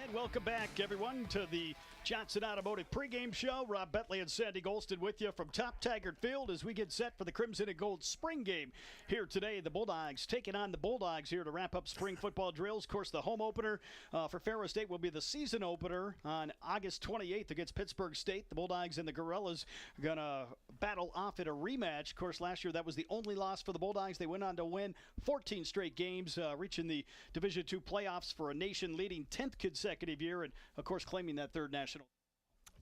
And welcome back, everyone, to the Johnson Automotive pregame show. Rob Bentley and Sandy Golston with you from Top Taggart Field as we get set for the Crimson and Gold spring game here today. The Bulldogs taking on the Bulldogs here to wrap up spring football drills. Of course, the home opener for Ferris State will be the season opener on August 28th against Pittsburgh State. The Bulldogs and the Gorillas are going to battle off at a rematch. Of course, last year that was the only loss for the Bulldogs. They went on to win 14 straight games, reaching the Division II playoffs for a nation-leading 10th consecutive year, and of course claiming that third national.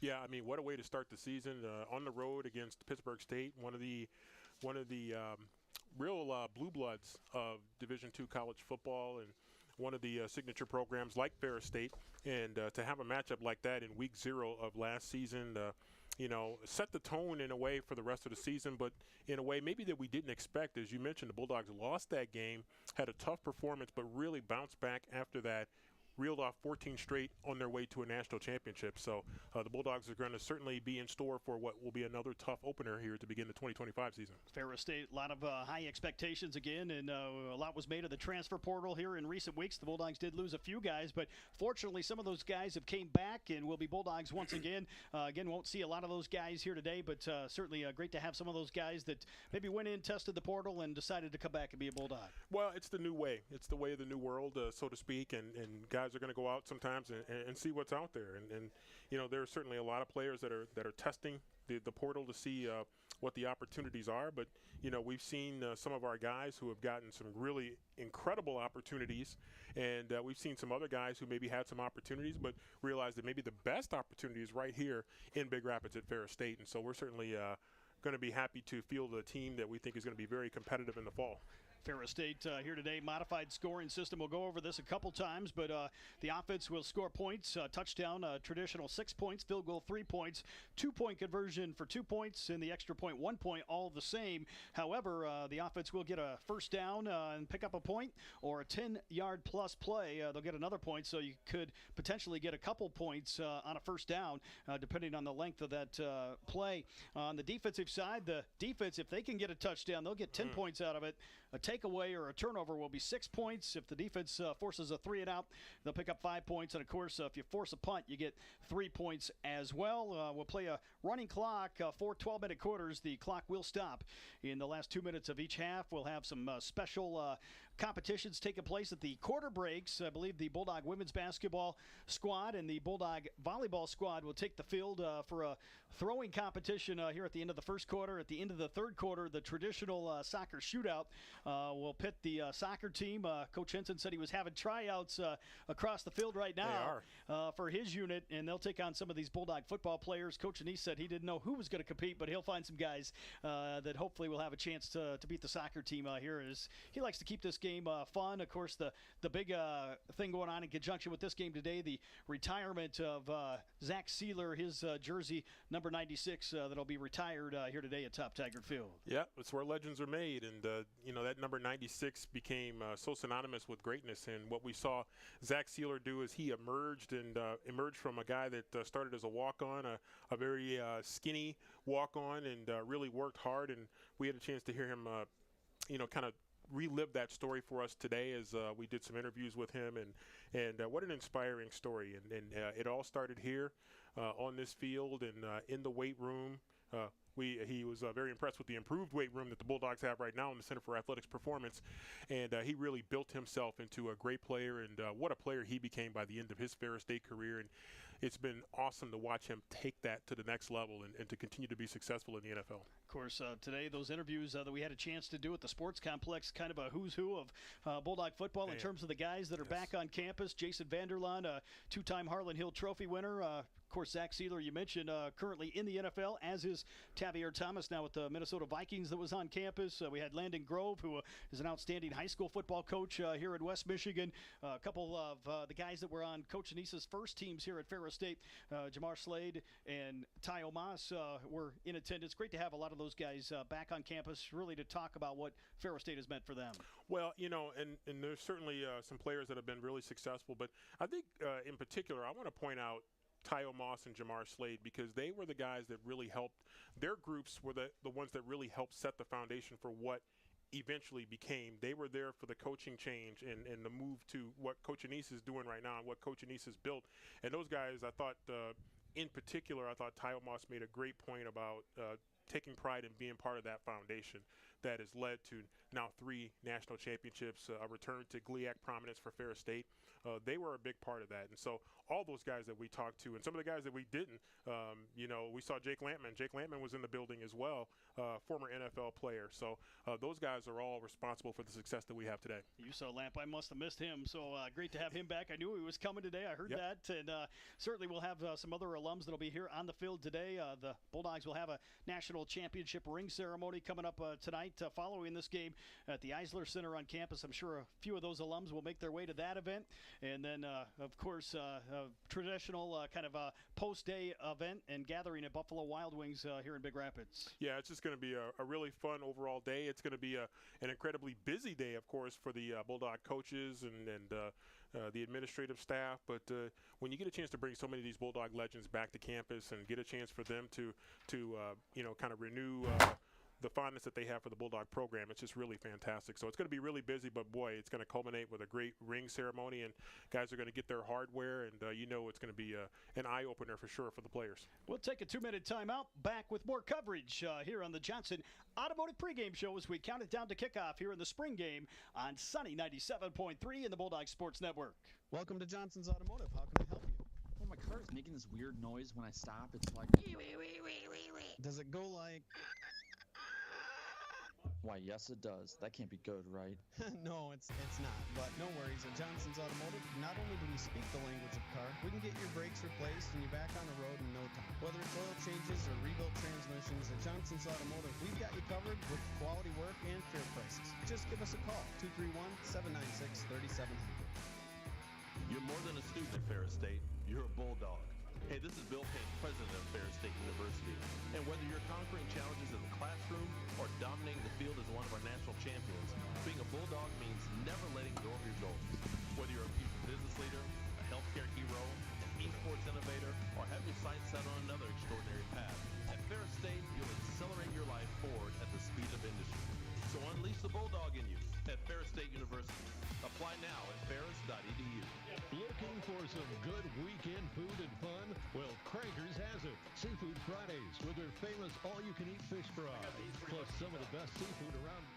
Yeah, I mean, what a way to start the season on the road against Pittsburgh State, one of the real blue bloods of Division II college football, and one of the signature programs like Ferris State, and to have a matchup like that in week 0 of last season, set the tone in a way for the rest of the season, but in a way maybe that we didn't expect. As you mentioned, the Bulldogs lost that game, had a tough performance, but really bounced back after that, reeled off 14 straight on their way to a national championship. So the Bulldogs are going to certainly be in store for what will be another tough opener here to begin the 2025 season. Ferris State, a lot of high expectations again, and a lot was made of the transfer portal here in recent weeks. The Bulldogs did lose a few guys, but fortunately some of those guys have came back and will be Bulldogs once again. Again, won't see a lot of those guys here today, but certainly great to have some of those guys that maybe went in, tested the portal, and decided to come back and be a Bulldog. Well, it's the new way. It's the way of the new world, so to speak, and guys are going to go out sometimes and see what's out there. And there are certainly a lot of players that are testing the portal to see what the opportunities are. But, we've seen some of our guys who have gotten some really incredible opportunities, and we've seen some other guys who maybe had some opportunities but realized that maybe the best opportunity is right here in Big Rapids at Ferris State. And so we're certainly going to be happy to field a team that we think is going to be very competitive in the fall. Ferris State here today, modified scoring system. We'll go over this a couple times, but the offense will score points, touchdown, traditional 6 points, field goal 3 points, 2-point conversion for 2 points, and the extra point 1 point, all the same. However, the offense will get a first down and pick up a point, or a 10-yard plus play. They'll get another point, so you could potentially get a couple points on a first down, depending on the length of that play. On the defensive side, the defense, if they can get a touchdown, they'll get 10 points out of it. A takeaway or a turnover will be 6 points. If the defense forces a 3 and out, they'll pick up 5 points. And, of course, if you force a punt, you get 3 points as well. We'll play a running clock for 12-minute quarters. The clock will stop in the last 2 minutes of each half. We'll have some special competitions taking place at the quarter breaks. I believe the Bulldog women's basketball squad and the Bulldog volleyball squad will take the field for a throwing competition here at the end of the first quarter. At the end of the third quarter, the traditional soccer shootout will pit the soccer team. Coach Henson said he was having tryouts across the field right now for his unit, and they'll take on some of these Bulldog football players. Coach Anise said he didn't know who was going to compete, but he'll find some guys that hopefully will have a chance to beat the soccer team here. As he likes to keep this game fun. Of course, the big thing going on in conjunction with this game today, the retirement of Zach Sealer, his jersey number 96 that'll be retired here today at Top Taggart Field. Yeah, it's where legends are made, and that number 96 became so synonymous with greatness. And what we saw Zach Sealer do is he emerged from a guy that started as a walk-on, a very skinny walk-on, and really worked hard. And we had a chance to hear him, kind of relive that story for us today as we did some interviews with him, and what an inspiring story. And it all started here on this field and in the weight room. He was very impressed with the improved weight room that the Bulldogs have right now in the Center for Athletics Performance, and he really built himself into a great player, and what a player he became by the end of his Ferris State career. And it's been awesome to watch him take that to the next level and to continue to be successful in the NFL. Of course, today those interviews that we had a chance to do at the sports complex, kind of a who's who of Bulldog football in terms of the guys that are back on campus. Jason Vanderlaan, a 2-time Harlan Hill Trophy winner. Of course, Zach Sealer, you mentioned, currently in the NFL, as is Tavier Thomas, now with the Minnesota Vikings, that was on campus. We had Landon Grove, who is an outstanding high school football coach here in West Michigan. A couple of the guys that were on Coach Anise's first teams here at Ferris State, Jamar Slade and Ty Omas, were in attendance. Great to have a lot of those guys back on campus, really to talk about what Ferris State has meant for them. Well, and there's certainly some players that have been really successful, but I think in particular I want to point out Ty Omas and Jamar Slade, because they were the guys that really helped. Their groups were the ones that really helped set the foundation for what eventually became. They were there for the coaching change and the move to what Coach Anise is doing right now and what Coach Anise has built. And those guys, I thought, in particular, I thought Ty Moss made a great point about taking pride in being part of that foundation that has led to now 3 national championships, a return to GLIAC prominence for Ferris State. They were a big part of that. And so all those guys that we talked to and some of the guys that we didn't, we saw Jake Lampman. Jake Lampman was in the building as well, former NFL player. So those guys are all responsible for the success that we have today. You saw Lamp. I must have missed him. So great to have him back. I knew he was coming today. I heard that. And certainly we'll have some other alums that will be here on the field today. The Bulldogs will have a national championship ring ceremony coming up tonight following this game at the Eisler Center on campus. I'm sure a few of those alums will make their way to that event. And then, of course, a traditional kind of post-day event and gathering at Buffalo Wild Wings here in Big Rapids. Yeah, it's just going to be a really fun overall day. It's going to be an incredibly busy day, of course, for the Bulldog coaches and the administrative staff. But when you get a chance to bring so many of these Bulldog legends back to campus and get a chance for them to kind of renew the fondness that they have for the Bulldog program, it's just really fantastic. So it's going to be really busy, but boy, it's going to culminate with a great ring ceremony, and guys are going to get their hardware, and it's going to be an eye-opener for sure for the players. We'll take a 2-minute timeout, back with more coverage here on the Johnson Automotive Pregame Show as we count it down to kickoff here in the spring game on Sunny 97.3 in the Bulldog Sports Network. Welcome to Johnson's Automotive. How can I help you? Well, my car's making this weird noise when I stop. It's like... Does it go like... Why, yes, it does. That can't be good, right? No, it's not. But no worries. At Johnson's Automotive, not only do we speak the language of car, we can get your brakes replaced and you're back on the road in no time. Whether it's oil changes or rebuilt transmissions, at Johnson's Automotive, we've got you covered with quality work and fair prices. Just give us a call, 231-796-3700. You're more than a student at Ferris State. You're a Bulldog. Hey, this is Bill Payne, president of Ferris State University. And whether you're conquering challenges in the classroom or dominating the field as one of our national champions, being a Bulldog means never letting go of your goals. Whether you're a future business leader, a healthcare hero, an esports innovator, or have your sights set on another extraordinary path, at Ferris State, you'll accelerate your life forward at the speed of industry. So unleash the Bulldog in you at Ferris State University. Apply now at ferris.edu. Looking for some good weekend food and fun? Well, Crankers has it. Seafood Fridays with their famous all-you-can-eat fish fries, plus some of the best seafood around.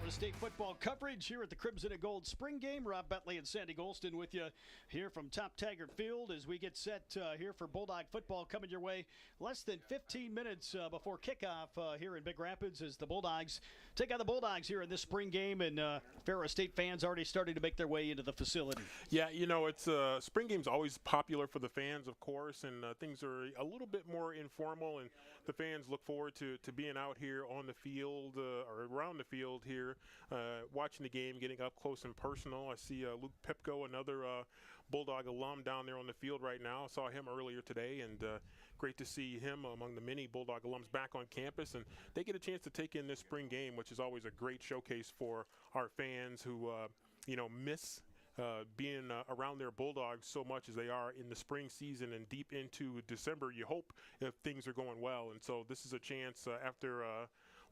State football coverage here at the Crimson and Gold Spring Game. Rob Bentley and Sandy Golston with you here from Top Taggart Field as we get set here for Bulldog football coming your way less than 15 minutes before kickoff here in Big Rapids as the Bulldogs take on the Bulldogs here in this spring game, and Ferris State fans already starting to make their way into the facility. Yeah, it's spring game's always popular for the fans, of course, and things are a little bit more informal, and the fans look forward to being out here on the field or around the field here, watching the game, getting up close and personal. I see Luke Pipko, another Bulldog alum, down there on the field right now. I saw him earlier today, and great to see him among the many Bulldog alums back on campus. And they get a chance to take in this spring game, which is always a great showcase for our fans who, miss being around their Bulldogs so much as they are in the spring season and deep into December, you hope, if things are going well. And so this is a chance after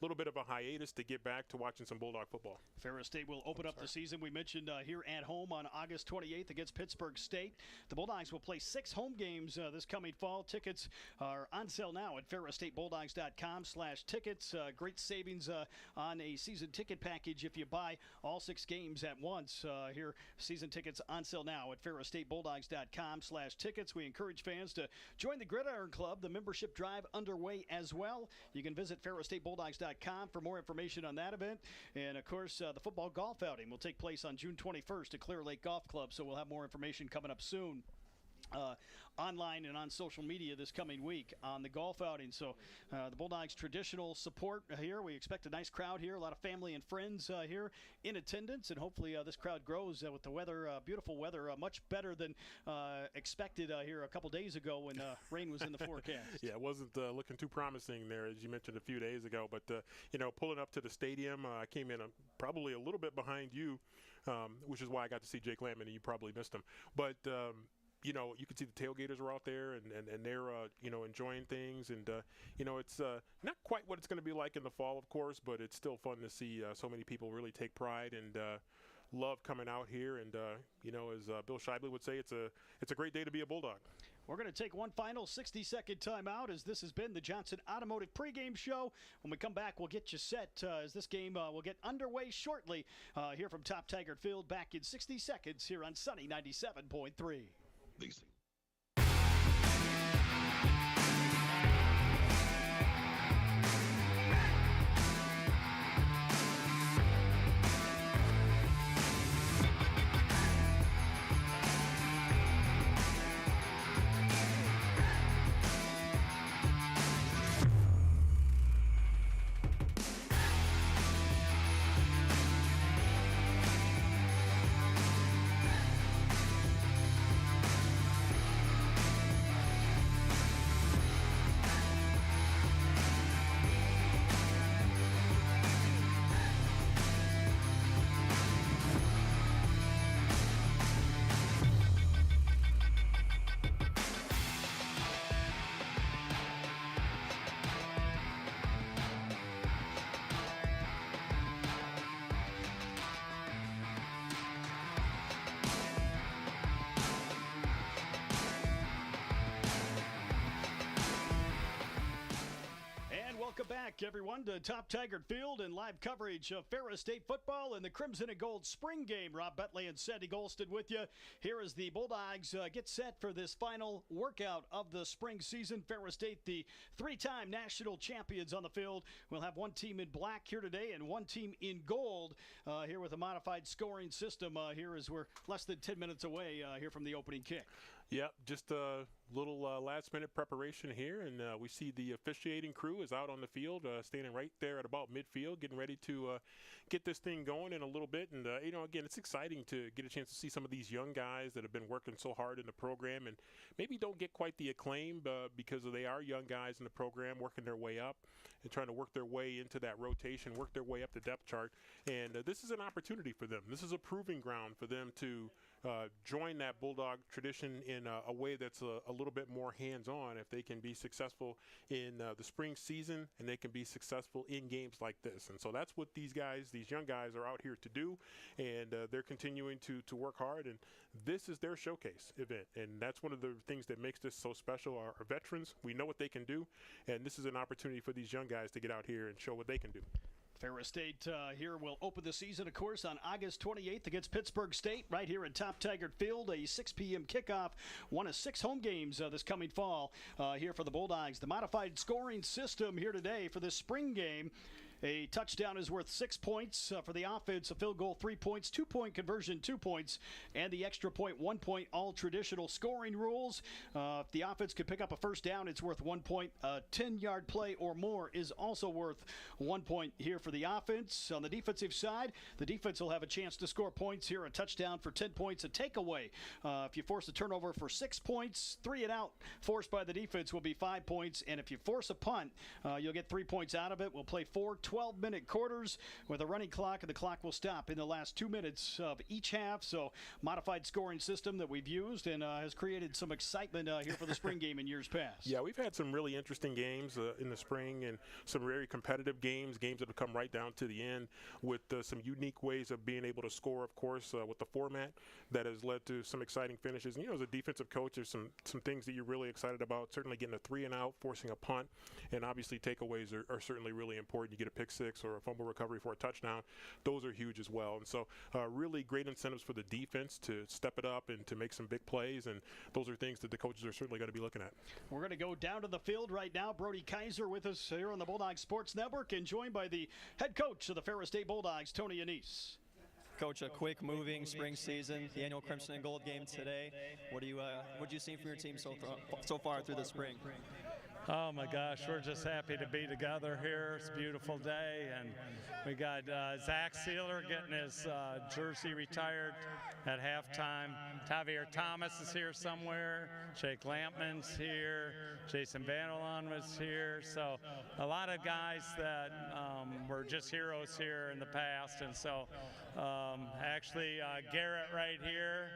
little bit of a hiatus to get back to watching some Bulldog football. Ferris State will open up the season. We mentioned here at home on August 28th against Pittsburgh State. The Bulldogs will play 6 home games this coming fall. Tickets are on sale now at ferrisstatebulldogs.com/tickets. Great savings on a season ticket package if you buy all 6 games at once. Here, season tickets on sale now at ferrisstatebulldogs.com/tickets. We encourage fans to join the Gridiron Club. The membership drive underway as well. You can visit ferrisstatebulldogs.com for more information on that event. And, of course, the football golf outing will take place on June 21st at Clear Lake Golf Club, so we'll have more information coming up soon. Online and on social media this coming week on the golf outing. So the Bulldogs traditional support here. We expect a nice crowd here, a lot of family and friends here in attendance, and hopefully this crowd grows with the weather, beautiful weather, much better than expected here a couple days ago when rain was in the forecast. Yeah, it wasn't looking too promising there, as you mentioned a few days ago, but pulling up to the stadium, I came in probably a little bit behind you, which is why I got to see Jake Lamb, and you probably missed him. But you can see the tailgaters are out there, and they're, enjoying things. And, it's not quite what it's going to be like in the fall, of course, but it's still fun to see so many people really take pride and love coming out here. And, as Bill Shively would say, it's a great day to be a Bulldog. We're going to take one final 60-second timeout as this has been the Johnson Automotive pregame show. When we come back, we'll get you set as this game will get underway shortly here from Top Taggart Field back in 60 seconds here on Sunny 97.3. Leasing. Welcome back, everyone, to Top Taggart Field and live coverage of Ferris State football and the Crimson and Gold spring game. Rob Bentley and Sandy Golston with you. Here as the Bulldogs get set for this final workout of the spring season. Ferris State, the 3-time national champions on the field. We'll have one team in black here today and one team in gold here with a modified scoring system here as we're less than 10 minutes away here from the opening kick. Yep, just a little last-minute preparation here, and we see the officiating crew is out on the field, standing right there at about midfield, getting ready to get this thing going in a little bit. And, again, it's exciting to get a chance to see some of these young guys that have been working so hard in the program and maybe don't get quite the acclaim because they are young guys in the program working their way up and trying to work their way into that rotation, work their way up the depth chart. And this is an opportunity for them. This is a proving ground for them to join that Bulldog tradition in a way that's a little bit more hands-on if they can be successful in the spring season and they can be successful in games like this. And so that's what these young guys are out here to do, and they're continuing to work hard, and this is their showcase event. And that's one of the things that makes this so special. Our veterans, we know what they can do, and this is an opportunity for these young guys to get out here and show what they can do. Ferris State here will open the season, of course, on August 28th against Pittsburgh State right here at Top Taggart Field, a 6 p.m. kickoff. One of 6 home games this coming fall here for the Bulldogs. The modified scoring system here today for this spring game. A touchdown is worth 6 points for the offense, a field goal 3 points, 2-point conversion 2 points, and the extra point 1 point. All traditional scoring rules. If the offense could pick up a first down, it's worth 1 point. A 10-yard play or more is also worth 1 point here for the offense. On the defensive side, the defense will have a chance to score points here. A touchdown for 10 points, a takeaway. If you force a turnover for 6 points, 3 and out forced by the defense will be 5 points, and if you force a punt, you'll get 3 points out of it. We'll play 4 20 12-minute quarters with a running clock, and the clock will stop in the last 2 minutes of each half. So modified scoring system that we've used and has created some excitement here for the spring game in years past. Yeah, we've had some really interesting games in the spring and some very competitive games that have come right down to the end with some unique ways of being able to score, of course, with the format that has led to some exciting finishes. And, you know, as a defensive coach, there's some things that you're really excited about, certainly getting a 3-and-out, forcing a punt, and obviously takeaways are certainly really important. You get a pick six or a fumble recovery for a touchdown. Those are huge as well. And so really great incentives for the defense to step it up and to make some big plays, and those are things that the coaches are certainly going to be looking at. We're going to go down to the field right now. Brody Kaiser with us here on the Bulldog Sports Network, and joined by the head coach of the Ferris State Bulldogs, Tony Annese. Coach, a quick moving spring season, the annual Crimson and Gold game today. What do you see from your team so far through the spring? Oh my gosh, we're just happy to be together here. It's a beautiful day, and we got Zach Sealer getting his jersey retired at halftime. Tavier Thomas is here somewhere. Jake Lampman's here. Jason Vandelon was here. So a lot of guys that were just heroes here in the past, and so actually Garrett right here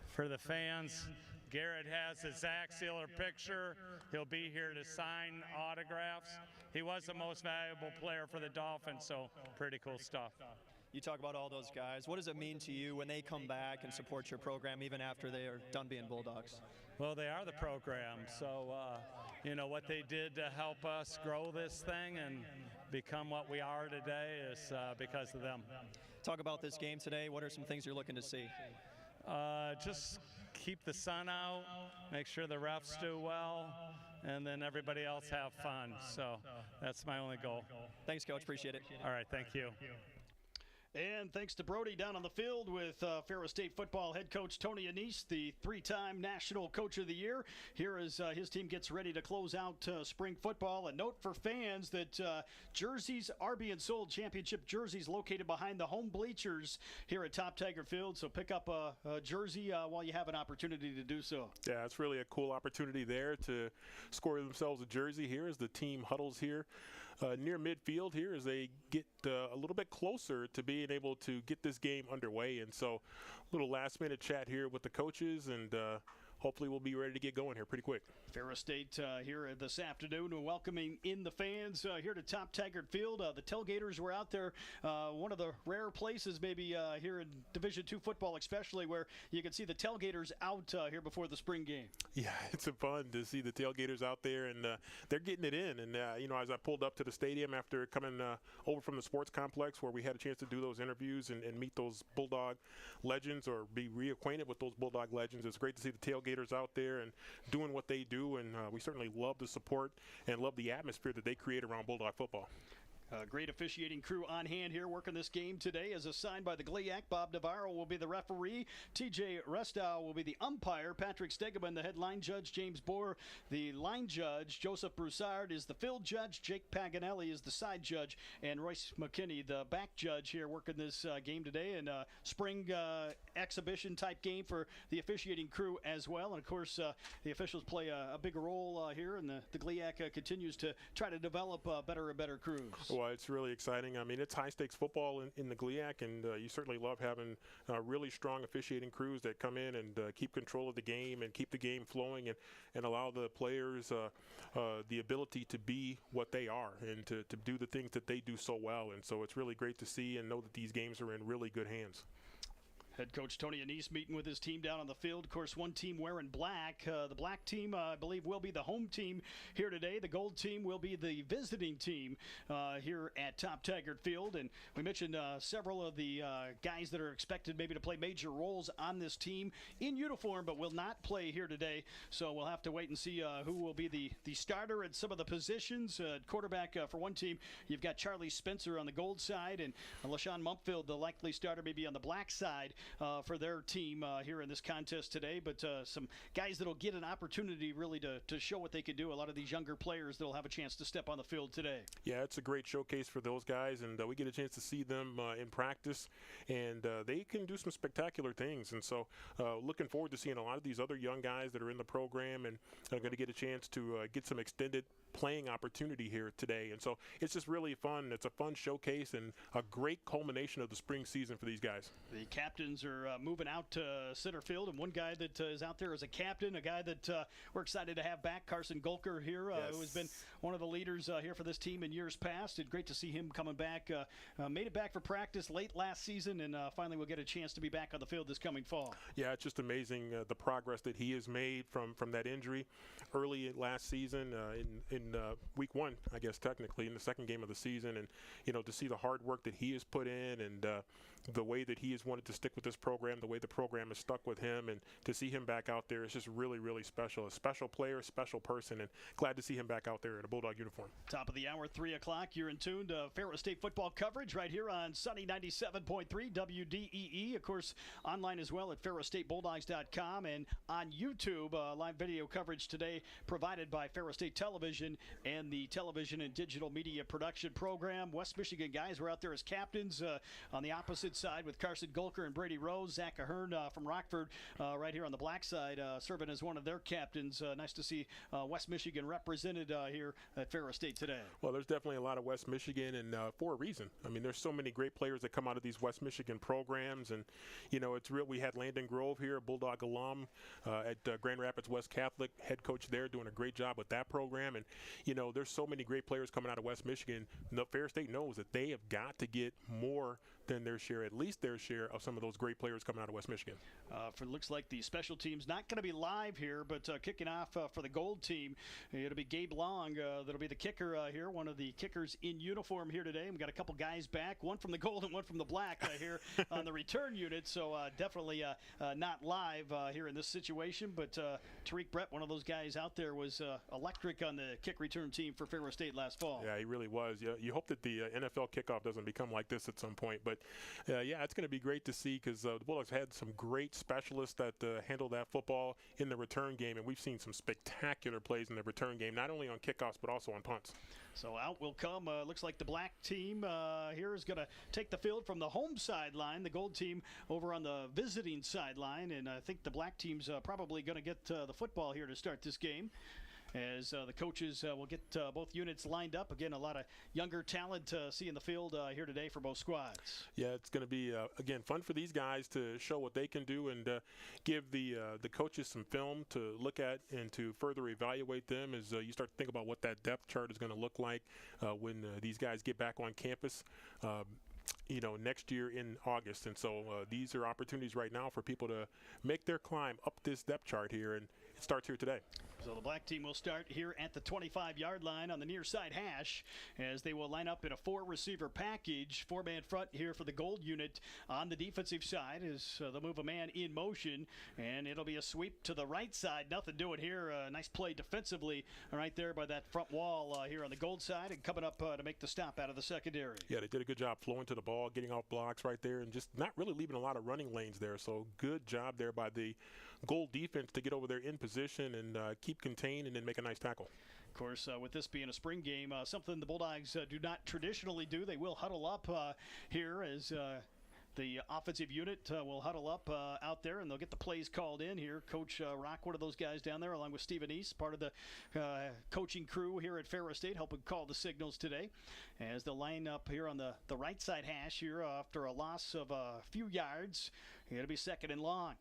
for the fans. Garrett has his Zach Sealer picture. He'll be here to sign autographs. He was the most valuable player for the Dolphins, so pretty cool stuff. You talk about all those guys. What does it mean to you when they come back and support your program even after they are done being Bulldogs? Well, they are the program, so you know what they did to help us grow this thing and become what we are today is because of them. Talk about this game today. What are some things you're looking to see? Just keep the sun out, make sure the refs do well, and then everybody else have fun. So that's my only goal. Thanks, Coach. Appreciate it. All right, thank you. And thanks to Brody down on the field with Ferris State football head coach Tony Annese, the 3-time National Coach of the Year. Here as his team gets ready to close out spring football. A note for fans that jerseys are being sold, championship jerseys located behind the home bleachers here at Top Tiger Field. So pick up a jersey while you have an opportunity to do so. Yeah, it's really a cool opportunity there to score themselves a jersey here as the team huddles here near midfield here as they get a little bit closer to being able to get this game underway. And so a little last-minute chat here with the coaches, and hopefully we'll be ready to get going here pretty quick. Ferris State here this afternoon welcoming in the fans here to Top Taggart Field. The tailgaters were out there, one of the rare places maybe here in Division II football especially, where you can see the tailgaters out here before the spring game. Yeah, it's fun to see the tailgaters out there, and they're getting it in. And, you know, as I pulled up to the stadium after coming over from the sports complex where we had a chance to do those interviews and meet those Bulldog legends or be reacquainted with those Bulldog legends, it's great to see the tailgaters out there and doing what they do, and we certainly love the support and love the atmosphere that they create around Bulldog football. Great officiating crew on hand here working this game today as assigned by the GLIAC. Bob Navarro will be the referee. TJ Restow will be the umpire. Patrick Stegeman, the head line judge. James Bohr, the line judge. Joseph Broussard is the field judge. Jake Paganelli is the side judge. And Royce McKinney, the back judge here working this game today. And spring exhibition type game for the officiating crew as well. And of course, the officials play a big role here, and the GLIAC continues to try to develop better and better crews. Well, it's really exciting. I mean, it's high-stakes football in the GLIAC, and you certainly love having really strong officiating crews that come in and keep control of the game and keep the game flowing and allow the players the ability to be what they are and to do the things that they do so well. And so it's really great to see and know that these games are in really good hands. Head coach Tony Annese meeting with his team down on the field. Of course, one team wearing black. The black team, I believe, will be the home team here today. The gold team will be the visiting team here at Top Taggart Field. And we mentioned several of the guys that are expected maybe to play major roles on this team in uniform, but will not play here today. So we'll have to wait and see who will be the starter at some of the positions. Quarterback for one team, you've got Charlie Spencer on the gold side, and LaShawn Mumpfield, the likely starter, maybe on the black side. for their team here in this contest today, but some guys that'll get an opportunity really to show what they can do. A lot of these younger players that'll have a chance to step on the field today. Yeah, it's a great showcase for those guys, and we get a chance to see them in practice, and they can do some spectacular things. And so looking forward to seeing a lot of these other young guys that are in the program and are going to get a chance to get some extended playing opportunity here today. And so it's just really fun. It's a fun showcase and a great culmination of the spring season for these guys. The captains are moving out to center field, and one guy that is out there is a captain, a guy that we're excited to have back, Carson Golker here, who has been one of the leaders here for this team in years past. It's great to see him coming back. Made it back for practice late last season, and finally will get a chance to be back on the field this coming fall. Yeah, it's just amazing the progress that he has made from that injury early last season in week one, I guess technically, in the second game of the season. And, to see the hard work that he has put in and the way that he has wanted to stick with this program, the way the program has stuck with him, and to see him back out there is just really, really special. A special player, special person, and glad to see him back out there in a Bulldog uniform. Top of the hour, 3 o'clock. You're in tune to Ferris State football coverage right here on Sunny 97.3 WDEE. Of course, online as well at ferrisstatebulldogs.com and on YouTube. Live video coverage today provided by Ferris State Television and the Television and Digital Media Production Program. West Michigan guys were out there as captains on the opposite side with Carson Golker and Brady Rose. Zach Ahern from Rockford right here on the black side serving as one of their captains. Nice to see West Michigan represented here at Ferris State today. Well, there's definitely a lot of West Michigan, and for a reason. I mean, there's so many great players that come out of these West Michigan programs, and it's real. We had Landon Grove here, a Bulldog alum at Grand Rapids West Catholic, head coach there, doing a great job with that program. And there's so many great players coming out of West Michigan. Ferris State knows that they have got to get more than their share, at least their share of some of those great players coming out of West Michigan. Looks like the special team's not going to be live here, but kicking off for the gold team, it'll be Gabe Long that'll be the kicker here, one of the kickers in uniform here today. We've got a couple guys back, one from the gold and one from the black here on the return unit, so definitely not live here in this situation, but Tariq Brett, one of those guys out there, was electric on the kick return team for Ferris State last fall. Yeah, he really was. You hope that the NFL kickoff doesn't become like this at some point, but it's going to be great to see because the Bulldogs had some great specialists that handle that football in the return game, and we've seen some spectacular plays in the return game, not only on kickoffs but also on punts. So out will come, looks like the black team here is going to take the field from the home sideline, the gold team over on the visiting sideline, and I think the black team's probably going to get the football here to start this game, as the coaches will get both units lined up. Again, a lot of younger talent to see in the field here today for both squads. Yeah, it's going to be, again, fun for these guys to show what they can do and give the coaches some film to look at and to further evaluate them as you start to think about what that depth chart is going to look like when these guys get back on campus. Next year in August. And so these are opportunities right now for people to make their climb up this depth chart here, and it starts here today. So the black team will start here at the 25-yard line on the near side hash, as they will line up in a 4-receiver package, 4-man front here for the gold unit. On the defensive side is they'll move a man in motion, and it'll be a sweep to the right side. Nothing doing here. Nice play defensively right there by that front wall here on the gold side, and coming up to make the stop out of the secondary. Yeah, they did a good job flowing to the ball, getting off blocks right there, and just not really leaving a lot of running lanes there. So good job there by the gold defense to get over there in position and keep contained and then make a nice tackle. Of course, with this being a spring game, something the Bulldogs do not traditionally do. They will huddle up here as the offensive unit will huddle up out there, and they'll get the plays called in here. Coach Rock, one of those guys down there, along with Stephen East, part of the coaching crew here at Ferris State, helping call the signals today, as they'll line up here on the right side hash here after a loss of a few yards. It'll be second and long,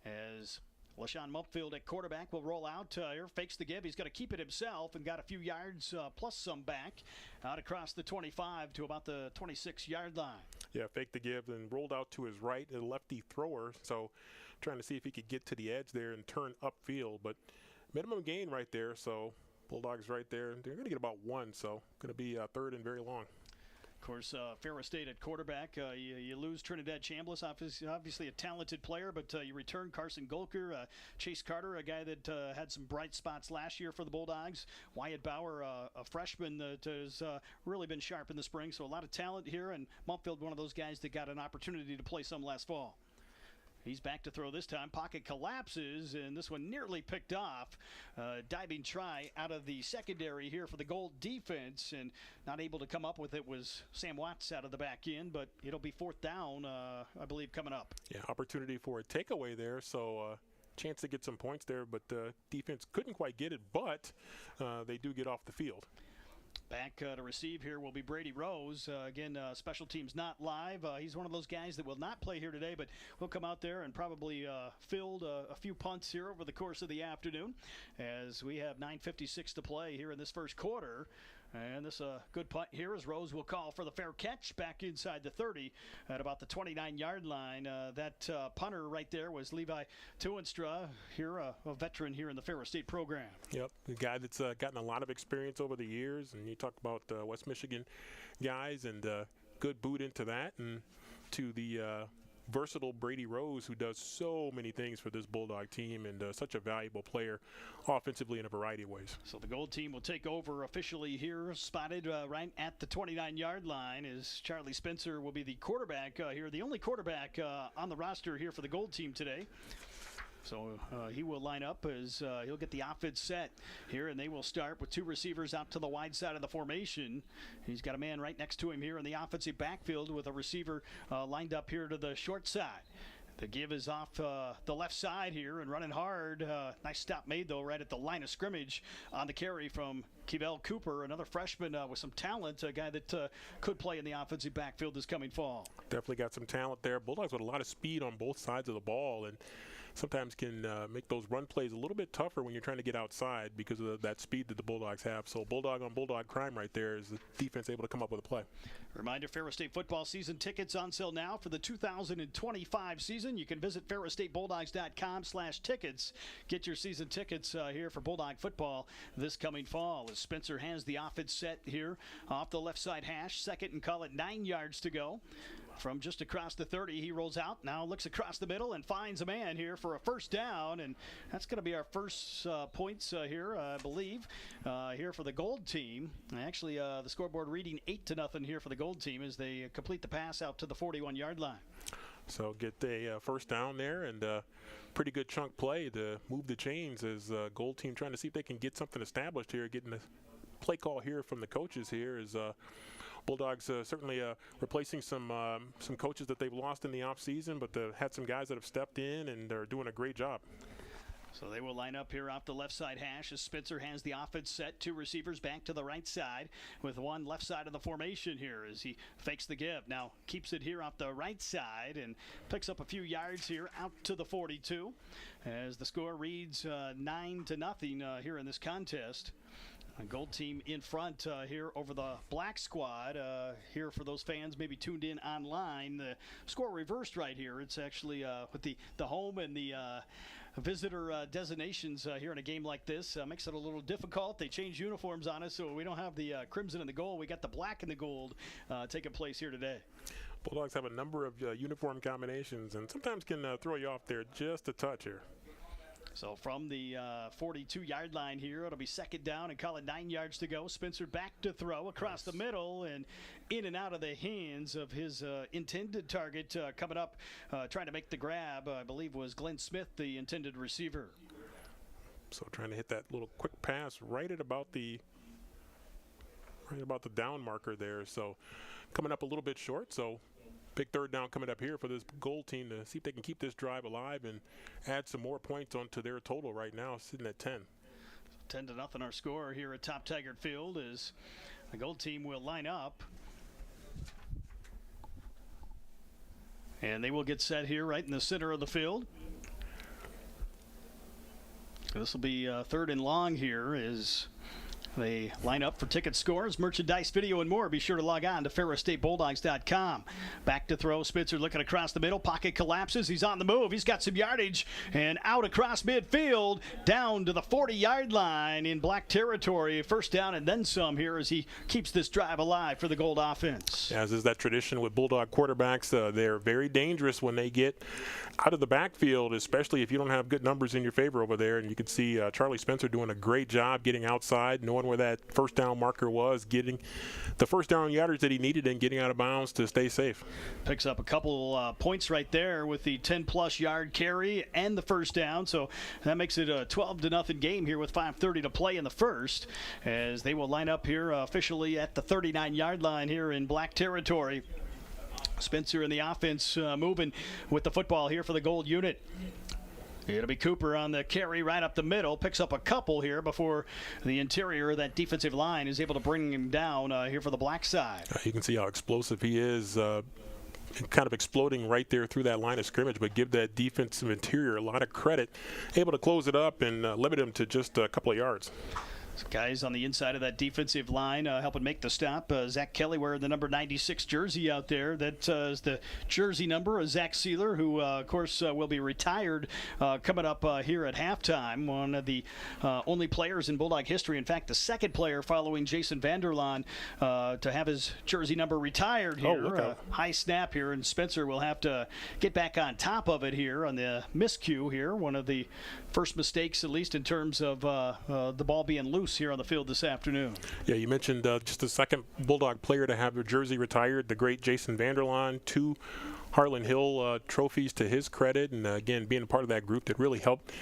as LaShawn Mupfield at quarterback will roll out here, fakes the give. He's got to keep it himself and got a few yards plus some back out across the 25 to about the 26-yard line. Yeah, faked the give and rolled out to his right, a lefty thrower. So trying to see if he could get to the edge there and turn upfield. But minimum gain right there. So Bulldogs right there. They're going to get about one. So going to be third and very long. Of course, Ferris State at quarterback, you lose Trinidad Chambliss, obviously a talented player, but you return Carson Golker, Chase Carter, a guy that had some bright spots last year for the Bulldogs, Wyatt Bauer, a freshman that has really been sharp in the spring, so a lot of talent here, and Mumfield, one of those guys that got an opportunity to play some last fall. He's back to throw this time. Pocket collapses, and this one nearly picked off. Diving try out of the secondary here for the Gold defense, and not able to come up with it was Sam Watts out of the back end, but it'll be 4th down, I believe, coming up. Yeah, opportunity for a takeaway there, so chance to get some points there, but defense couldn't quite get it, but they do get off the field. Back to receive here will be Brady Rose. Again, special teams not live. He's one of those guys that will not play here today, but will come out there and probably field a few punts here over the course of the afternoon, as we have 9:56 to play here in this first quarter. And this good punt here as Rose will call for the fair catch back inside the 30 at about the 29-yard line. That punter right there was Levi Tuinstra, here a veteran here in the Ferris State program. Yep, a guy that's gotten a lot of experience over the years, and you talk about West Michigan guys, and good boot into that, and to the versatile Brady Rose, who does so many things for this Bulldog team, and such a valuable player offensively in a variety of ways. So the Gold team will take over officially here, spotted right at the 29-yard line, as Charlie Spencer will be the quarterback here, the only quarterback on the roster here for the Gold team today. So he will line up as he'll get the offense set here, and they will start with 2 receivers out to the wide side of the formation. He's got a man right next to him here in the offensive backfield with a receiver lined up here to the short side. The give is off the left side here and running hard. Nice stop made, though, right at the line of scrimmage on the carry from Kevell Cooper, another freshman with some talent, a guy that could play in the offensive backfield this coming fall. Definitely got some talent there. Bulldogs with a lot of speed on both sides of the ball, and sometimes can make those run plays a little bit tougher when you're trying to get outside because of that speed that the Bulldogs have. So Bulldog on Bulldog crime right there is the defense able to come up with a play. Reminder, Ferris State football season tickets on sale now for the 2025 season. You can visit ferrisstatebulldogs.com/tickets. Get your season tickets here for Bulldog football this coming fall. As Spencer has the offense set here off the left side hash, second and call it 9 yards to go. From just across the 30, he rolls out, now looks across the middle and finds a man here for a first down, and that's going to be our first points here, I believe, here for the Gold team. Actually, the scoreboard reading 8-0 here for the Gold team as they complete the pass out to the 41-yard line. So get a first down there, and pretty good chunk play to move the chains as Gold team trying to see if they can get something established here. Getting the play call here from the coaches here is Bulldogs certainly replacing some coaches that they've lost in the offseason, but had some guys that have stepped in and are doing a great job. So they will line up here off the left side hash as Spencer has the offense set. 2 receivers back to the right side with one left side of the formation here as he fakes the give. Now keeps it here off the right side and picks up a few yards here out to the 42 as the score reads 9-0 here in this contest. A Gold team in front here over the Black squad. Here for those fans maybe tuned in online, the score reversed right here. It's actually with the home and the visitor designations here in a game like this. Makes it a little difficult. They change uniforms on us, so we don't have the crimson and the gold. We got the black and the gold taking place here today. Bulldogs have a number of uniform combinations and sometimes can throw you off there just a touch here. So from the 42-yard line here, it'll be second down and call it 9 yards to go. Spencer back to throw across the middle and in and out of the hands of his intended target coming up, trying to make the grab, I believe was Glenn Smith, the intended receiver. So trying to hit that little quick pass right at about the down marker there. So coming up a little bit short. So big third down coming up here for this Gold team to see if they can keep this drive alive and add some more points onto their total right now, sitting at 10. 10-0 our score here at Top Taggart Field as the Gold team will line up. And they will get set here right in the center of the field. This will be third and long here as they line up for ticket scores, merchandise, video, and more. Be sure to log on to ferrisstatebulldogs.com. Back to throw. Spencer looking across the middle. Pocket collapses. He's on the move. He's got some yardage. And out across midfield, down to the 40-yard line in black territory. First down and then some here as he keeps this drive alive for the Gold offense. As is that tradition with Bulldog quarterbacks, they're very dangerous when they get out of the backfield, especially if you don't have good numbers in your favor over there. And you can see Charlie Spencer doing a great job getting outside, knowing knowing where that first down marker was, getting the first down yardage that he needed and getting out of bounds to stay safe. Picks up a couple points right there with the 10-plus yard carry and the first down. So that makes it a 12-0 game here with 5:30 to play in the first, as they will line up here officially at the 39-yard line here in black territory. Spencer in the offense moving with the football here for the gold unit. It'll be Cooper on the carry right up the middle. Picks up a couple here before the interior of that defensive line is able to bring him down here for the black side. You can see how explosive he is, kind of exploding right there through that line of scrimmage, but give that defensive interior a lot of credit. Able to close it up and limit him to just a couple of yards. Guys on the inside of that defensive line helping make the stop. Zach Kelly wearing the number 96 jersey out there. That is the jersey number of Zach Sealer, who, of course, will be retired coming up here at halftime. One of the only players in Bulldog history, in fact, the second player following Jason Vanderlaan to have his jersey number retired here. High snap here, and Spencer will have to get back on top of it here on the miscue here. One of the first mistakes, at least in terms of the ball being loose here on the field this afternoon. Yeah, you mentioned just the second Bulldog player to have their jersey retired, the great Jason Vanderlaan. 2 Harlan Hill trophies to his credit, and again, being a part of that group that really helped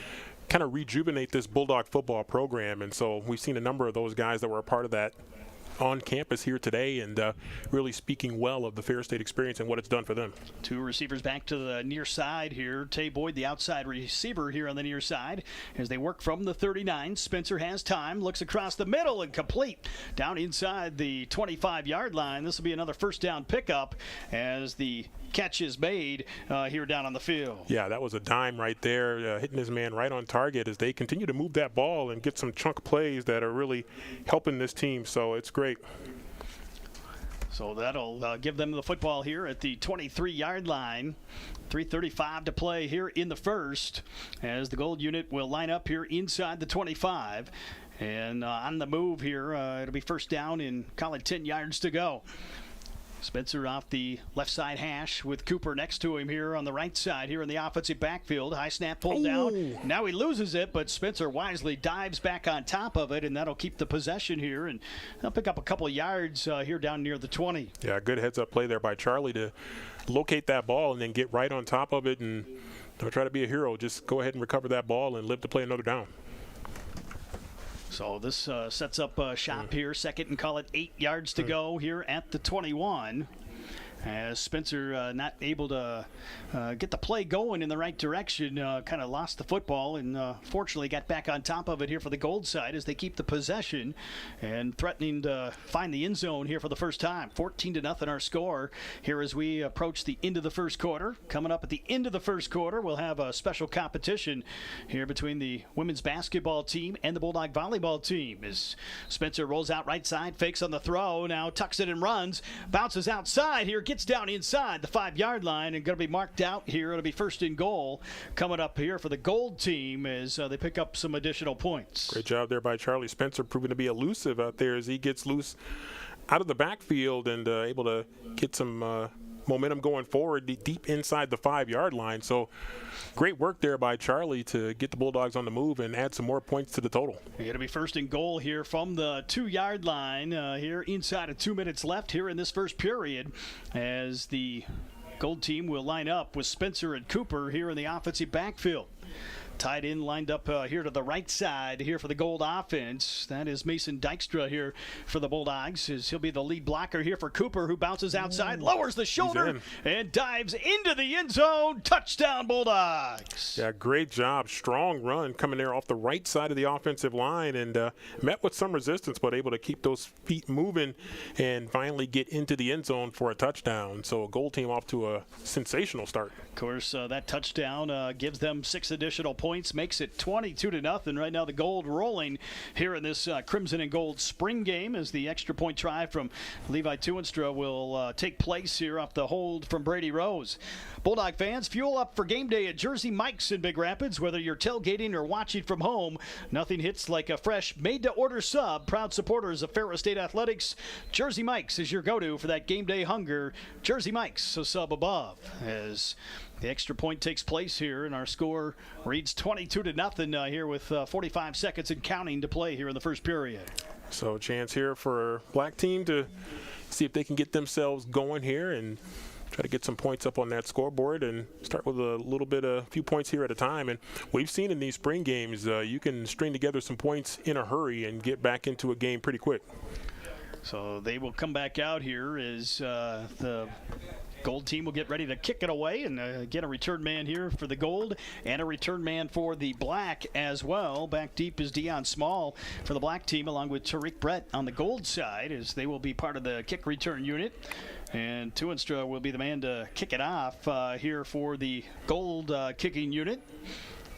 kind of rejuvenate this Bulldog football program. And so we've seen a number of those guys that were a part of that on campus here today, and really speaking well of the Ferris State experience and what it's done for them. 2 receivers back to the near side here. Tay Boyd, the outside receiver here on the near side, as they work from the 39. Spencer has time, looks across the middle and complete down inside the 25-yard line. This will be another first down pickup as the catch is made here down on the field. Yeah, that was a dime right there, hitting his man right on target as they continue to move that ball and get some chunk plays that are really helping this team. So it's great. So that'll give them the football here at the 23-yard line. 3:35 to play here in the first, as the gold unit will line up here inside the 25. And on the move here, it'll be first down and call it 10 yards to go. Spencer off the left side hash with Cooper next to him here on the right side here in the offensive backfield. High snap pulled down. Now he loses it, but Spencer wisely dives back on top of it, and that'll keep the possession here. And they'll pick up a couple of yards here down near the 20. Yeah, good heads-up play there by Charlie to locate that ball and then get right on top of it and don't try to be a hero. Just go ahead and recover that ball and live to play another down. So this sets up shop here. Second and call it 8 yards to go here at the 21. As Spencer not able to get the play going in the right direction, kind of lost the football and fortunately got back on top of it here for the gold side as they keep the possession and threatening to find the end zone here for the first time. 14-0 our score here as we approach the end of the first quarter. Coming up at the end of the first quarter, we'll have a special competition here between the women's basketball team and the Bulldog volleyball team as Spencer rolls out right side, fakes on the throw, now tucks it and runs, bounces outside here, gets down inside the 5-yard line and going to be marked out here. It'll be first and goal coming up here for the gold team as they pick up some additional points. Great job there by Charlie Spencer, proving to be elusive out there as he gets loose out of the backfield and able to get some momentum going forward deep inside the 5-yard line. So great work there by Charlie to get the Bulldogs on the move and add some more points to the total. It'll be first and goal here from the 2-yard line here inside of 2 minutes left here in this first period as the gold team will line up with Spencer and Cooper here in the offensive backfield. Tied in, lined up here to the right side here for the gold offense. That is Mason Dykstra here for the Bulldogs. He'll be the lead blocker here for Cooper, who bounces outside, lowers the shoulder, and dives into the end zone. Touchdown, Bulldogs. Yeah, great job. Strong run coming there off the right side of the offensive line and met with some resistance, but able to keep those feet moving and finally get into the end zone for a touchdown. So a gold team off to a sensational start. Of course, that touchdown gives them 6 additional points, makes it 22-0. Right now the gold rolling here in this crimson and gold spring game as the extra point try from Levi Tuinstra will take place here off the hold from Brady Rose. Bulldog fans, fuel up for game day at Jersey Mike's in Big Rapids. Whether you're tailgating or watching from home, nothing hits like a fresh, made-to-order sub. Proud supporters of Ferris State Athletics, Jersey Mike's is your go-to for that game day hunger. Jersey Mike's, a sub above. As the extra point takes place here, and our score reads 22-0 here with 45 seconds and counting to play here in the first period. So a chance here for black team to see if they can get themselves going here and try to get some points up on that scoreboard and start with a few points here at a time. And we've seen in these spring games, you can string together some points in a hurry and get back into a game pretty quick. So they will come back out here as the Gold team will get ready to kick it away, and get a return man here for the Gold and a return man for the Black as well. Back deep is Deion Small for the Black team, along with Tariq Brett on the Gold side, as they will be part of the kick return unit. And Tuinstra will be the man to kick it off here for the Gold kicking unit,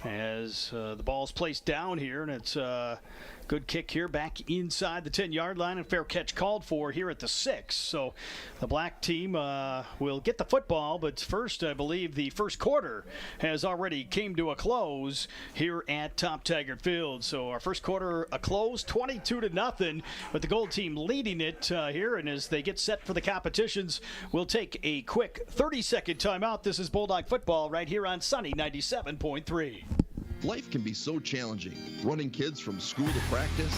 as the ball's placed down here, and it's good kick here back inside the 10-yard line, and fair catch called for here at the 6. So the Black team will get the football, but first I believe the first quarter has already came to a close here at Top Taggart Field. So our first quarter a close, 22-0, with the Gold team leading it here. And as they get set for the competitions, we'll take a quick 30-second timeout. This is Bulldog football right here on Sunny 97.3. Life can be so challenging, running kids from school to practice.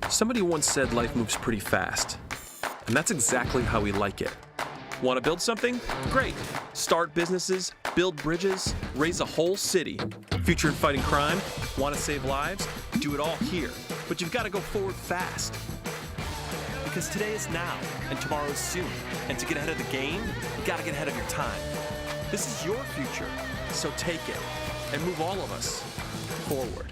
Somebody once said life moves pretty fast, and that's exactly how we like it. Want to build something? Great. Start businesses, build bridges, raise a whole city. Future in fighting crime? Want to save lives? Do it all here. But you've got to go forward fast. Because today is now, and tomorrow is soon. And to get ahead of the game, you gotta get ahead of your time. This is your future, so take it, and move all of us forward.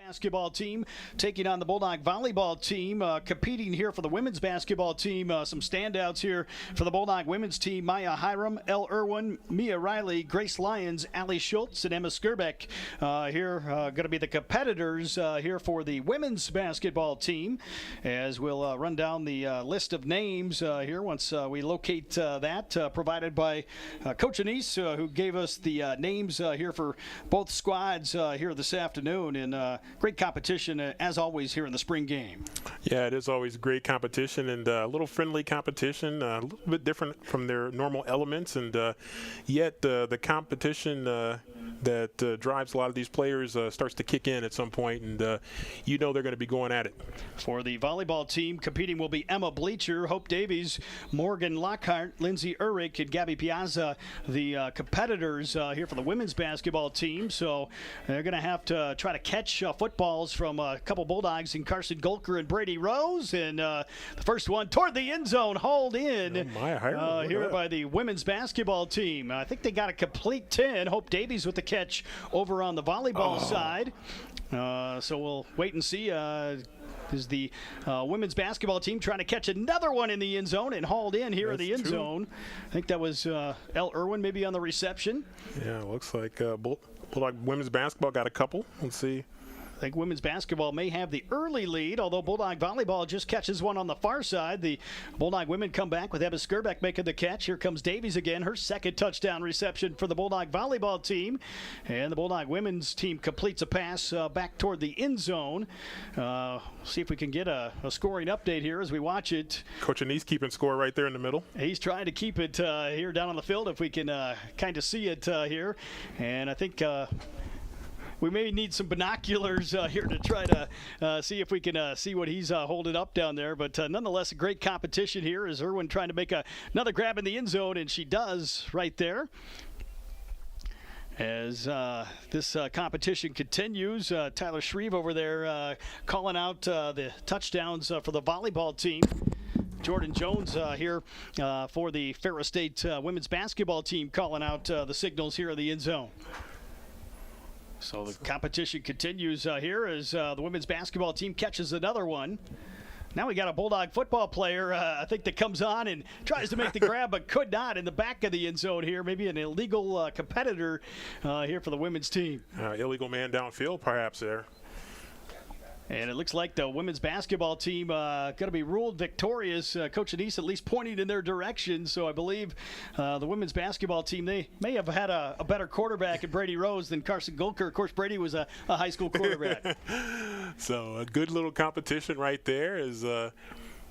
Basketball team taking on the Bulldog volleyball team, competing here for the women's basketball team. Some standouts here for the Bulldog women's team: Maya Hiram, Elle Irwin, Mia Riley, Grace Lyons, Allie Schultz, and Emma Skirbeck here going to be the competitors here for the women's basketball team, as we'll run down the list of names here once we locate that, provided by Coach Anise, who gave us the names here for both squads here this afternoon. And great competition, as always, here in the spring game. Yeah, it is always great competition, and a little friendly competition, a little bit different from their normal elements, and yet the competition that drives a lot of these players starts to kick in at some point, and you know they're going to be going at it. For the volleyball team, competing will be Emma Bleacher, Hope Davies, Morgan Lockhart, Lindsay Urich, and Gabby Piazza, the competitors here for the women's basketball team. So they're going to have to try to catch footballs from a couple Bulldogs in Carson Golker and Brady Rose, and the first one toward the end zone, hauled in here by the women's basketball team. I think they got a complete 10. Hope Davies with the catch over on the volleyball side. So we'll wait and see. Is the women's basketball team trying to catch another one in the end zone and hauled in here in the end zone. I think that was Elle Irwin maybe on the reception. Yeah, looks like Bulldog women's basketball got a couple. Let's see. I think women's basketball may have the early lead, although Bulldog volleyball just catches one on the far side. The Bulldog women come back with Emma Skirbeck making the catch. Here comes Davies again, her second touchdown reception for the Bulldog volleyball team. And the Bulldog women's team completes a pass back toward the end zone. See if we can get a scoring update here as we watch it. Coach Anise keeping score right there in the middle. He's trying to keep it here down on the field if we can kind of see it here. And I think we may need some binoculars here to try to see if we can see what he's holding up down there. But nonetheless, a great competition here as Irwin trying to make another grab in the end zone, and she does right there. As this competition continues, Tyler Shreve over there calling out the touchdowns for the volleyball team. Jordan Jones here for the Ferris State women's basketball team calling out the signals here in the end zone. So the competition continues here as the women's basketball team catches another one. Now we got a Bulldog football player, I think, that comes on and tries to make the grab, but could not in the back of the end zone here. Maybe an illegal competitor here for the women's team. Illegal man downfield, perhaps, there. And it looks like the women's basketball team going to be ruled victorious. Coach Anise at least pointing in their direction. So I believe the women's basketball team, they may have had a better quarterback in Brady Rose than Carson Gulker. Of course, Brady was a high school quarterback. So a good little competition right there. Is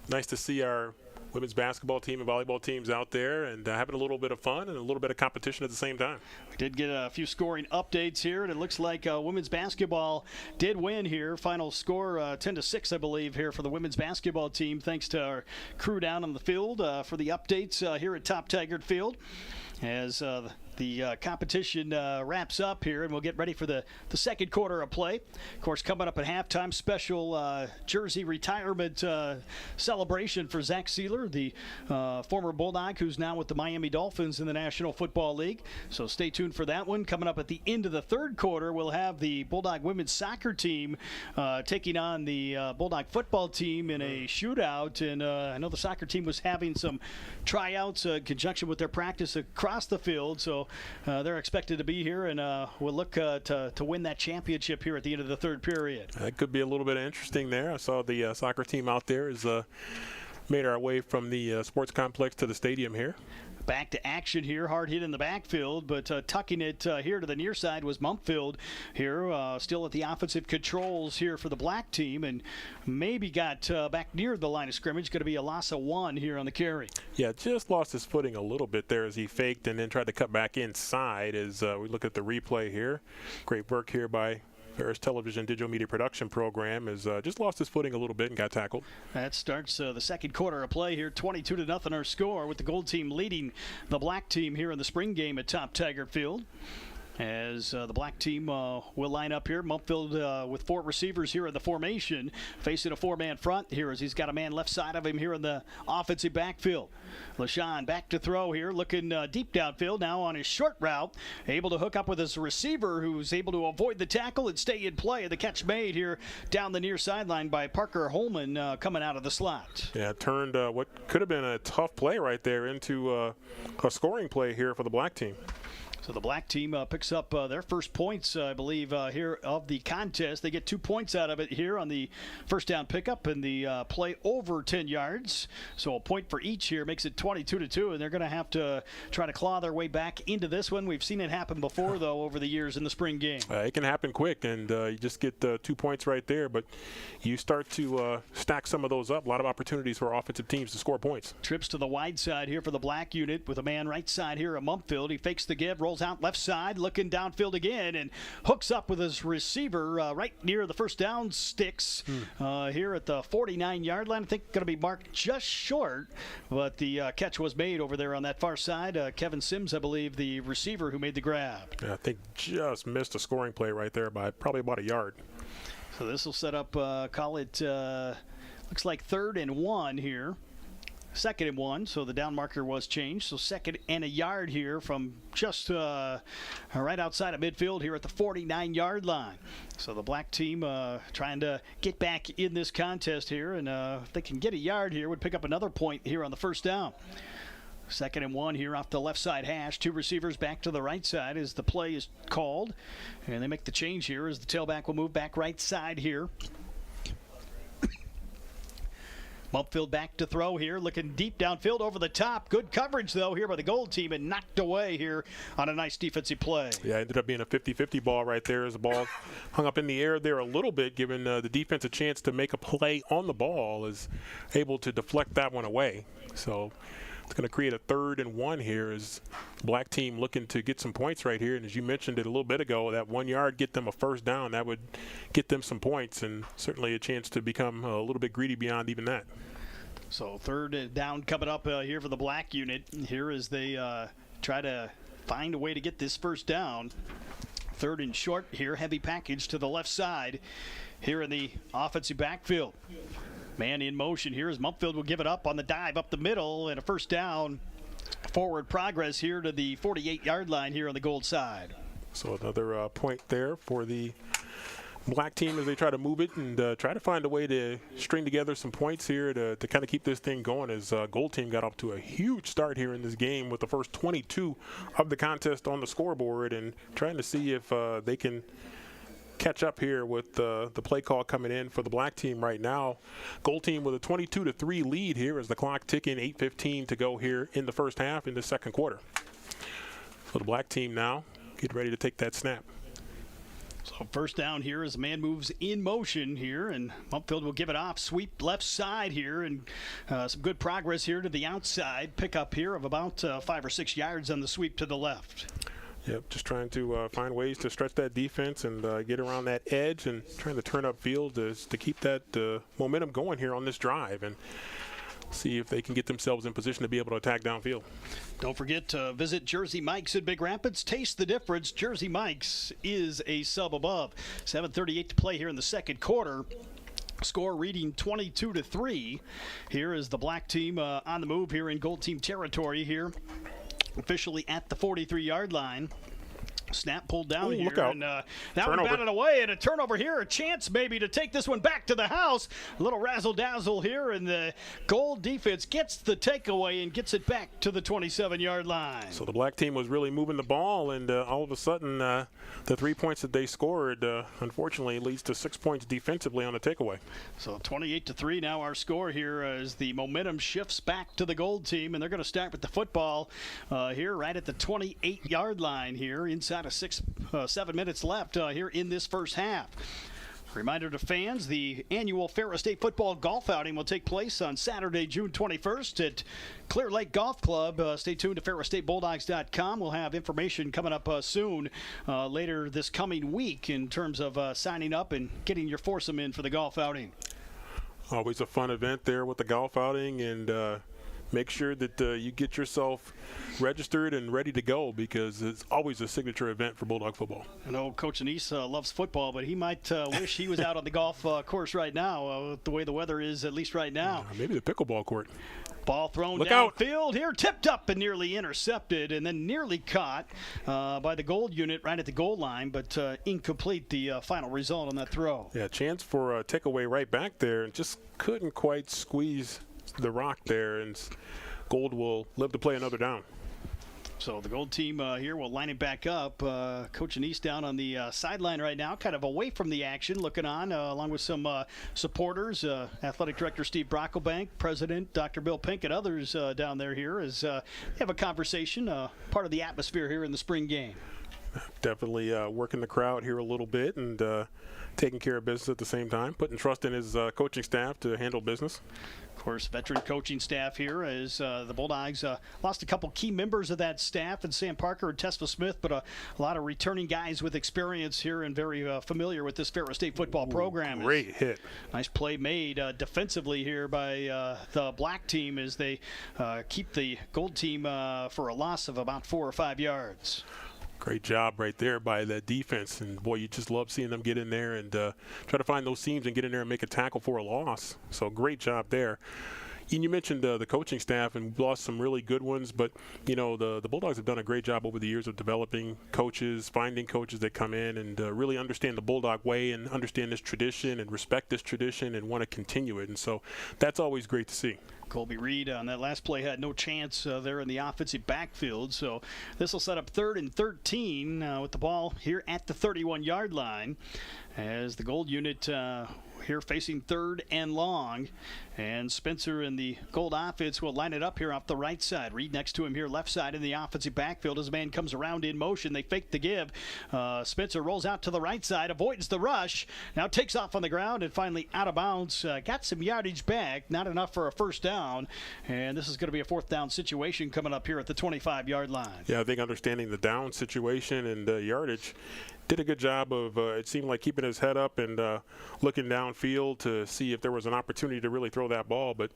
nice to see our women's basketball team and volleyball teams out there and having a little bit of fun and a little bit of competition at the same time. We did get a few scoring updates here, and it looks like women's basketball did win here. Final score 10-6, I believe, here for the women's basketball team, thanks to our crew down on the field for the updates here at Top Taggart Field. As the competition wraps up here, and we'll get ready for the second quarter of play. Of course, coming up at halftime, special jersey retirement celebration for Zach Sealer, the former Bulldog, who's now with the Miami Dolphins in the National Football League. So stay tuned for that one. Coming up at the end of the third quarter, we'll have the Bulldog women's soccer team taking on the Bulldog football team in a shootout. And I know the soccer team was having some tryouts in conjunction with their practice across the field. So they're expected to be here, and we'll look to win that championship here at the end of the third period. That could be a little bit interesting there. I saw the soccer team out there has made our way from the sports complex to the stadium here. Back to action here, hard hit in the backfield, but tucking it here to the near side was Mumpfield here, still at the offensive controls here for the black team, and maybe got back near the line of scrimmage. Going to be a loss of 1 here on the carry. Yeah, just lost his footing a little bit there as he faked and then tried to cut back inside. As we look at the replay here, great work here by Ferris Television Digital Media Production Program has just lost his footing a little bit and got tackled. That starts the second quarter of play here, 22-0 our score, with the gold team leading the black team here in the spring game at Top Taggart Field. As the black team will line up here. Mumpfield with 4 receivers here in the formation, facing a 4-man front here as he's got a man left side of him here in the offensive backfield. LaShawn back to throw here, looking deep downfield now on his short route, able to hook up with his receiver who's able to avoid the tackle and stay in play. The catch made here down the near sideline by Parker Holman coming out of the slot. Yeah, turned what could have been a tough play right there into a scoring play here for the black team. So the black team picks up their first points, I believe, here of the contest. They get 2 points out of it here on the first down pickup and the play over 10 yards. So a point for each here makes it 22-2, and they're going to have to try to claw their way back into this one. We've seen it happen before, though, over the years in the spring game. It can happen quick, and you just get 2 points right there, but you start to stack some of those up. A lot of opportunities for offensive teams to score points. Trips to the wide side here for the black unit with a man right side here at Mumpfield. He fakes the give, rolls out left side, looking downfield again, and hooks up with his receiver right near the first down sticks here at the 49-yard line. I think going to be marked just short, but the catch was made over there on that far side. Kevin Sims, I believe, the receiver who made the grab. Yeah, I think just missed a scoring play right there by probably about a yard. So this will set up, call it, looks like 3rd and 1 here. 2nd and 1, so the down marker was changed. So 2nd and a yard here from just right outside of midfield here at the 49-yard line. So the black team trying to get back in this contest here, and if they can get a yard here, would pick up another point here on the first down. 2nd and 1 here off the left side hash. 2 receivers back to the right side as the play is called, and they make the change here as the tailback will move back right side here. Mumpfield back to throw here, looking deep downfield over the top. Good coverage, though, here by the gold team, and knocked away here on a nice defensive play. Yeah, ended up being a 50-50 ball right there as the ball hung up in the air there a little bit, giving the defense a chance to make a play on the ball, is able to deflect that one away. So it's going to create a 3rd and 1 here as the black team looking to get some points right here. And as you mentioned it a little bit ago, that 1 yard get them a first down. That would get them some points and certainly a chance to become a little bit greedy beyond even that. So 3rd down coming up here for the black unit here as they try to find a way to get this first down. 3rd and short here, heavy package to the left side here in the offensive backfield. Man in motion here as Mumpfield will give it up on the dive up the middle, and a first down. Forward progress here to the 48-yard line here on the gold side. So another point there for the black team as they try to move it and try to find a way to string together some points here to kind of keep this thing going, as gold team got off to a huge start here in this game with the first 22 of the contest on the scoreboard, and trying to see if they can catch up here with the play call coming in for the black team right now. Gold team with a 22-3 lead here as the clock ticking, 8:15 to go here in the first half in the second quarter. So the black team now get ready to take that snap. So first down here as the man moves in motion here, and Upfield will give it off. Sweep left side here, and some good progress here to the outside. Pickup here of about 5 or 6 yards on the sweep to the left. Yep, just trying to find ways to stretch that defense and get around that edge, and trying to turn up field to keep that momentum going here on this drive, and see if they can get themselves in position to be able to attack downfield. Don't forget to visit Jersey Mike's in Big Rapids. Taste the difference. Jersey Mike's is a sub above. 7:38 to play here in the second quarter. Score reading 22-3. Here is the black team on the move here in gold team territory here. Officially at the 43-yard line. Snap pulled down here, and that one batted away, and a turnover here, a chance maybe to take this one back to the house. A little razzle-dazzle here, and the gold defense gets the takeaway and gets it back to the 27-yard line. So the black team was really moving the ball, and all of a sudden the 3 points that they scored, unfortunately, leads to 6 points defensively on the takeaway. So 28-3 now our score here as the momentum shifts back to the gold team, and they're going to start with the football here right at the 28-yard line here inside of 7 minutes left here in this first half. Reminder to fans, the annual Ferris State football golf outing will take place on Saturday, June 21st at Clear Lake Golf Club. Stay tuned to FerrisStateBulldogs.com. We'll have information coming up soon later this coming week in terms of signing up and getting your foursome in for the golf outing. Always a fun event there with the golf outing, and make sure that you get yourself registered and ready to go, because it's always a signature event for Bulldog football. I know Coach Anise loves football, but he might wish he was out on the golf course right now, the way the weather is, at least right now. Maybe the pickleball court. Ball thrown downfield here, tipped up and nearly intercepted, and then nearly caught by the gold unit right at the goal line, but incomplete the final result on that throw. Yeah, chance for a takeaway right back there, and just couldn't quite squeeze the rock there, and gold will live to play another down. So the gold team here will line it back up. Coach Anise down on the sideline right now, kind of away from the action, looking on, along with some supporters. Athletic Director Steve Brocklebank, President Dr. Bill Pink, and others down there here as they have a conversation, part of the atmosphere here in the spring game. Definitely working the crowd here a little bit and taking care of business at the same time, putting trust in his coaching staff to handle business. Of course, veteran coaching staff here as the Bulldogs lost a couple key members of that staff, and Sam Parker and Tesfa Smith, but a lot of returning guys with experience here and very familiar with this Ferris State football program. Great hit. Nice play made defensively here by the black team as they keep the gold team for a loss of about 4 or 5 yards. Great job right there by the defense, and boy, you just love seeing them get in there and try to find those seams and get in there and make a tackle for a loss. So great job there. And you mentioned the coaching staff, and we've lost some really good ones, but you know the Bulldogs have done a great job over the years of developing coaches, finding coaches that come in and really understand the Bulldog way and understand this tradition and respect this tradition and want to continue it. And so that's always great to see. Colby Reed on that last play had no chance there in the offensive backfield. So this will set up 3rd and 13 with the ball here at the 31-yard line as the gold unit here facing 3rd and long. And Spencer in the gold offense will line it up here off the right side. Reed next to him here, left side in the offensive backfield as the man comes around in motion. They fake the give. Spencer rolls out to the right side, avoids the rush. Now takes off on the ground and finally out of bounds. Got some yardage back, not enough for a first down. And this is going to be a 4th down situation coming up here at the 25-yard line. Yeah, I think understanding the down situation and yardage, did a good job of, it seemed like, keeping his head up and looking downfield to see if there was an opportunity to really throw that ball, but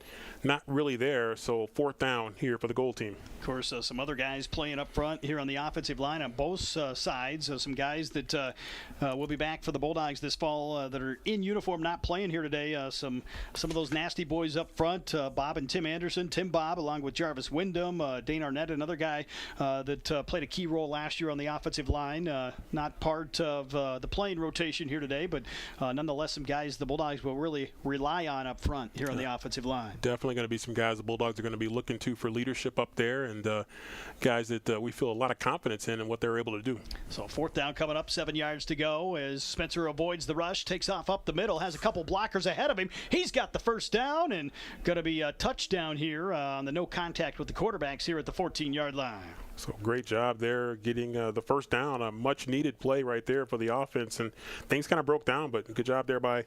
not really there. So 4th down here for the goal team. Of course, some other guys playing up front here on the offensive line on both sides. Some guys that will be back for the Bulldogs this fall that are in uniform, not playing here today. Some of those nasty boys up front, Bob and Tim Anderson. Tim Bob, along with Jarvis Wyndham, Dane Arnett, another guy that played a key role last year on the offensive line, not part part of the playing rotation here today, but nonetheless, some guys the Bulldogs will really rely on up front here on the offensive line. Definitely going to be some guys the Bulldogs are going to be looking to for leadership up there, and guys that we feel a lot of confidence in and what they're able to do. So 4th down coming up, 7 yards to go as Spencer avoids the rush, takes off up the middle, has a couple blockers ahead of him. He's got the first down and going to be a touchdown here on the no contact with the quarterbacks here at the 14-yard line. So great job there getting the first down, a much-needed play right there for the offense, and things kind of broke down, but good job there by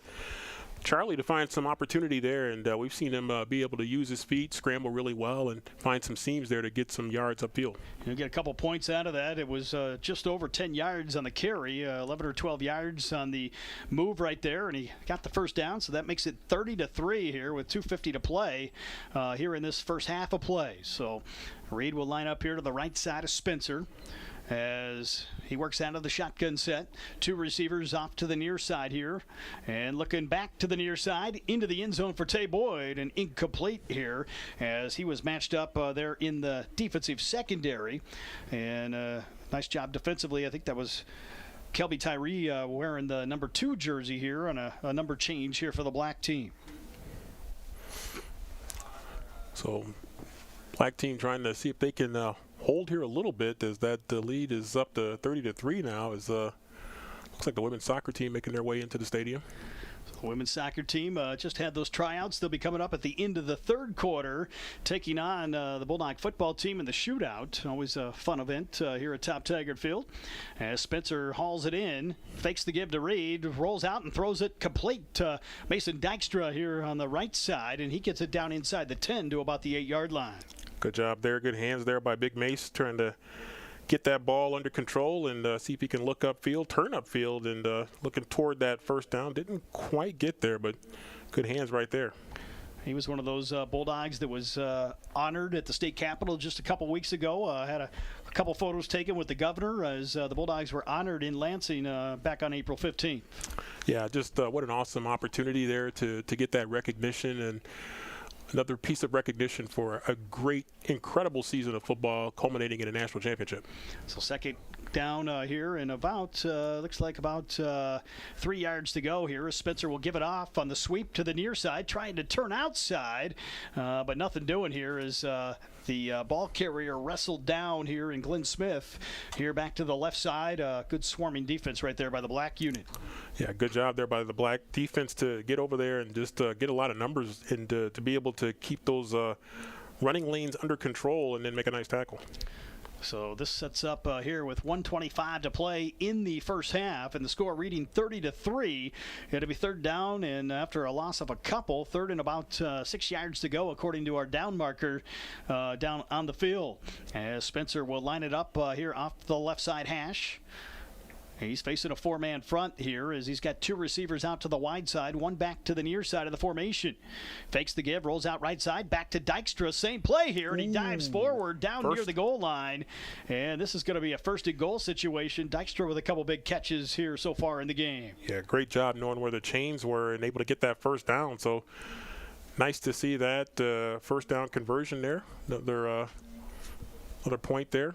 Charlie to find some opportunity there, and we've seen him be able to use his feet, scramble really well, and find some seams there to get some yards upfield. You'll get a couple points out of that. It was just over 10 yards on the carry, 11 or 12 yards on the move right there, and he got the first down, so that makes it 30-3 here with 2:50 to play here in this first half of play. So Reed will line up here to the right side of Spencer as he works out of the shotgun set. 2 receivers off to the near side here, and looking back to the near side into the end zone for Tay Boyd, and incomplete here as he was matched up there in the defensive secondary. And nice job defensively. I think that was Kelby Tyree wearing the number 2 jersey here on a number change here for the black team. So black team trying to see if they can hold here a little bit, as that the lead is up to 30-3 now. As looks like the women's soccer team making their way into the stadium. So the women's soccer team just had those tryouts. They'll be coming up at the end of the 3rd quarter, taking on the Bulldog football team in the shootout. Always a fun event here at Top Taggart Field. As Spencer hauls it in, fakes the give to Reed, rolls out and throws it complete to Mason Dykstra here on the right side, and he gets it down inside the 10 to about the 8-yard line. Good job there. Good hands there by Big Mace, trying to get that ball under control and see if he can look upfield, turn upfield, and looking toward that first down. Didn't quite get there, but good hands right there. He was one of those Bulldogs that was honored at the state capitol just a couple weeks ago. Had a couple photos taken with the governor as the Bulldogs were honored in Lansing back on April 15th. Yeah, just what an awesome opportunity there to get that recognition, and another piece of recognition for a great, incredible season of football culminating in a national championship. So 2nd down here, and about looks like about 3 yards to go here. Spencer will give it off on the sweep to the near side, trying to turn outside, but nothing doing here as the ball carrier wrestled down here in Glenn Smith here back to the left side. Good swarming defense right there by the black unit. Yeah, good job there by the black defense to get over there and just get a lot of numbers and to be able to keep those running lanes under control and then make a nice tackle. So this sets up here with 1:25 to play in the first half, and the score reading 30-3. It'll be 3rd down, and after a loss of a couple, 3rd and about 6 yards to go, according to our down marker down on the field. As Spencer will line it up here off the left side hash. He's facing a 4-man front here as he's got 2 receivers out to the wide side, 1 back to the near side of the formation. Fakes the give, rolls out right side, back to Dykstra. Same play here, and he dives forward down near the goal line. And this is going to be a 1st and goal situation. Dykstra with a couple big catches here so far in the game. Yeah, great job knowing where the chains were and able to get that first down. So nice to see that first down conversion there. Another point there.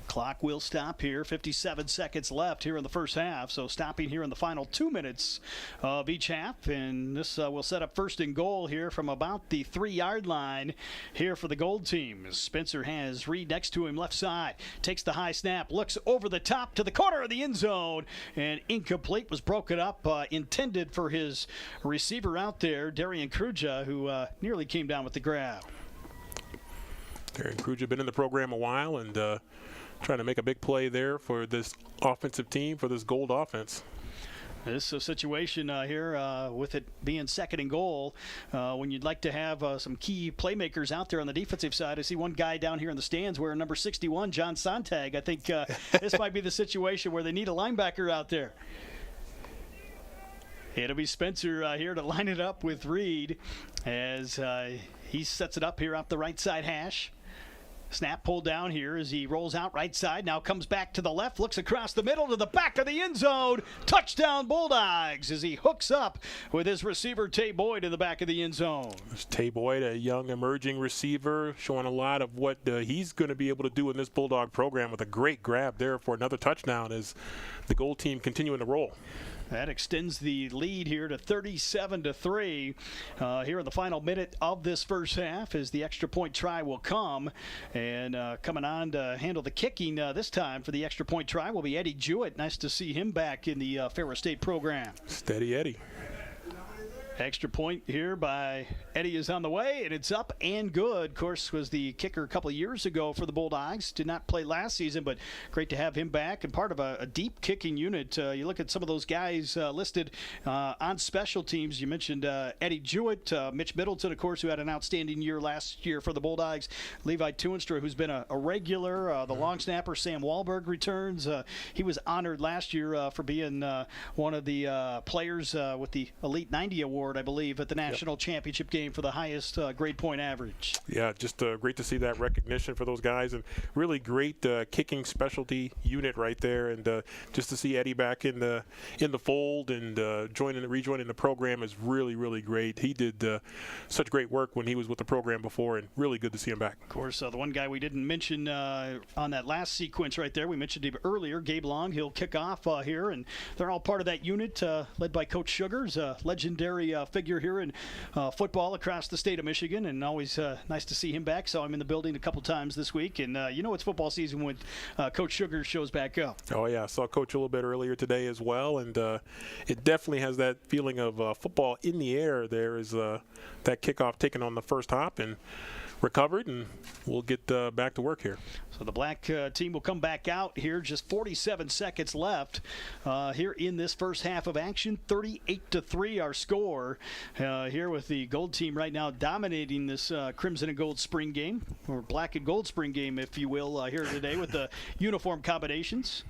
Clock will stop here. 57 seconds left here in the first half. So stopping here in the final 2 minutes of each half. And this will set up 1st and goal here from about the 3-yard line here for the gold team. Spencer has Reed next to him left side. Takes the high snap. Looks over the top to the corner of the end zone. And incomplete, was broken up. Intended for his receiver out there, Darian Kruja, who nearly came down with the grab. Darian Kruja been in the program a while and trying to make a big play there for this offensive team, for this gold offense. This is a situation here with it being 2nd and goal when you'd like to have some key playmakers out there on the defensive side. I see one guy down here in the stands wearing number 61, John Sontag. I think this might be the situation where they need a linebacker out there. It'll be Spencer here to line it up with Reed as he sets it up here off the right side hash. Snap pulled down here as he rolls out right side. Now comes back to the left, looks across the middle to the back of the end zone. Touchdown Bulldogs as he hooks up with his receiver Tay Boyd in the back of the end zone. It's Tay Boyd, a young emerging receiver, showing a lot of what he's going to be able to do in this Bulldog program with a great grab there for another touchdown as the Gold team continuing to roll. That extends the lead here to 37-3 here in the final minute of this first half as the extra point try will come. And coming on to handle the kicking this time for the extra point try will be Eddie Jewett. Nice to see him back in the Ferris State program. Steady Eddie. Extra point here by Eddie is on the way, and it's up and good. Of course, was the kicker a couple of years ago for the Bulldogs. Did not play last season, but great to have him back and part of a deep kicking unit. You look at some of those guys listed on special teams. You mentioned Eddie Jewett, Mitch Middleton, of course, who had an outstanding year last year for the Bulldogs. Levi Tuinstra, who's been a regular. The long snapper, Sam Wahlberg, returns. He was honored last year for being one of the players with the Elite 90 Award, I believe, at the national championship game for the highest grade point average. Yeah, just great to see that recognition for those guys, and really great kicking specialty unit right there. And just to see Eddie back in the fold and rejoining the program is really, really great. He did such great work when he was with the program before, and really good to see him back. Of course, the one guy we didn't mention on that last sequence right there, we mentioned him earlier, Gabe Long. He'll kick off here, and they're all part of that unit led by Coach Sugars, a legendary figure here in football across the state of Michigan, and always nice to see him back. Saw him in the building a couple times this week, and it's football season when Coach Sugars shows back up. Oh yeah, I saw Coach a little bit earlier today as well, and it definitely has that feeling of football in the air. There is that kickoff taken on the first hop and recovered, and we'll get back to work here. So the black team will come back out here. Just 47 seconds left here in this first half of action. 38-3 our score here with the gold team right now dominating this crimson and gold spring game, or black and gold spring game, if you will, here today with the uniform combinations.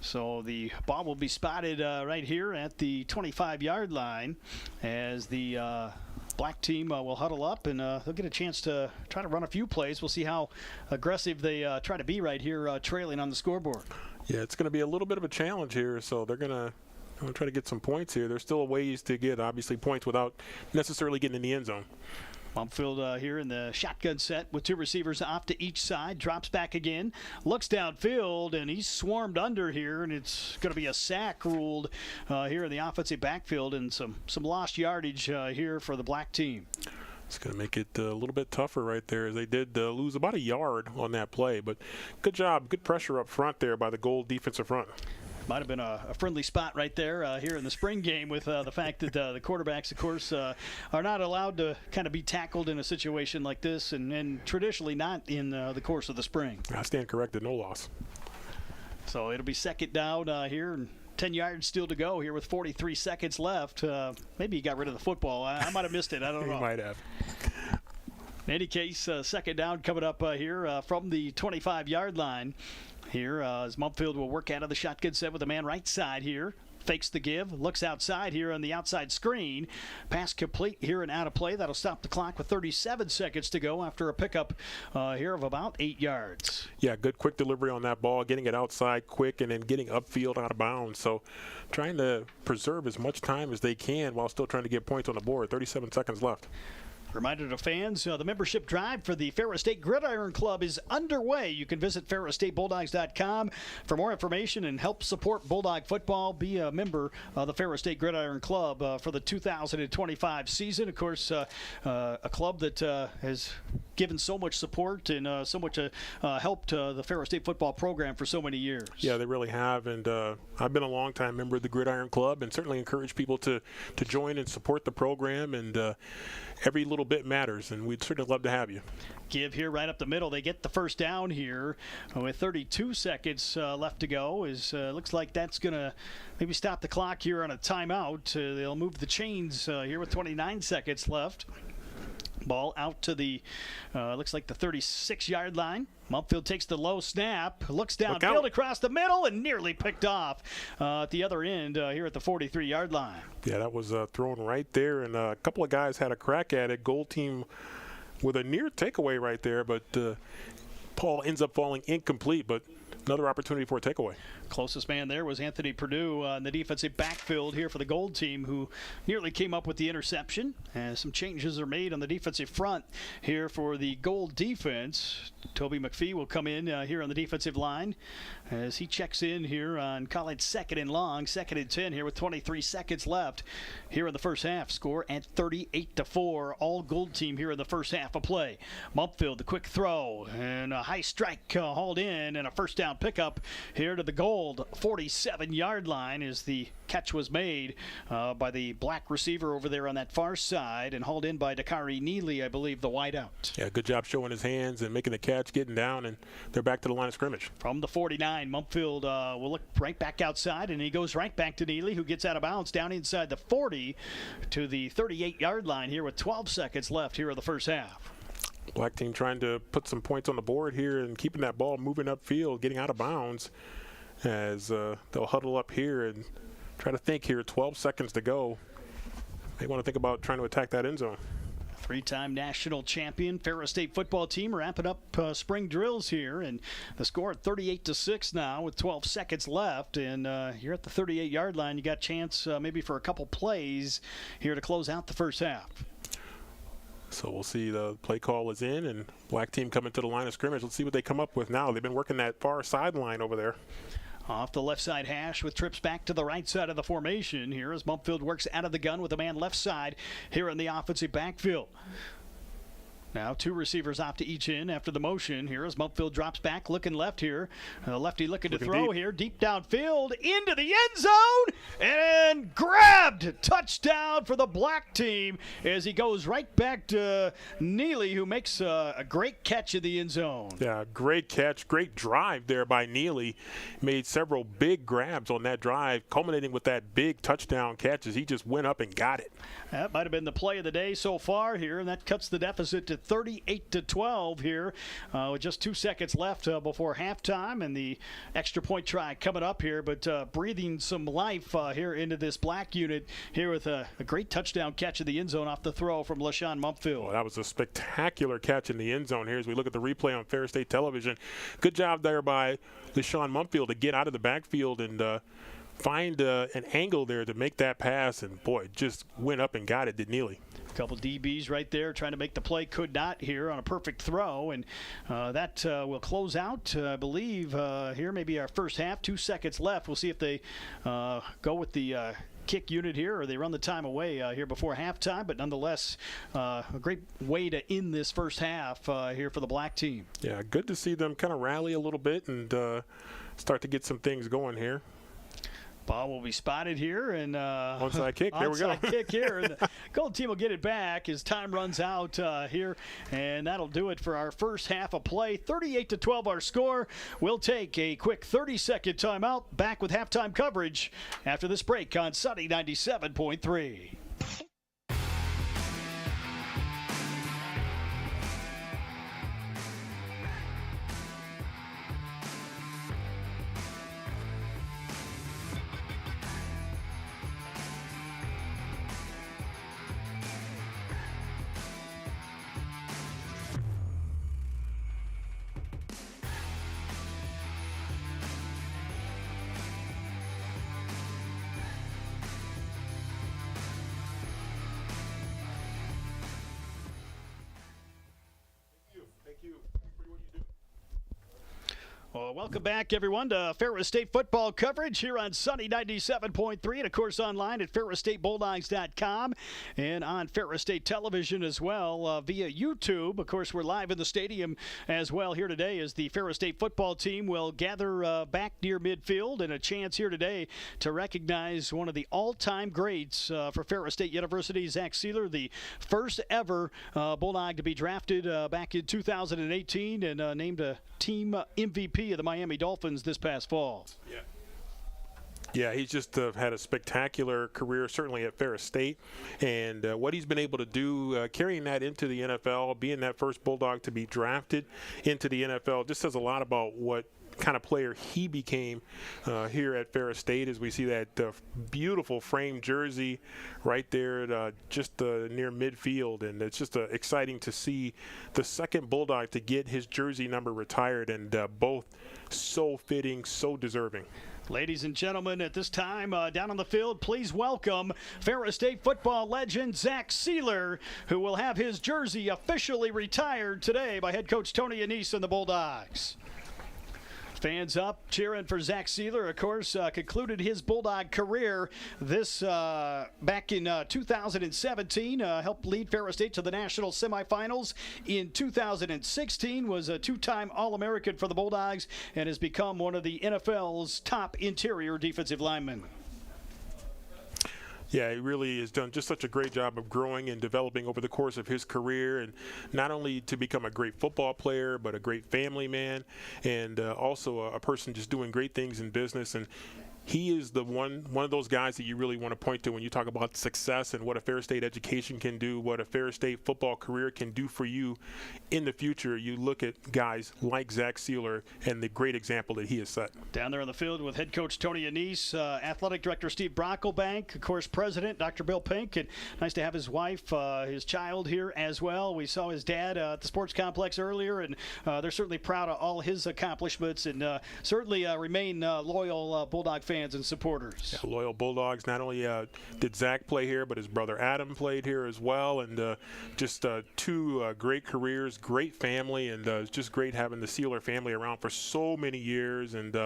So the ball will be spotted right here at the 25-yard line as the black team will huddle up, and they'll get a chance to try to run a few plays. We'll see how aggressive they try to be right here trailing on the scoreboard. Yeah, it's going to be a little bit of a challenge here, so they're going to try to get some points here. There's still ways to get, obviously, points without necessarily getting in the end zone. Mumfield here in the shotgun set with two receivers off to each side. Drops back again. Looks downfield, and he's swarmed under here, and it's going to be a sack ruled here in the offensive backfield, and some lost yardage here for the black team. It's going to make it a little bit tougher right there, as they did lose about a yard on that play. But good job, good pressure up front there by the gold defensive front. Might have been a friendly spot right there here in the spring game with the fact that the quarterbacks, of course, are not allowed to kind of be tackled in a situation like this, and traditionally not in the course of the spring. I stand corrected, no loss. So it'll be second down here, and 10 yards still to go here with 43 seconds left. Maybe he got rid of the football. I might have missed it. I don't know. He might have. In any case, second down coming up here from the 25-yard line. Here as Mumfield will work out of the shotgun set with the man right side here. Fakes the give, looks outside here on the outside screen. Pass complete here and out of play. That'll stop the clock with 37 seconds to go after a pickup here of about 8 yards. Yeah, good quick delivery on that ball, getting it outside quick and then getting upfield out of bounds. So trying to preserve as much time as they can while still trying to get points on the board. 37 seconds left. Reminder to fans, the membership drive for the Ferris State Gridiron Club is underway. You can visit ferrisstatebulldogs.com for more information and help support Bulldog football. Be a member of the Ferris State Gridiron Club for the 2025 season. Of course, a club that has given so much support and so much help to the Ferris State football program for so many years. Yeah, they really have, and I've been a long-time member of the Gridiron Club and certainly encourage people to join and support the program, and every little bit matters, and we'd certainly love to have you. Give here right up the middle. They get the first down here with 32 seconds left to go. Looks like that's going to maybe stop the clock here on a timeout. They'll move the chains here with 29 seconds left. Ball out to the, looks like the 36-yard line. Mumfield takes the low snap, looks downfield across the middle, and nearly picked off at the other end here at the 43-yard line. Yeah, that was thrown right there, and a couple of guys had a crack at it. Gold team with a near takeaway right there, but Paul ends up falling incomplete, but another opportunity for a takeaway. Closest man there was Anthony Perdue in the defensive backfield here for the Gold team, who nearly came up with the interception. And some changes are made on the defensive front here for the Gold defense. Toby McPhee will come in here on the defensive line as he checks in here on college 2nd and long, 2nd and 10 here with 23 seconds left here in the first half. Score at 38-4. All Gold team here in the first half of play. Mumpfield, the quick throw and a high strike hauled in, and a first down pickup here to the Gold 47-yard line as the catch was made by the black receiver over there on that far side and hauled in by Dakari Neely, I believe, the wideout. Yeah, good job showing his hands and making the catch, getting down, and they're back to the line of scrimmage. From the 49, Mumpfield will look right back outside, and he goes right back to Neely, who gets out of bounds down inside the 40 to the 38-yard line here with 12 seconds left here in the first half. Black team trying to put some points on the board here and keeping that ball moving upfield, getting out of bounds as they'll huddle up here and try to think here. 12 seconds to go. They want to think about trying to attack that end zone. Three-time national champion Ferris State football team wrapping up spring drills here, and the score at 38-6 now with 12 seconds left, and you're at the 38-yard line. You got a chance maybe for a couple plays here to close out the first half. So we'll see. The play call is in, and black team coming to the line of scrimmage. Let's see what they come up with now. They've been working that far sideline over there. Off the left side hash with trips back to the right side of the formation here as Mumpfield works out of the gun with a man left side here in the offensive backfield. Now two receivers off to each end after the motion here as Mumpfield drops back, looking left here. Lefty looking to throw deep. Here, deep downfield into the end zone and grabbed. Touchdown for the black team as he goes right back to Neely, who makes a great catch in the end zone. Yeah, great catch, great drive there by Neely. Made several big grabs on that drive, culminating with that big touchdown catch as he just went up and got it. That might have been the play of the day so far here, and that cuts the deficit to 38-12 here with just 2 seconds left before halftime, and the extra point try coming up here, but breathing some life here into this black unit here with a great touchdown catch in the end zone off the throw from LaShawn Mumpfield. Well, that was a spectacular catch in the end zone here as we look at the replay on Ferris State Television. Good job there by LaShawn Mumpfield to get out of the backfield and find an angle there to make that pass, and boy, just went up and got it, did Neely. A couple DBs right there trying to make the play, could not here on a perfect throw, and that will close out, I believe, here maybe our first half. 2 seconds left. We'll see if they go with the kick unit here or they run the time away here before halftime, but nonetheless a great way to end this first half here for the black team. Yeah, good to see them kind of rally a little bit and start to get some things going here. Ball will be spotted here, and onside kick. There we go. Onside kick here, and the Gold team will get it back as time runs out here, and that'll do it for our first half of play. 38-12 our score. We'll take a quick 30-second timeout. Back with halftime coverage after this break on Sunny 97.3. Well, welcome back, everyone, to Ferris State football coverage here on Sunny 97.3, and, of course, online at FerrisStateBulldogs.com and on Ferris State Television as well via YouTube. Of course, we're live in the stadium as well here today as the Ferris State football team will gather back near midfield, and a chance here today to recognize one of the all-time greats for Ferris State University, Zach Sealer, the first ever Bulldog to be drafted back in 2018 and named a team MVP of the Miami Dolphins this past fall. Yeah, he's just had a spectacular career, certainly at Ferris State, and what he's been able to do, carrying that into the NFL, being that first Bulldog to be drafted into the NFL, just says a lot about what kind of player he became here at Ferris State, as we see that beautiful framed jersey right there at just near midfield. And it's just exciting to see the second Bulldog to get his jersey number retired, and both so fitting, so deserving. Ladies and gentlemen, at this time, down on the field, please welcome Ferris State football legend Zach Sealer, who will have his jersey officially retired today by head coach Tony Anise and the Bulldogs. Fans up, cheering for Zach Sealer. Of course, concluded his Bulldog career this back in 2017. Helped lead Ferris State to the national semifinals in 2016. Was a two-time All-American for the Bulldogs and has become one of the NFL's top interior defensive linemen. Yeah, he really has done just such a great job of growing and developing over the course of his career, and not only to become a great football player, but a great family man, and also a person just doing great things in business. And he is the one of those guys that you really want to point to when you talk about success and what a Ferris State education can do, what a Ferris State football career can do for you in the future. You look at guys like Zach Sealer and the great example that he has set. Down there on the field with head coach Tony Anise, athletic director Steve Brocklebank, of course, president Dr. Bill Pink, and nice to have his wife, his child here as well. We saw his dad at the sports complex earlier, and they're certainly proud of all his accomplishments, and certainly remain loyal Bulldog fans and supporters. Yeah, loyal Bulldogs. Not only did Zach play here, but his brother Adam played here as well, and just two great careers, great family, and it's just great having the Sealer family around for so many years, and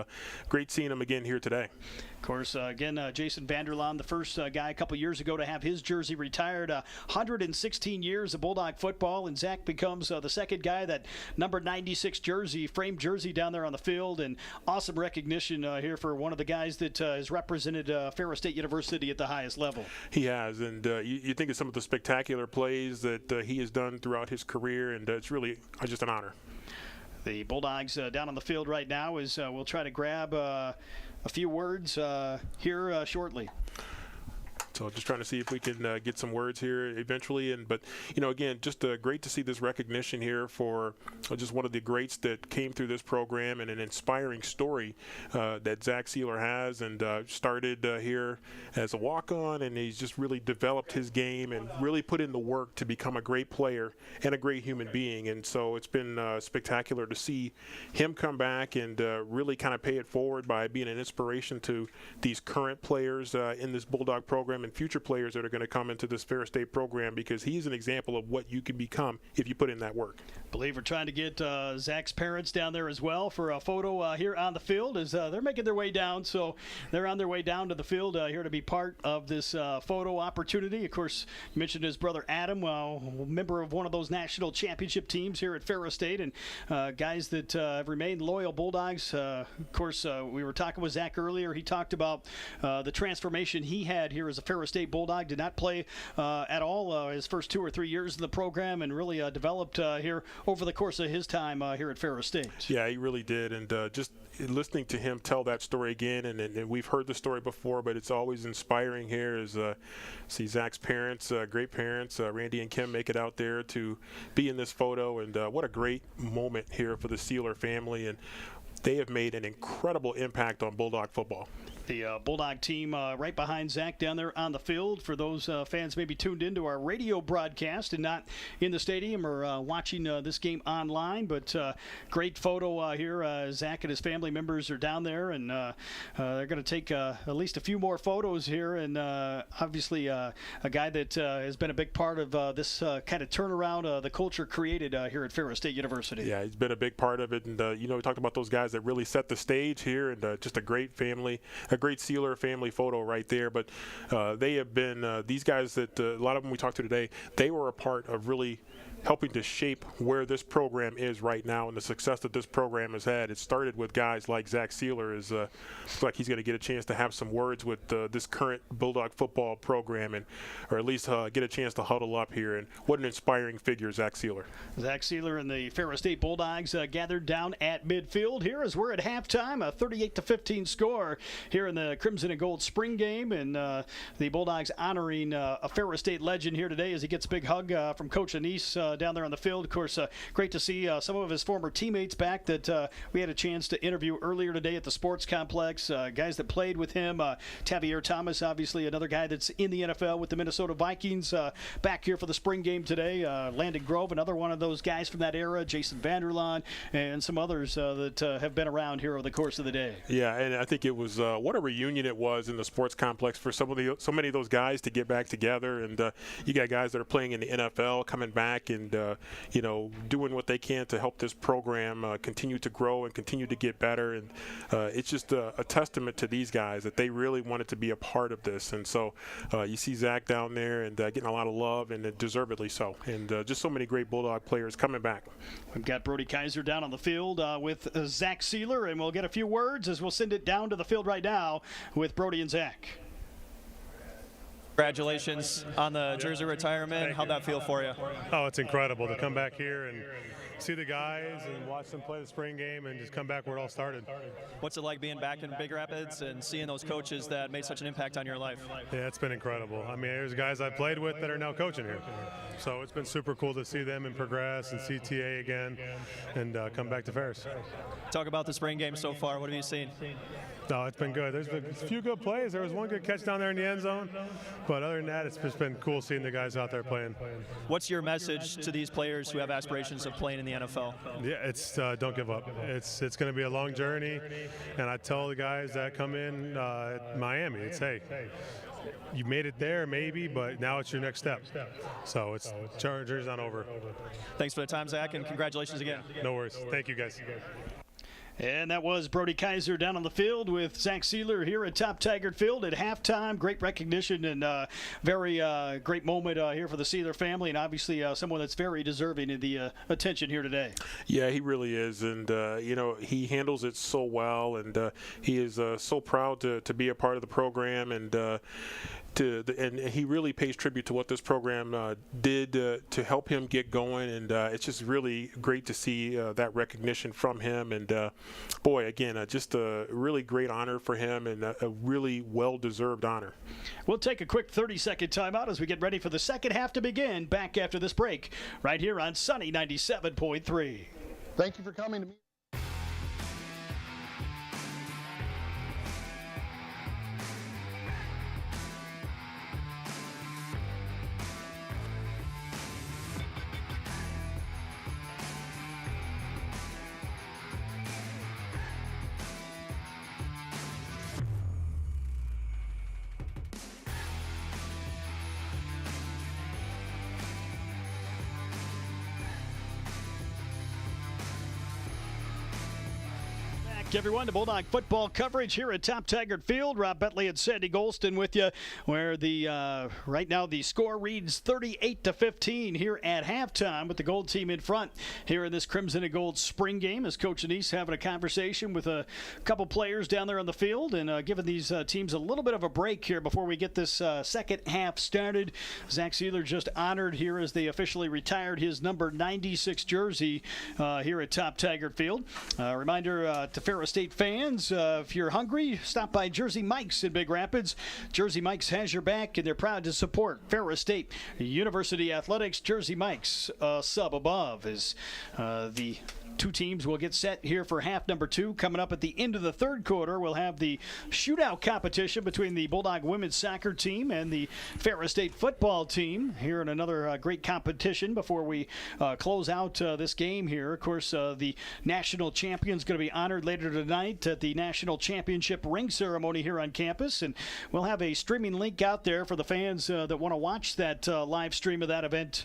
great seeing him again here today. Of course, again, Jason Vanderlaan, the first guy a couple years ago to have his jersey retired. 116 years of Bulldog football, and Zach becomes the second guy that number 96 jersey, framed jersey down there on the field, and awesome recognition here for one of the guys that has represented Ferris State University at the highest level. He has, and you think of some of the spectacular plays that he has done throughout his career, and it's really just an honor. The Bulldogs down on the field right now is we'll try to grab a few words here shortly. So just trying to see if we can get some words here eventually. But again, just great to see this recognition here for just one of the greats that came through this program, and an inspiring story that Zach Sealer has, and started here as a walk-on, and he's just really developed his game and really put in the work to become a great player and a great human being. And so it's been spectacular to see him come back and really kind of pay it forward by being an inspiration to these current players in this Bulldog program and future players that are going to come into this Ferris State program, because he's an example of what you can become if you put in that work. I believe we're trying to get Zach's parents down there as well for a photo here on the field as they're making their way down. So they're on their way down to the field here to be part of this photo opportunity. Of course, you mentioned his brother Adam, member of one of those national championship teams here at Ferris State, and guys that have remained loyal Bulldogs. Of course, we were talking with Zach earlier. He talked about the transformation he had here as a Ferris State Bulldog. Did not play at all his first 2 or 3 years in the program, and really developed here over the course of his time here at Ferris State. Yeah, he really did, and just listening to him tell that story again, and we've heard the story before, but it's always inspiring here is see Zach's parents, great parents, Randy and Kim, make it out there to be in this photo, and what a great moment here for the Sealer family, and they have made an incredible impact on Bulldog football. The Bulldog team right behind Zach down there on the field. For those fans maybe tuned into our radio broadcast and not in the stadium or watching this game online, but great photo here. Zach and his family members are down there, and they're going to take at least a few more photos here. And obviously a guy that has been a big part of this kind of turnaround, the culture created here at Ferris State University. Yeah, he's been a big part of it. And, we talked about those guys that really set the stage here, and just a great family, a great Sealer family photo right there. But they have been these guys that a lot of them we talked to today, they were a part of really helping to shape where this program is right now and the success that this program has had. It started with guys like Zach Sealer. Looks like he's going to get a chance to have some words with this current Bulldog football program, or at least get a chance to huddle up here. And what an inspiring figure Zach Sealer. Zach Sealer and the Ferris State Bulldogs gathered down at midfield here as we're at halftime, a 38-15 score here here in the Crimson and Gold spring game, and the Bulldogs honoring a Ferris State legend here today as he gets a big hug from Coach Anise down there on the field. Of course, great to see some of his former teammates back that we had a chance to interview earlier today at the sports complex. Guys that played with him. Tavier Thomas, obviously another guy that's in the NFL with the Minnesota Vikings, back here for the spring game today. Landon Grove, another one of those guys from that era. Jason Vanderlaan, and some others that have been around here over the course of the day. Yeah, and I think it was what a reunion it was in the sports complex for so many of those guys to get back together. And you got guys that are playing in the NFL coming back and doing what they can to help this program continue to grow and continue to get better. And it's just a testament to these guys that they really wanted to be a part of this. And so you see Zach down there and getting a lot of love, and deservedly so. And just so many great Bulldog players coming back. We've got Brody Kaiser down on the field with Zach Sealer, and we'll get a few words as we'll send it down to the field right now with Brody and Zach. Congratulations on the jersey retirement. How'd that feel for you? Oh, it's incredible to come back here and see the guys and watch them play the spring game and just come back where it all started. What's it like being back in Big Rapids and seeing those coaches that made such an impact on your life? Yeah, it's been incredible. I mean, there's guys I played with that are now coaching here. So it's been super cool to see them and progress and see TA again and come back to Ferris. Talk about the spring game so far. What have you seen? No, it's been good. There's been a few good plays. There was one good catch down there in the end zone. But other than that, it's just been cool seeing the guys out there playing. What's your message to these players who have aspirations of playing in the NFL? Yeah, it's don't give up. It's going to be a long journey. And I tell the guys that come in Miami, it's, hey, you made it there maybe, but now it's your next step. So it's journey's not over. Thanks for the time, Zach, and congratulations again. No worries. Thank you, guys. And that was Brody Kaiser down on the field with Zach Sealer here at Top Taggart Field at halftime. Great recognition and very great moment here for the Sealer family, and obviously someone that's very deserving of the attention here today. Yeah, he really is, and he handles it so well, and he is so proud to be a part of the program, and and he really pays tribute to what this program did to help him get going, and it's just really great to see that recognition from him. And boy, again, just a really great honor for him, and a really well-deserved honor. We'll take a quick 30-second timeout as we get ready for the second half to begin. Back after this break, right here on Sunny 97.3. Thank you for coming to me. Everyone, the Bulldog football coverage here at Top Taggart Field. Rob Bentley and Sandy Golston with you, where the right now the score reads 38-15 here at halftime, with the Gold team in front here in this Crimson and Gold spring game, as Coach Anise having a conversation with a couple players down there on the field and giving these teams a little bit of a break here before we get this second half started. Zach Sealer just honored here as they officially retired his number 96 jersey here at Top Taggart Field. Reminder to Ferris State fans, if you're hungry, stop by Jersey Mike's in Big Rapids. Jersey Mike's has your back, and they're proud to support Ferris State University Athletics. Jersey Mike's sub above as the two teams will get set here for half number 2. Coming up at the end of the third quarter, we'll have the shootout competition between the Bulldog women's soccer team and the Ferris State football team here in another great competition before we close out this game here. Of course, the national champion is going to be honored later tonight at the national championship ring ceremony here on campus, and we'll have a streaming link out there for the fans that want to watch that live stream of that event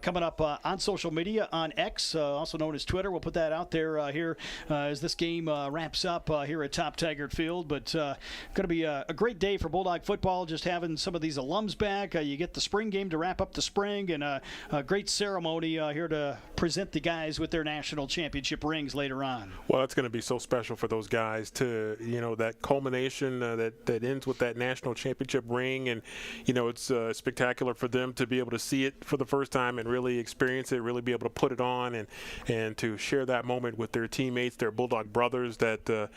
coming up on social media, on X, also known as Twitter. We'll put that out there here as this game wraps up here at Top Taggart Field. But going to be a great day for Bulldog football, just having some of these alums back. You get the spring game to wrap up the spring, and a great ceremony here to present the guys with their national championship rings later on. Well, it's going to be so special for those guys to, that culmination that ends with that national championship ring. And, it's spectacular for them to be able to see it for the first time and really experience it, really be able to put it on and to share share that moment with their teammates, their Bulldog brothers, that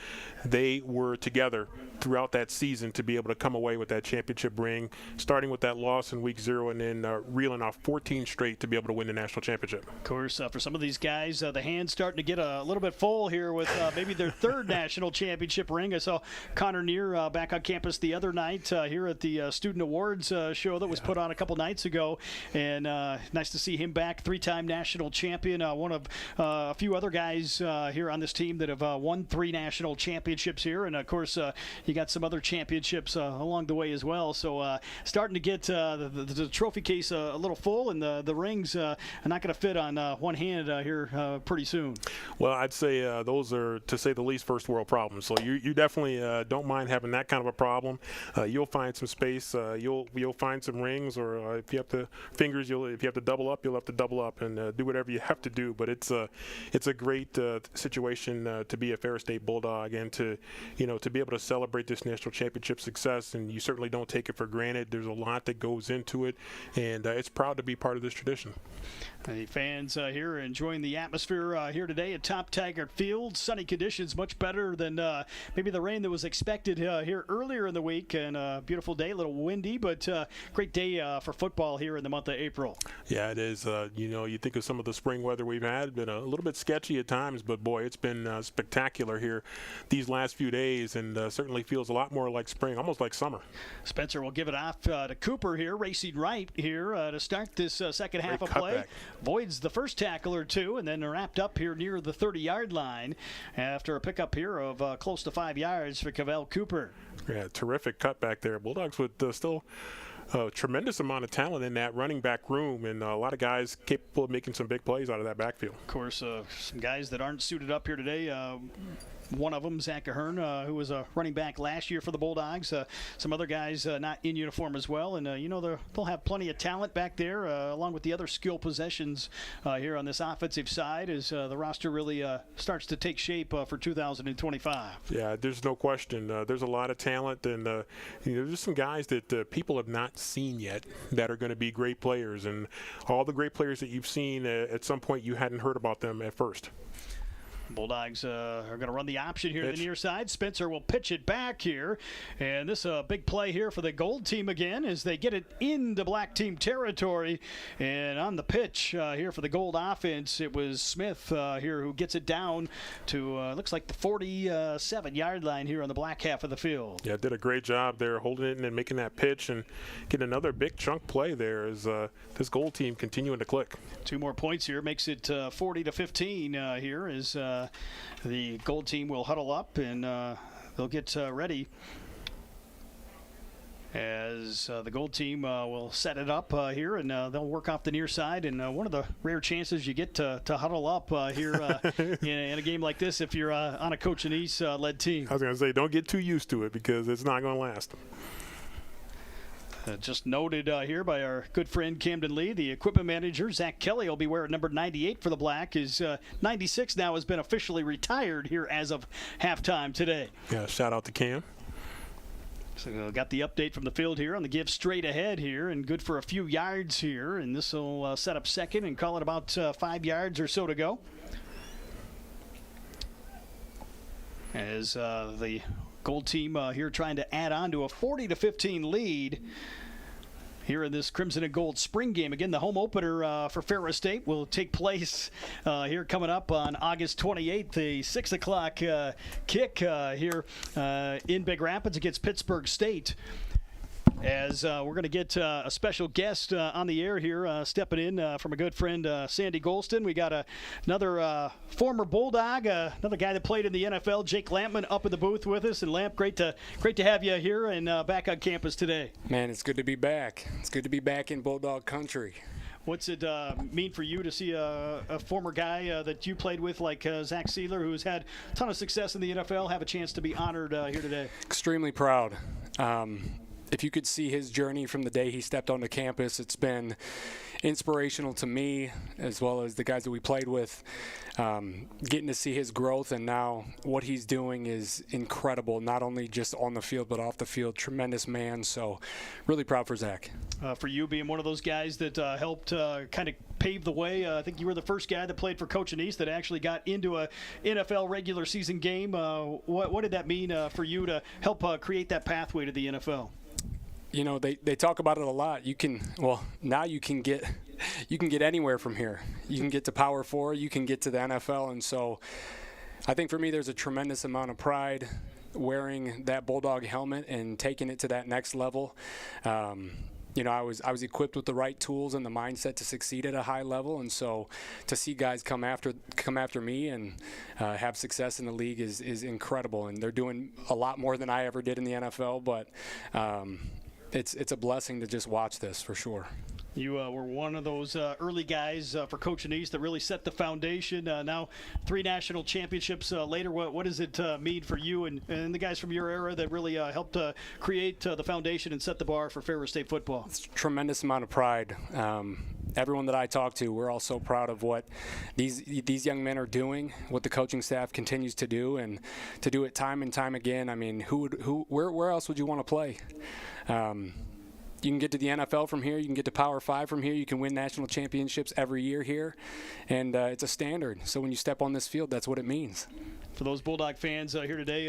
they were together throughout that season to be able to come away with that championship ring, starting with that loss in week 0 and then reeling off 14 straight to be able to win the national championship. Of course, for some of these guys, the hand's starting to get a little bit full here with maybe their third national championship ring. I saw Connor Neer back on campus the other night here at the Student Awards show that was put on a couple nights ago, and nice to see him back, 3-time national champion, one of a few other guys here on this team that have won 3 national championships here, and of course you got some other championships along the way as well. So starting to get the trophy case a little full, and the rings are not going to fit on one hand here pretty soon. Well, I'd say those are, to say the least, first world problems. So you definitely don't mind having that kind of a problem. You'll find some space. You'll find some rings, or if you have to fingers, if you have to double up, you'll have to double up and do whatever you have to do. But it's a great situation to be a Ferris State Bulldog, and to be able to celebrate this national championship success. And you certainly don't take it for granted. There's a lot that goes into it, and it's proud to be part of this tradition. The fans here are enjoying the atmosphere here today at Top Taggart Field. Sunny conditions, much better than maybe the rain that was expected here earlier in the week. And a beautiful day, a little windy, but great day for football here in the month of April. Yeah, it is. You think of some of the spring weather we've had, been a little bit sketchy at times, but boy, it's been spectacular here these last few days, and certainly feels a lot more like spring, almost like summer. Spencer will give it off to Cooper here, racing right here to start this second half of play. Voids the first tackle or two, and then wrapped up here near the 30-yard line after a pickup here of close to 5 yards for Cavell Cooper. Yeah, terrific cutback there. Bulldogs with still a tremendous amount of talent in that running back room, and a lot of guys capable of making some big plays out of that backfield. Of course, some guys that aren't suited up here today. One of them, Zach Ahern, who was a running back last year for the Bulldogs. Some other guys not in uniform as well. And, they'll have plenty of talent back there, along with the other skill possessions here on this offensive side, as the roster really starts to take shape for 2025. Yeah, there's no question. There's a lot of talent, and there's some guys that people have not seen yet that are going to be great players. And all the great players that you've seen, at some point you hadn't heard about them at first. Bulldogs are going to run the option here to the near side. Spencer will pitch it back here. And this is a big play here for the gold team again as they get it into black team territory. And on the pitch here for the gold offense, it was Smith here who gets it down to, looks like the 47-yard line here on the black half of the field. Yeah, did a great job there holding it and making that pitch and getting another big chunk play there as this gold team continuing to click. 2 more points here makes it 40-15 here as the gold team will huddle up and they'll get ready as the gold team will set it up here, and they'll work off the near side. And one of the rare chances you get to huddle up here in a game like this if you're on a Coach Anise led team. I was going to say, don't get too used to it because it's not going to last. Just noted here by our good friend Camden Lee, the equipment manager. Zach Kelly will be wearing number 98 for the Black. His 96 now has been officially retired here as of halftime today. Yeah, shout out to Cam. So got the update from the field here on the give straight ahead here, and good for a few yards here. And this will set up second and call it about 5 yards or so to go. As the gold team here trying to add on to a 40-15 lead here in this Crimson and Gold spring game. Again, the home opener for Ferris State will take place here coming up on August 28th, a 6 o'clock kick here in Big Rapids against Pittsburgh State. As we're going to get a special guest on the air here, stepping in from a good friend, Sandy Golston. We got another former Bulldog, another guy that played in the NFL, Jake Lampman, up in the booth with us. And Lamp, great to have you here and back on campus today. Man, it's good to be back. It's good to be back in Bulldog country. What's it mean for you to see a former guy that you played with like Zach Sealer, who's had a ton of success in the NFL, have a chance to be honored here today? Extremely proud. If you could see his journey from the day he stepped onto campus, it's been inspirational to me as well as the guys that we played with. Getting to see his growth and now what he's doing is incredible, not only just on the field but off the field. Tremendous man, so really proud for Zach. For you being one of those guys that helped kind of paved the way. I think you were the first guy that played for Coach Anise that actually got into a NFL regular season game. What did that mean for you to help create that pathway to the NFL? You know, they talk about it a lot. Now you can get anywhere from here. You can get to Power 4, you can get to the NFL, and so I think for me there's a tremendous amount of pride wearing that Bulldog helmet and taking it to that next level. You know, I was equipped with the right tools and the mindset to succeed at a high level, and so to see guys come after me and have success in the league is incredible. And they're doing a lot more than I ever did in the NFL, but it's a blessing to just watch this for sure. You were one of those early guys for Coach Anise that really set the foundation. Now 3 national championships later, what does it mean for you and the guys from your era that really helped create the foundation and set the bar for Ferris State football? It's a tremendous amount of pride. Everyone that I talk to, we're all so proud of what these young men are doing, what the coaching staff continues to do, and to do it time and time again. I mean, where else would you want to play? You can get to the NFL from here. You can get to Power 5 from here. You can win national championships every year here, and it's a standard. So when you step on this field, that's what it means. For those Bulldog fans here today,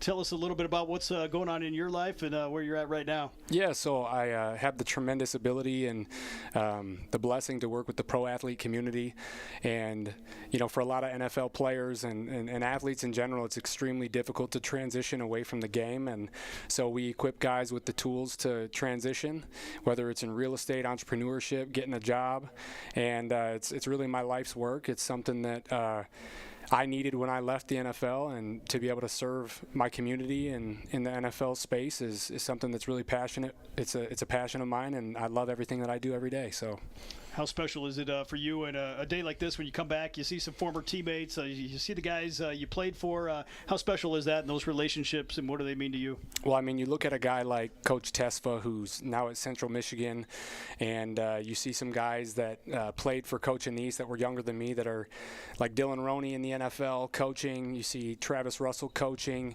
tell us a little bit about what's going on in your life and where you're at right now. Yeah, so I have the tremendous ability and the blessing to work with the pro athlete community. And, you know, for a lot of NFL players and athletes in general, it's extremely difficult to transition away from the game. And so we equip guys with the tools to transition, whether it's in real estate, entrepreneurship, getting a job. And it's really my life's work. It's something that I needed when I left the NFL, and to be able to serve my community and in the NFL space is something that's really passionate. It's a passion of mine, and I love everything that I do every day. So. How special is it for you in a day like this when you come back, you see some former teammates, you see the guys you played for? How special is that in those relationships, and what do they mean to you? Well, I mean, you look at a guy like Coach Tesfa, who's now at Central Michigan, and you see some guys that played for Coach Anise that were younger than me that are like Dylan Roney in the NFL coaching. You see Travis Russell coaching.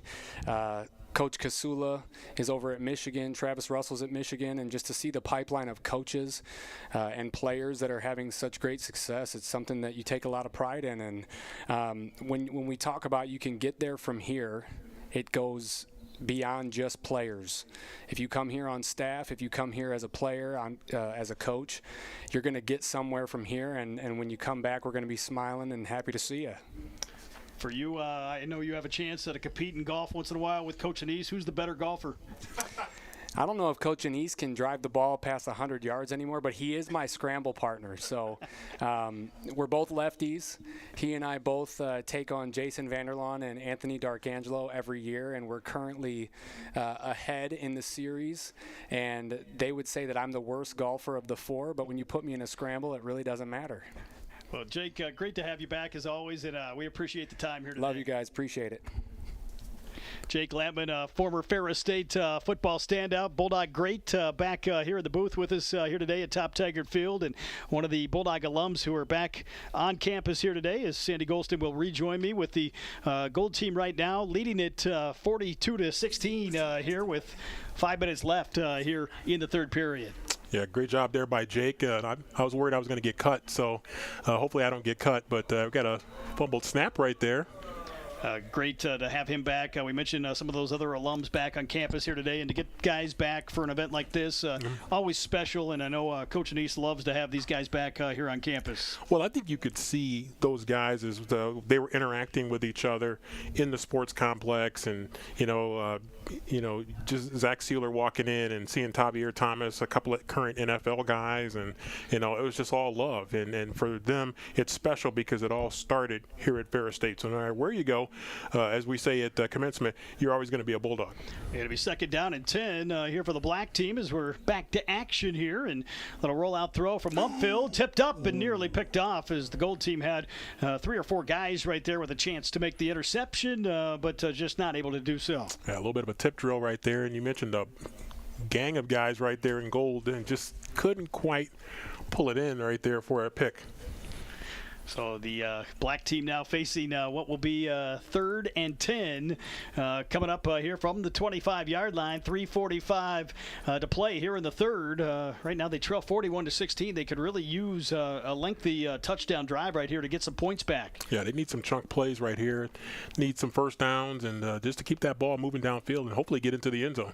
Coach Kasula is over at Michigan. Travis Russell's at Michigan. And just to see the pipeline of coaches and players that are having such great success, it's something that you take a lot of pride in. And when we talk about you can get there from here, it goes beyond just players. If you come here on staff, if you come here as a player, as a coach, you're going to get somewhere from here. And when you come back, we're going to be smiling and happy to see you. For you, I know you have a chance to compete in golf once in a while with Coach Anise. Who's the better golfer? I don't know if Coach Anise can drive the ball past 100 yards anymore, but he is my scramble partner. So we're both lefties. He and I both take on Jason Vanderlaan and Anthony D'Arcangelo every year, and we're currently ahead in the series. And they would say that I'm the worst golfer of the 4, but when you put me in a scramble, it really doesn't matter. Well, Jake, great to have you back as always, and we appreciate the time here today. Love you guys. Appreciate it. Jake Lampman, former Ferris State football standout, Bulldog great, back here in the booth with us here today at Top Taggart Field, and one of the Bulldog alums who are back on campus here today is Sandy Golston will rejoin me with the Gold team right now, leading it 42-16 here with 5 minutes left here in the third period. Yeah, great job there by Jake. I was worried I was going to get cut, so hopefully I don't get cut. But we've got a fumbled snap right there. Great to have him back. We mentioned some of those other alums back on campus here today, and to get guys back for an event like this, always special. And I know Coach Anise loves to have these guys back here on campus. Well, I think you could see those guys as they were interacting with each other in the sports complex, and just Zach Sealer walking in and seeing Tavier Thomas, a couple of current NFL guys, and it was just all love. And for them, it's special because it all started here at Ferris State. So no matter where you go, as we say at commencement, you're always going to be a Bulldog. It'll be 2nd down and 10 here for the black team as we're back to action here. And a little rollout throw from Mumpfield, tipped up and nearly picked off as the Gold team had 3 or 4 guys right there with a chance to make the interception, but just not able to do so. Yeah, a little bit of a tip drill right there. And you mentioned a gang of guys right there in Gold and just couldn't quite pull it in right there for a pick. So the black team now facing what will be 3rd and 10 coming up here from the 25-yard line. 3:45 to play here in the third. Right now they trail 41-16. They could really use a lengthy touchdown drive right here to get some points back. Yeah, they need some chunk plays right here. Need some first downs and just to keep that ball moving downfield and hopefully get into the end zone.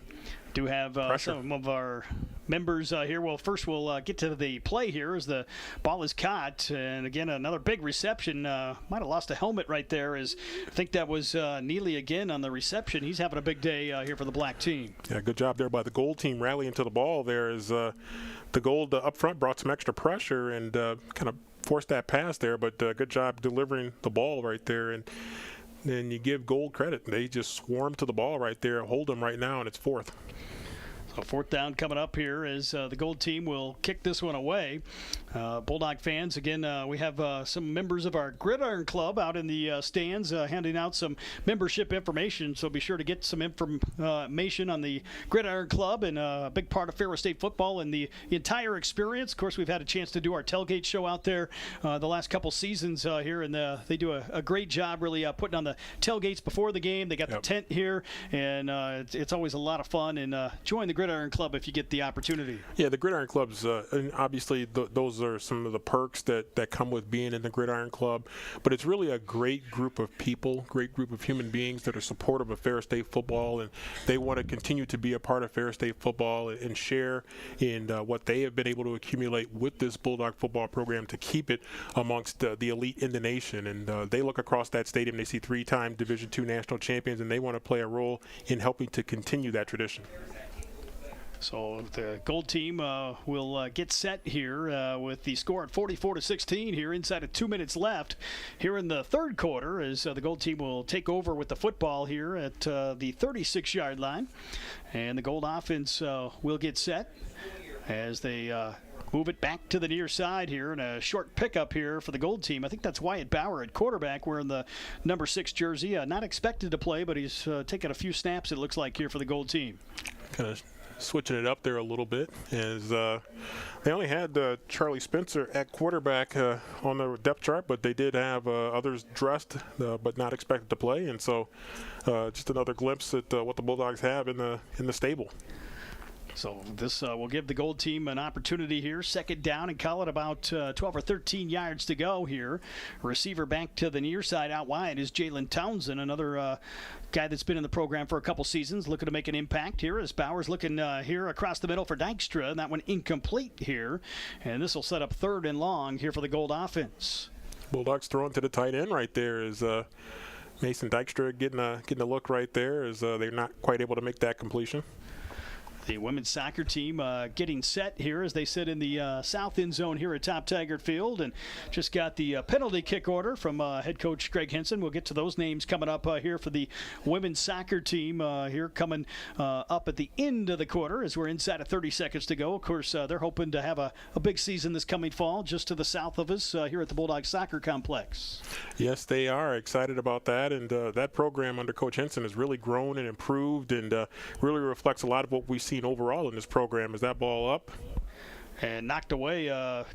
Do have some of our members here. Well, first we'll get to the play here as the ball is caught. And again, another big reception. Might have lost a helmet right there. I think that was Neely again on the reception. He's having a big day here for the black team. Yeah, good job there by the gold team rallying to the ball there as the gold up front brought some extra pressure and kind of forced that pass there. But good job delivering the ball right there. And then you give gold credit. They just swarmed to the ball right there. Hold them right now, and it's 4th. So 4th down coming up here as the gold team will kick this one away. Bulldog fans, again, we have some members of our Gridiron Club out in the stands handing out some membership information. So be sure to get some information on the Gridiron Club and a big part of Ferris State football and the entire experience. Of course, we've had a chance to do our tailgate show out there the last couple seasons here, and they do a great job really putting on the tailgates before the game. They got the tent here, and it's always a lot of fun. And join the Gridiron Club if you get the opportunity. Yeah, the Gridiron Club's and obviously those are some of the perks that come with being in the Gridiron Club, but it's really a great group of people, great group of human beings that are supportive of Ferris State football, and they want to continue to be a part of Ferris State football and share in what they have been able to accumulate with this Bulldog football program to keep it amongst the elite in the nation. And they look across that stadium, they see 3-time Division II national champions, and they want to play a role in helping to continue that tradition. So the gold team will get set here with the score at 44-16 here inside of 2 minutes left here in the third quarter as the gold team will take over with the football here at the 36-yard line. And the gold offense will get set as they move it back to the near side here, and a short pickup here for the gold team. I think that's Wyatt Bauer at quarterback wearing the number 6 jersey. Not expected to play, but he's taken a few snaps, it looks like, here for the gold team. Kind of switching it up there a little bit as they only had Charlie Spencer at quarterback on the depth chart, but they did have others dressed but not expected to play, and so just another glimpse at what the Bulldogs have in the stable. So this will give the gold team an opportunity here. 2nd down and call it about 12 or 13 yards to go here. Receiver back to the near side out wide is Jalen Townsend, another guy that's been in the program for a couple seasons, looking to make an impact here as Bauer's looking here across the middle for Dykstra, and that one incomplete here. And this will set up 3rd and long here for the gold offense. Bulldogs throwing to the tight end right there is Mason Dykstra getting a look right there as they're not quite able to make that completion. The women's soccer team getting set here as they sit in the south end zone here at Top Taggart Field, and just got the penalty kick order from head coach Greg Henson. We'll get to those names coming up here for the women's soccer team here coming up at the end of the quarter as we're inside of 30 seconds to go. Of course, they're hoping to have a big season this coming fall just to the south of us here at the Bulldog Soccer Complex. Yes, they are excited about that, and that program under Coach Henson has really grown and improved and really reflects a lot of what we've seen overall in this program. Is that ball up? And knocked away.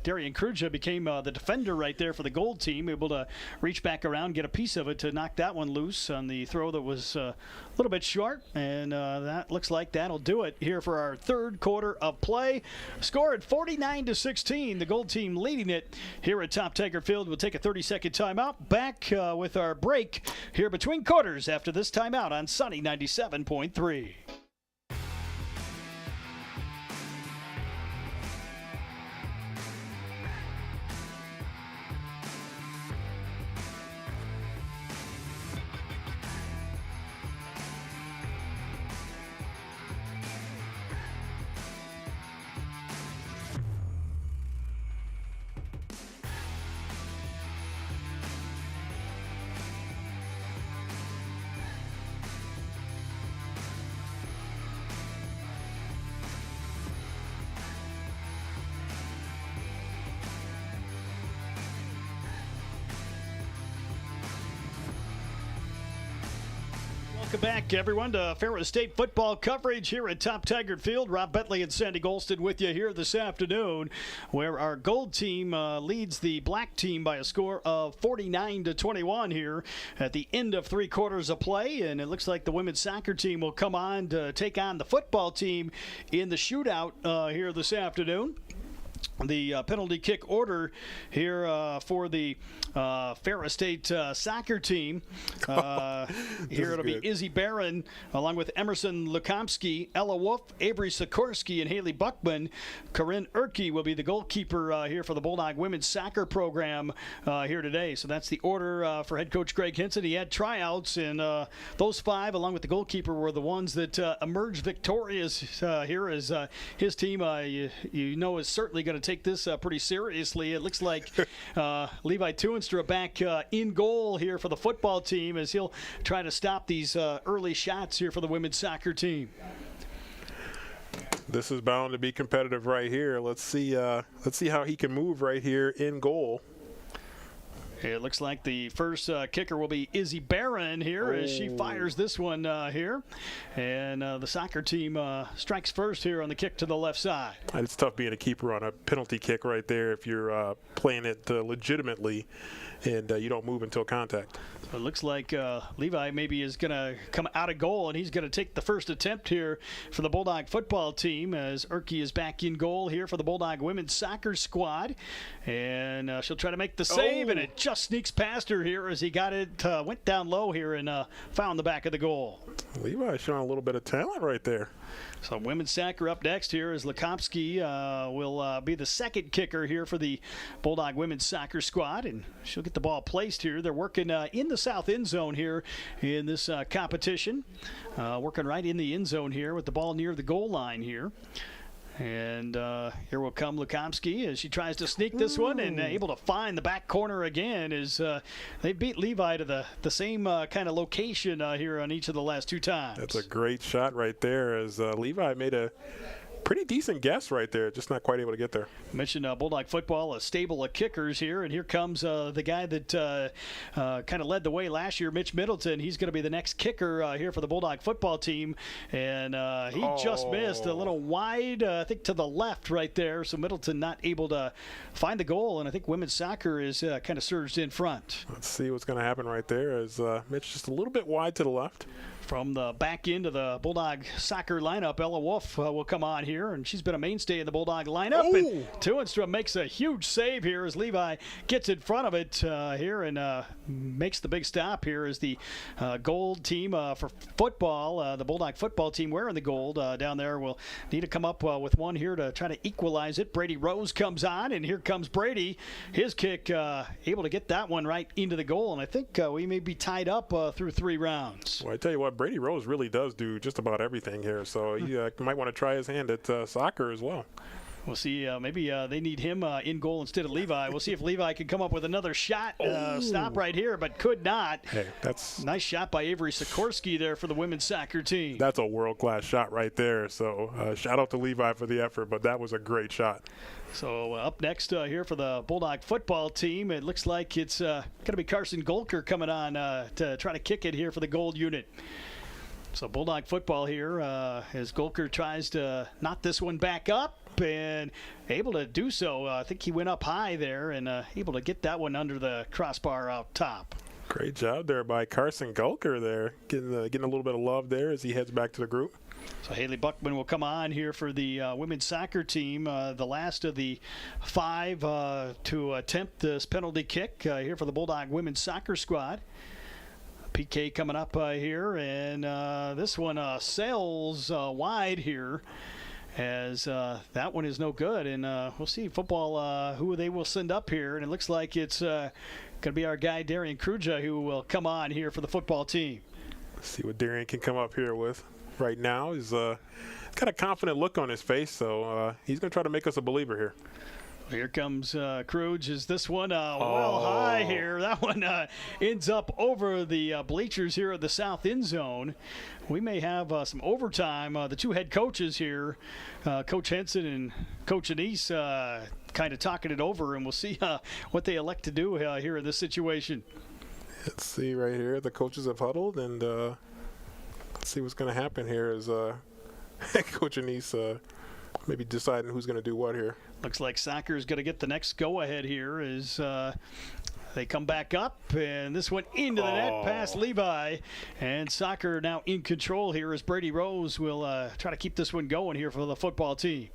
Darian Kruja became the defender right there for the gold team, able to reach back around, get a piece of it to knock that one loose on the throw that was a little bit short. And that looks like that'll do it here for our third quarter of play. Score at 49-16. The gold team leading it here at Top Taggart Field. We'll take a 30-second timeout. Back with our break here between quarters after this timeout on Sunny 97.3. Welcome back, everyone, to Ferris State football coverage here at Top Tiger Field. Rob Bentley and Sandy Golston with you here this afternoon, where our gold team leads the black team by a score of 49-21 here at the end of 3 quarters of play. And it looks like the women's soccer team will come on to take on the football team in the shootout here this afternoon. The penalty kick order here for the Ferris State soccer team. Here it'll be Izzy Barron along with Emerson Lukomsky, Ella Wolf, Avery Sikorsky, and Haley Buckman. Corinne Erke will be the goalkeeper here for the Bulldog women's soccer program here today. So that's the order for head coach Greg Hinson. He had tryouts, and those 5, along with the goalkeeper, were the ones that emerged victorious here as his team, you know, is certainly going to take this pretty seriously. It looks like Levi Tuinstra back in goal here for the football team as he'll try to stop these early shots here for the women's soccer team. This is bound to be competitive right here. Let's see how he can move right here in goal. It looks like the first kicker will be Izzy Barron here as she fires this one here. And the soccer team strikes first here on the kick to the left side. It's tough being a keeper on a penalty kick right there if you're playing it legitimately and you don't move until contact. It looks like Levi maybe is going to come out of goal, and he's going to take the first attempt here for the Bulldog football team as Erke is back in goal here for the Bulldog women's soccer squad. And she'll try to make the save, and it just sneaks past her here as he got it, went down low here and found the back of the goal. Levi showing a little bit of talent right there. So women's soccer up next here as Lukomsky will be the second kicker here for the Bulldog women's soccer squad, and she'll get the ball placed here. They're working in the south end zone here in this competition, working right in the end zone here with the ball near the goal line here. And here will come Lukomsky as she tries to sneak this one and able to find the back corner again as they beat Levi to the same kind of location here on each of the last 2 times. That's a great shot right there as Levi made a pretty decent guess right there, just not quite able to get there. Mentioned Bulldog football, a stable of kickers here, and here comes the guy that kind of led the way last year, Mitch Middleton. He's going to be the next kicker here for the Bulldog football team, and he just missed a little wide, I think to the left right there, so Middleton not able to find the goal, and I think women's soccer is kind of surged in front. Let's see what's going to happen right there as Mitch just a little bit wide to the left. From the back end of the Bulldog soccer lineup, Ella Wolf will come on here, and she's been a mainstay in the Bulldog lineup. And Tuinstra makes a huge save here as Levi gets in front of it here and makes the big stop here as the gold team for football, the Bulldog football team wearing the gold down there will need to come up with one here to try to equalize it. Brady Rose comes on, and here comes Brady. His kick able to get that one right into the goal, and I think we may be tied up through 3 rounds. Well, I tell you what, Brady Rose really does do just about everything here, so he might want to try his hand at soccer as well. We'll see. Maybe they need him in goal instead of Levi. We'll see if Levi can come up with another shot. Stop right here, but could not. Hey, that's nice shot by Avery Sikorsky there for the women's soccer team. That's a world-class shot right there. So shout out to Levi for the effort, but that was a great shot. So up next here for the Bulldog football team, it looks like it's going to be Carson Golker coming on to try to kick it here for the gold unit. So Bulldog football here as Golker tries to knock this one back up and able to do so. I think he went up high there and able to get that one under the crossbar out top. Great job there by Carson Golker there, getting a little bit of love there as he heads back to the group. So Haley Buckman will come on here for the women's soccer team, the last of the 5 to attempt this penalty kick here for the Bulldog women's soccer squad. PK coming up here, and this one sails wide here as that one is no good. And we'll see football who they will send up here, and it looks like it's going to be our guy Darian Kruja who will come on here for the football team. Let's see what Darian can come up here with right now. He's got a confident look on his face, so he's going to try to make us a believer here. Here comes Kruge. Is this one well high here? That one ends up over the bleachers here at the south end zone. We may have some overtime. The 2 head coaches here, Coach Henson and Coach Anise, kind of talking it over, and we'll see what they elect to do here in this situation. Let's see right here. The coaches have huddled, and Let's see what's going to happen here is Coach Anise maybe deciding who's going to do what here. Looks like soccer is going to get the next go-ahead here as they come back up, and this went into the net past Levi, and soccer now in control here as Brady Rose will try to keep this one going here for the football team.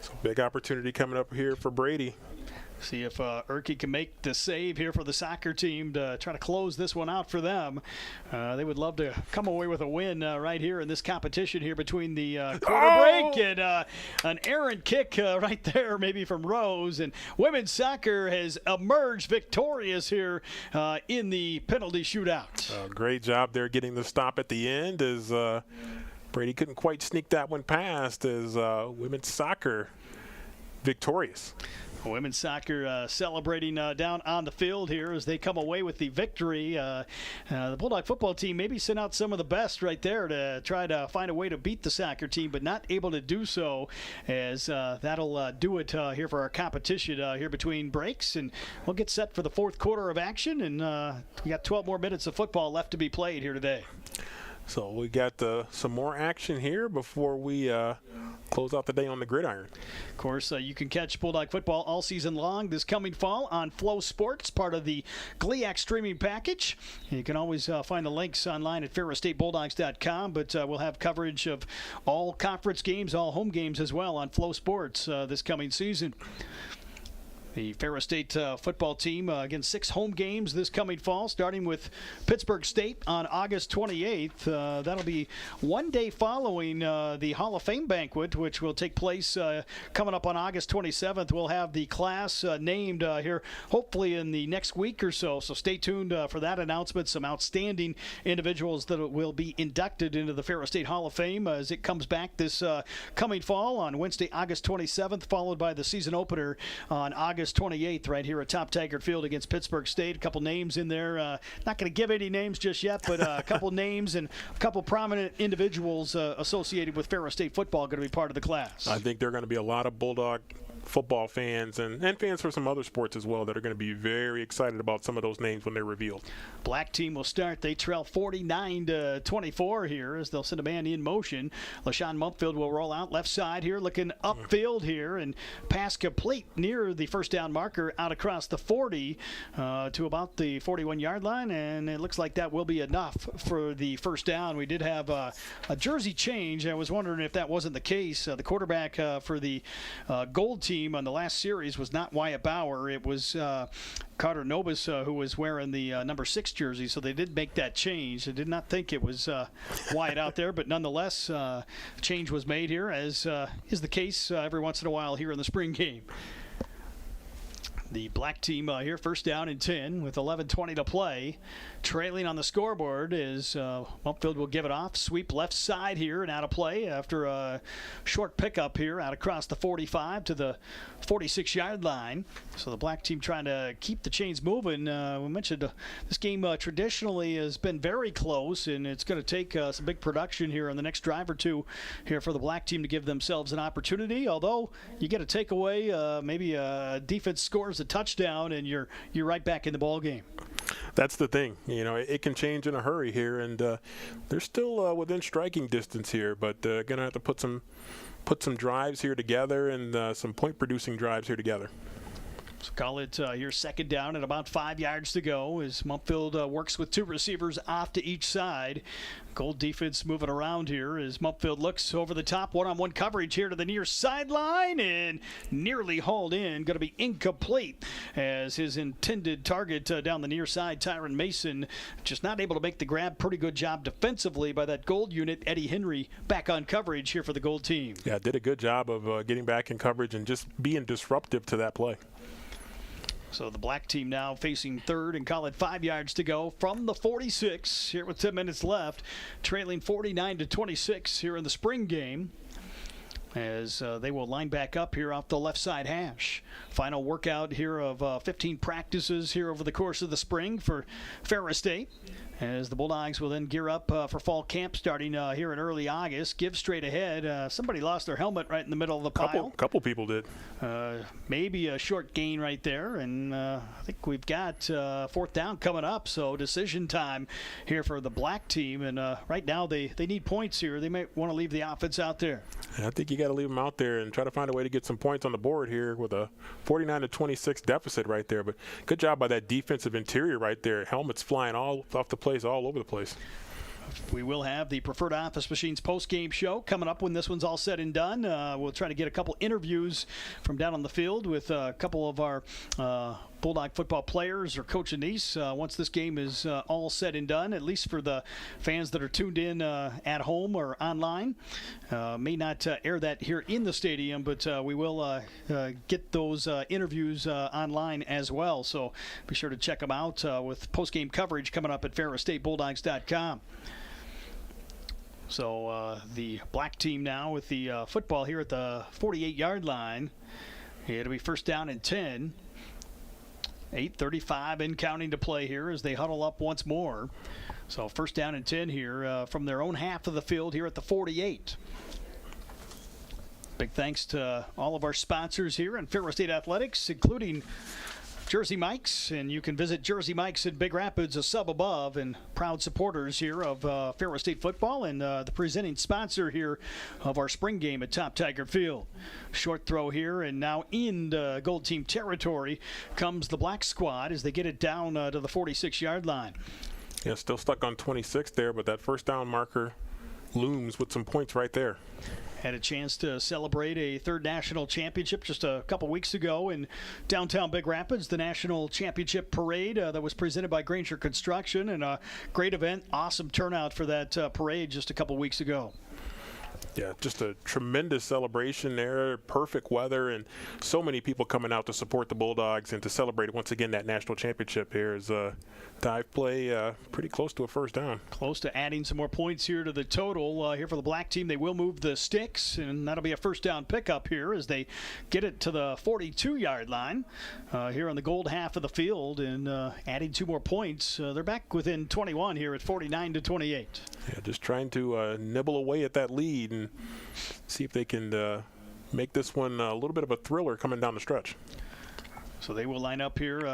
So big opportunity coming up here for Brady. See if Erke can make the save here for the soccer team to try to close this one out for them. They would love to come away with a win right here in this competition here between the quarter break and an errant kick right there maybe from Rose. And women's soccer has emerged victorious here in the penalty shootout. Great job there getting the stop at the end as Brady couldn't quite sneak that one past as women's soccer victorious. Women's soccer celebrating down on the field here as they come away with the victory. The Bulldog football team maybe sent out some of the best right there to try to find a way to beat the soccer team, but not able to do so as that'll do it here for our competition here between breaks. And we'll get set for the fourth quarter of action, and we got 12 more minutes of football left to be played here today. So we got some more action here before we close out the day on the gridiron. Of course, you can catch Bulldog football all season long this coming fall on Flow Sports, part of the GLIAC streaming package. You can always find the links online at ferrisstatebulldogs.com, but we'll have coverage of all conference games, all home games as well on Flow Sports this coming season. The Ferris State football team against 6 home games this coming fall, starting with Pittsburgh State on August 28th. That'll be one day following the Hall of Fame banquet, which will take place coming up on August 27th. We'll have the class named here hopefully in the next week or so. So stay tuned for that announcement. Some outstanding individuals that will be inducted into the Ferris State Hall of Fame as it comes back this coming fall on Wednesday, August 27th, followed by the season opener on August 28th right here at Top Taggart Field against Pittsburgh State. A couple names in there. Not going to give any names just yet, but a couple names and a couple prominent individuals associated with Ferris State football going to be part of the class. I think there are going to be a lot of Bulldog football fans and fans for some other sports as well that are going to be very excited about some of those names when they're revealed. Black team will start. They trail 49-24 here as they'll send a man in motion. LaShawn Mumfield will roll out left side here, looking upfield here, and pass complete near the first down marker out across the 40 to about the 41-yard line, and it looks like that will be enough for the first down. We did have a jersey change. I was wondering if that wasn't the case. The quarterback for the Gold team on the last series was not Wyatt Bauer. It was Carter Nobis who was wearing the number 6 jersey, so they did make that change. I did not think it was Wyatt out there, but nonetheless, change was made here, as is the case every once in a while here in the spring game. The black team here, first down and 10 with 11:20 to play. Trailing on the scoreboard is Mumfield will give it off. Sweep left side here and out of play after a short pickup here out across the 45 to the 46-yard line. So the black team trying to keep the chains moving. We mentioned this game traditionally has been very close, and it's going to take some big production here on the next drive or two here for the black team to give themselves an opportunity. Although you get a takeaway, maybe a defense scores a touchdown, and you're right back in the ball game. That's the thing. You know, it can change in a hurry here, and they're still within striking distance here, but going to have to put some drives here together and some point-producing drives here together. So call it here second down and about 5 yards to go as Mumfield works with 2 receivers off to each side. Gold defense moving around here as Mumfield looks over the top. One-on-one coverage here to the near sideline and nearly hauled in. Going to be incomplete as his intended target down the near side, Tyron Mason, just not able to make the grab. Pretty good job defensively by that Gold unit. Eddie Henry back on coverage here for the Gold team. Yeah, did a good job of getting back in coverage and just being disruptive to that play. So the black team now facing third and call it 5 yards to go from the 46 here with 10 minutes left, trailing 49-26 here in the spring game. as they will line back up here off the left side hash. Final workout here of 15 practices here over the course of the spring for Ferris State, as the Bulldogs will then gear up for fall camp starting here in early August. Give straight ahead. Somebody lost their helmet right in the middle of the pile. Couple people did. Maybe a short gain right there, and I think we've got fourth down coming up, so decision time here for the black team. And right now they need points here. They might want to leave the offense out there. I think you got to leave them out there and try to find a way to get some points on the board here with a 49-26 deficit right there. But good job by that defensive interior right there. Helmets flying all off the place, all over the place. We will have the Preferred Office Machines post-game show coming up when this one's all said and done. We'll try to get a couple interviews from down on the field with a couple of our Bulldog football players or Coach Anise once this game is all said and done, at least for the fans that are tuned in at home or online. May not air that here in the stadium, but we will get those interviews online as well. So be sure to check them out with post-game coverage coming up at FerrisStateBulldogs.com. So the black team now with the football here at the 48-yard line. It'll be first down and 10. 8:35 and counting to play here as they huddle up once more. So first down and 10 here from their own half of the field here at the 48. Big thanks to all of our sponsors here in Ferris State Athletics, including Jersey Mike's, and you can visit Jersey Mike's in Big Rapids, a sub above, and proud supporters here of Ferris State football and the presenting sponsor here of our spring game at Top Tiger Field. Short throw here, and now in the gold team territory comes the black squad as they get it down to the 46-yard line. Yeah, still stuck on 26 there, but that first down marker looms with some points right there. Had a chance to celebrate a third national championship just a couple weeks ago in downtown Big Rapids, the national championship parade that was presented by Granger Construction, and a great event, awesome turnout for that parade just a couple weeks ago. Yeah, just a tremendous celebration there, perfect weather, and so many people coming out to support the Bulldogs and to celebrate once again that national championship here as dive play pretty close to a first down. Close to adding some more points here to the total here for the black team. They will move the sticks, and that'll be a first down pickup here as they get it to the 42-yard line here on the gold half of the field, and adding 2 more points. They're back within 21 here at 49-28. Yeah, just trying to nibble away at that lead and see if they can make this one a little bit of a thriller coming down the stretch. So they will line up here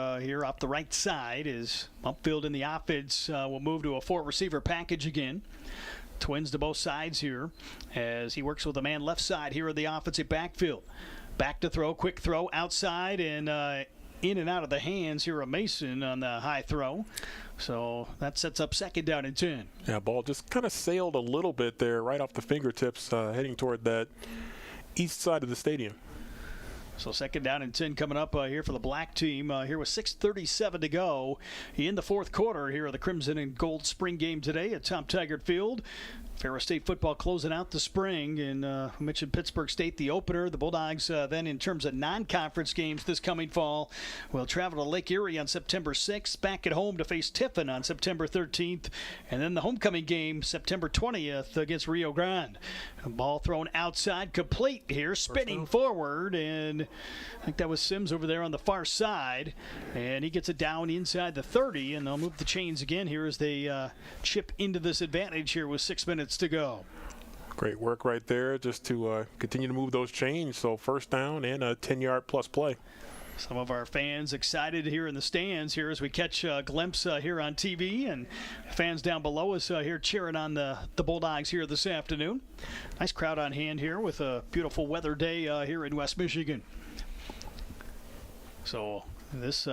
off the right side as Bumpfield in the offense will move to a 4-receiver package again. Twins to both sides here as he works with a man left side here in the offensive backfield. Back to throw, quick throw outside, and in and out of the hands here of Mason on the high throw. So that sets up second down and 10. Yeah, ball just kind of sailed a little bit there right off the fingertips heading toward that east side of the stadium. So second down and 10 coming up here for the black team here with 6:37 to go in the fourth quarter here of the Crimson and Gold spring game today at Top Tiger Field. Ferris State football closing out the spring, and I mentioned Pittsburgh State, the opener. The Bulldogs then in terms of non-conference games this coming fall will travel to Lake Erie on September 6th, back at home to face Tiffin on September 13th, and then the homecoming game September 20th against Rio Grande. A ball thrown outside, complete here, spinning forward, and I think that was Sims over there on the far side, and he gets it down inside the 30, and they'll move the chains again here as they chip into this advantage here with 6 minutes to go. Great work right there just to continue to move those chains. So first down and a 10-yard plus play. Some of our fans excited here in the stands here as we catch a glimpse here on TV, and fans down below us here cheering on the Bulldogs here this afternoon. Nice crowd on hand here with a beautiful weather day here in West Michigan. So this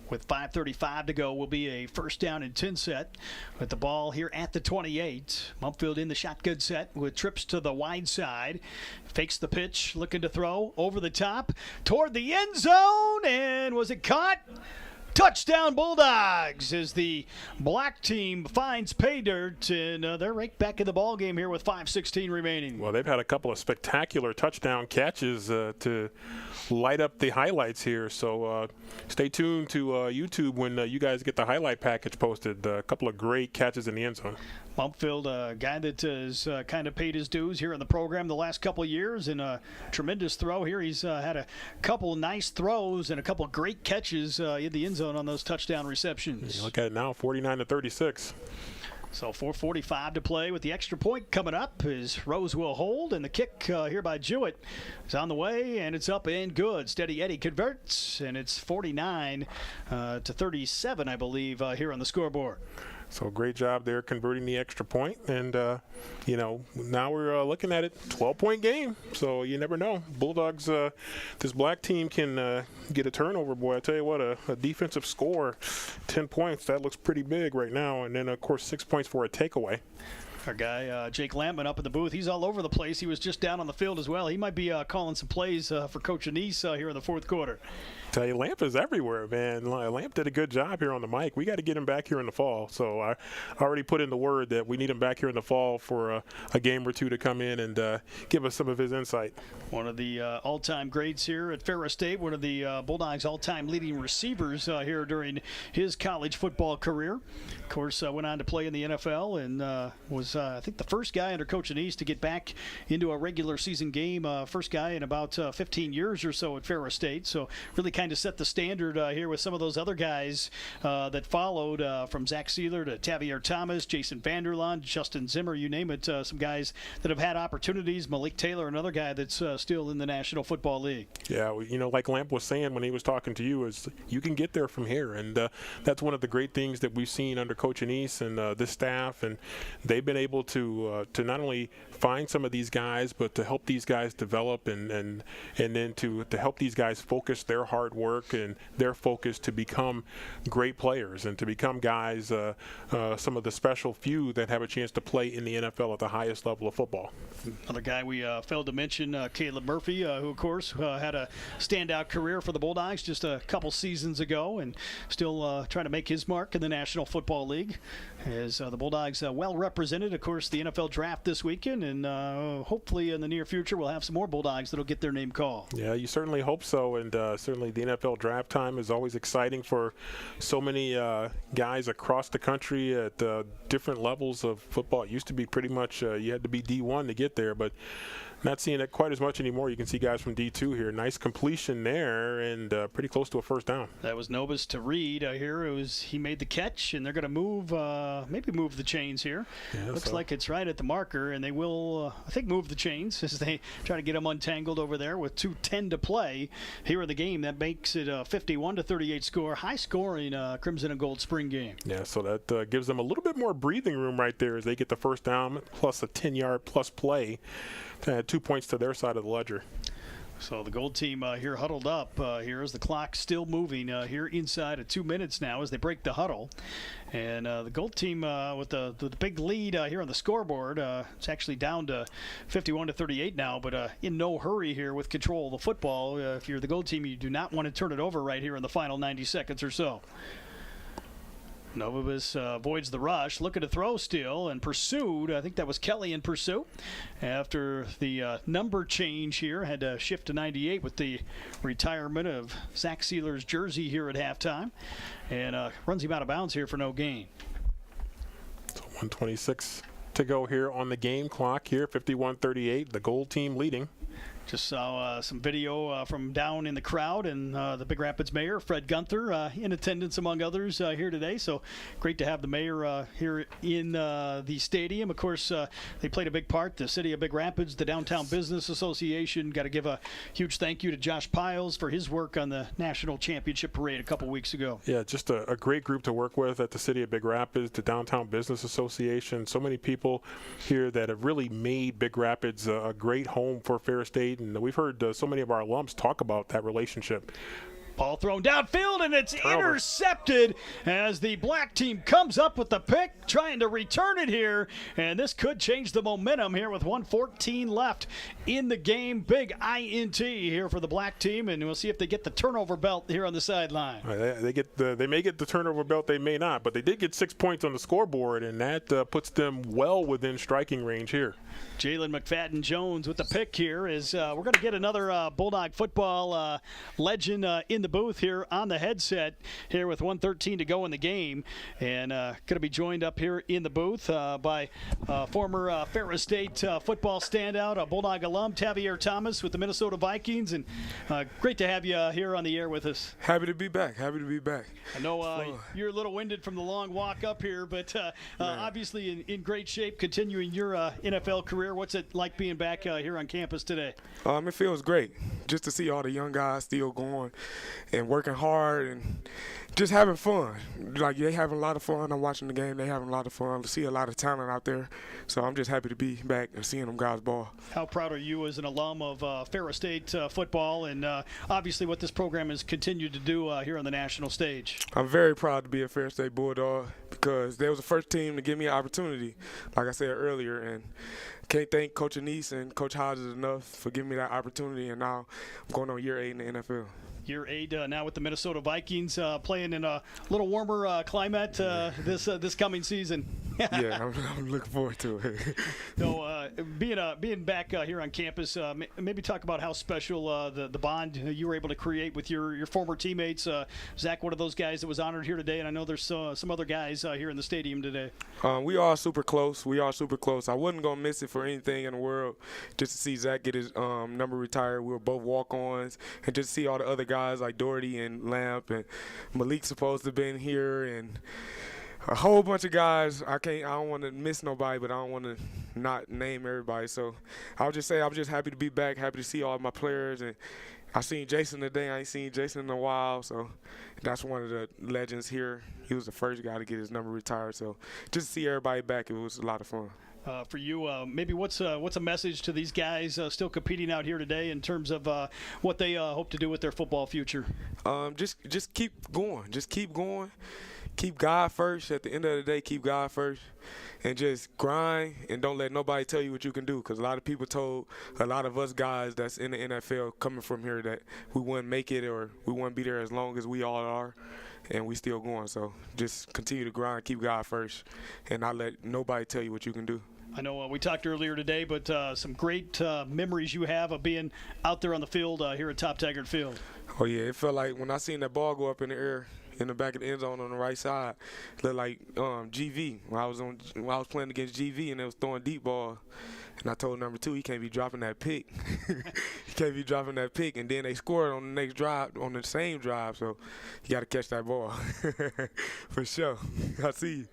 with 5:35 to go will be a first down and 10 set with the ball here at the 28. Bumpfield in the shotgun set with trips to the wide side. Fakes the pitch, looking to throw over the top toward the end zone, and was it caught? Touchdown Bulldogs as the black team finds pay dirt, and they're right back in the ball game here with 5:16 remaining. Well, they've had a couple of spectacular touchdown catches to light up the highlights here. So stay tuned to YouTube when you guys get the highlight package posted. A couple of great catches in the end zone. Bumpfield, a guy that has kind of paid his dues here in the program the last couple of years, and a tremendous throw here. He's had a couple nice throws and a couple great catches in the end zone on those touchdown receptions. You look at it now, 49-36. So 4:45 to play with the extra point coming up as Rose will hold, and the kick here by Jewett is on the way, and it's up and good. Steady Eddie converts, and it's 49-37, I believe, here on the scoreboard. So great job there converting the extra point. And, now we're looking at it, 12-point game. So you never know. Bulldogs, this black team can get a turnover, boy. I tell you what, a defensive score, 10 points, that looks pretty big right now. And then, of course, 6 points for a takeaway. Our guy, Jake Lampman, up in the booth. He's all over the place. He was just down on the field as well. He might be calling some plays for Coach Anise here in the fourth quarter. Tell you, Lamp is everywhere, man. Lamp did a good job here on the mic. We got to get him back here in the fall. So I already put in the word that we need him back here in the fall for a game or two to come in and give us some of his insight. One of the all-time greats here at Ferris State, one of the Bulldogs' all-time leading receivers here during his college football career. Of course, went on to play in the NFL and was, I think, the first guy under Coach Anise to get back into a regular season game. First guy in about 15 years or so at Ferris State. So really kind of set the standard here with some of those other guys that followed from Zach Sealer to Tavier Thomas, Jason Vanderlaan, Justin Zimmer, you name it. Some guys that have had opportunities. Malik Taylor, another guy that's still in the National Football League. Yeah, like Lamp was saying when he was talking to you, is you can get there from here. And that's one of the great things that we've seen under Coach Anise and this staff. And they've been able to not only find some of these guys, but to help these guys develop and then to help these guys focus their hard work and their focus to become great players and to become guys, some of the special few that have a chance to play in the NFL at the highest level of football. Another guy we failed to mention, Caleb Murphy, who, of course, had a standout career for the Bulldogs just a couple seasons ago and still trying to make his mark in the National Football League. As the Bulldogs well represented, of course, the NFL draft this weekend, and hopefully in the near future we'll have some more Bulldogs that'll get their name called. Yeah, you certainly hope so, and certainly the NFL draft time is always exciting for so many guys across the country at different levels of football. It used to be pretty much you had to be D1 to get there, but not seeing it quite as much anymore. You can see guys from D2 here. Nice completion there and pretty close to a first down. That was Novus to Reed here. He made the catch, and they're going to move, maybe move the chains here. Yeah, looks like it's right at the marker, and they will, I think, move the chains as they try to get them untangled over there with 2:10 to play here in the game. That makes it a 51-38 score. High-scoring Crimson and Gold spring game. Yeah, so that gives them a little bit more breathing room right there as they get the first down plus a 10-yard plus play. 2 points to their side of the ledger. So the Gold team here huddled up here as the clock still moving here inside of 2 minutes now as they break the huddle. And the Gold team with the big lead here on the scoreboard. It's actually down to 51-38 now, but in no hurry here with control of the football. If you're the Gold team, you do not want to turn it over right here in the final 90 seconds or so. Novus avoids the rush, looking to throw still, and pursued. I think that was Kelly in pursuit. After the number change here, had to shift to 98 with the retirement of Zach Sealer's jersey here at halftime. And runs him out of bounds here for no gain. So 1:26 to go here on the game clock here, 51-38, the Gold team leading. Just saw some video from down in the crowd, and the Big Rapids mayor, Fred Gunther, in attendance among others here today. So great to have the mayor here in the stadium. Of course, they played a big part. The city of Big Rapids, the Downtown Business Association. Got to give a huge thank you to Josh Piles for his work on the National Championship Parade a couple weeks ago. Yeah, just a great group to work with at the city of Big Rapids, the Downtown Business Association. So many people here that have really made Big Rapids a great home for Ferris State. And we've heard so many of our alums talk about that relationship. Ball thrown downfield, and it's intercepted as the black team comes up with the pick, trying to return it here. And this could change the momentum here with 1:14 left in the game. Big INT here for the black team, and we'll see if they get the turnover belt here on the sideline. They may get the turnover belt, they may not, but they did get 6 points on the scoreboard, and that puts them well within striking range here. Jalen McFadden-Jones with the pick here is we're going to get another Bulldog football legend in the booth here on the headset here with 1:13 to go in the game, and going to be joined up here in the booth by former Ferris State football standout, a Bulldog alum, Tavier Thomas with the Minnesota Vikings, and great to have you here on the air with us. Happy to be back. I know you're a little winded from the long walk up here, but obviously in great shape, continuing your NFL career. What's it like being back here on campus today? It feels great just to see all the young guys still going and working hard and just having fun. Like, they having a lot of fun. I'm watching the game. They having a lot of fun. To see a lot of talent out there. So I'm just happy to be back and seeing them guys ball. How proud are you as an alum of Ferris State football and obviously what this program has continued to do here on the national stage? I'm very proud to be a Ferris State Bulldog because they was the first team to give me an opportunity, like I said earlier, and can't thank Coach Anise and Coach Hodges enough for giving me that opportunity, and now I'm going on year 8 in the NFL. Year 8 now with the Minnesota Vikings playing in a little warmer climate this coming season. Yeah, I'm looking forward to it. No, being back here on campus, maybe talk about how special the bond you were able to create with your former teammates. Zach, one of those guys that was honored here today, and I know there's some other guys here in the stadium today. We are super close. I wasn't going to miss it for anything in the world just to see Zach get his number retired. We were both walk-ons, and just to see all the other guys like Doherty and Lamp and Malik's supposed to have been here, and a whole bunch of guys. I don't want to miss nobody, but I don't want to not name everybody. So I'll just say I'm just happy to be back, happy to see all my players. And I seen Jason today. I ain't seen Jason in a while, so that's one of the legends here. He was the first guy to get his number retired. So just to see everybody back, it was a lot of fun. For you, maybe what's a message to these guys still competing out here today in terms of what they hope to do with their football future? Just keep going. Just keep going. Keep God first. At the end of the day, keep God first. And just grind and don't let nobody tell you what you can do. Because a lot of people told a lot of us guys that's in the NFL coming from here that we wouldn't make it or we wouldn't be there as long as we all are. And we still going. So just continue to grind, keep God first, and not let nobody tell you what you can do. I know we talked earlier today, but some great memories you have of being out there on the field here at Top Taggart Field. Oh, yeah. It felt like when I seen that ball go up in the air in the back of the end zone on the right side, it looked like GV. When I was playing against GV and they was throwing deep ball. And I told number 2, he can't be dropping that pick. He can't be dropping that pick. And then they scored on the next drive, on the same drive. So you got to catch that ball. For sure. I see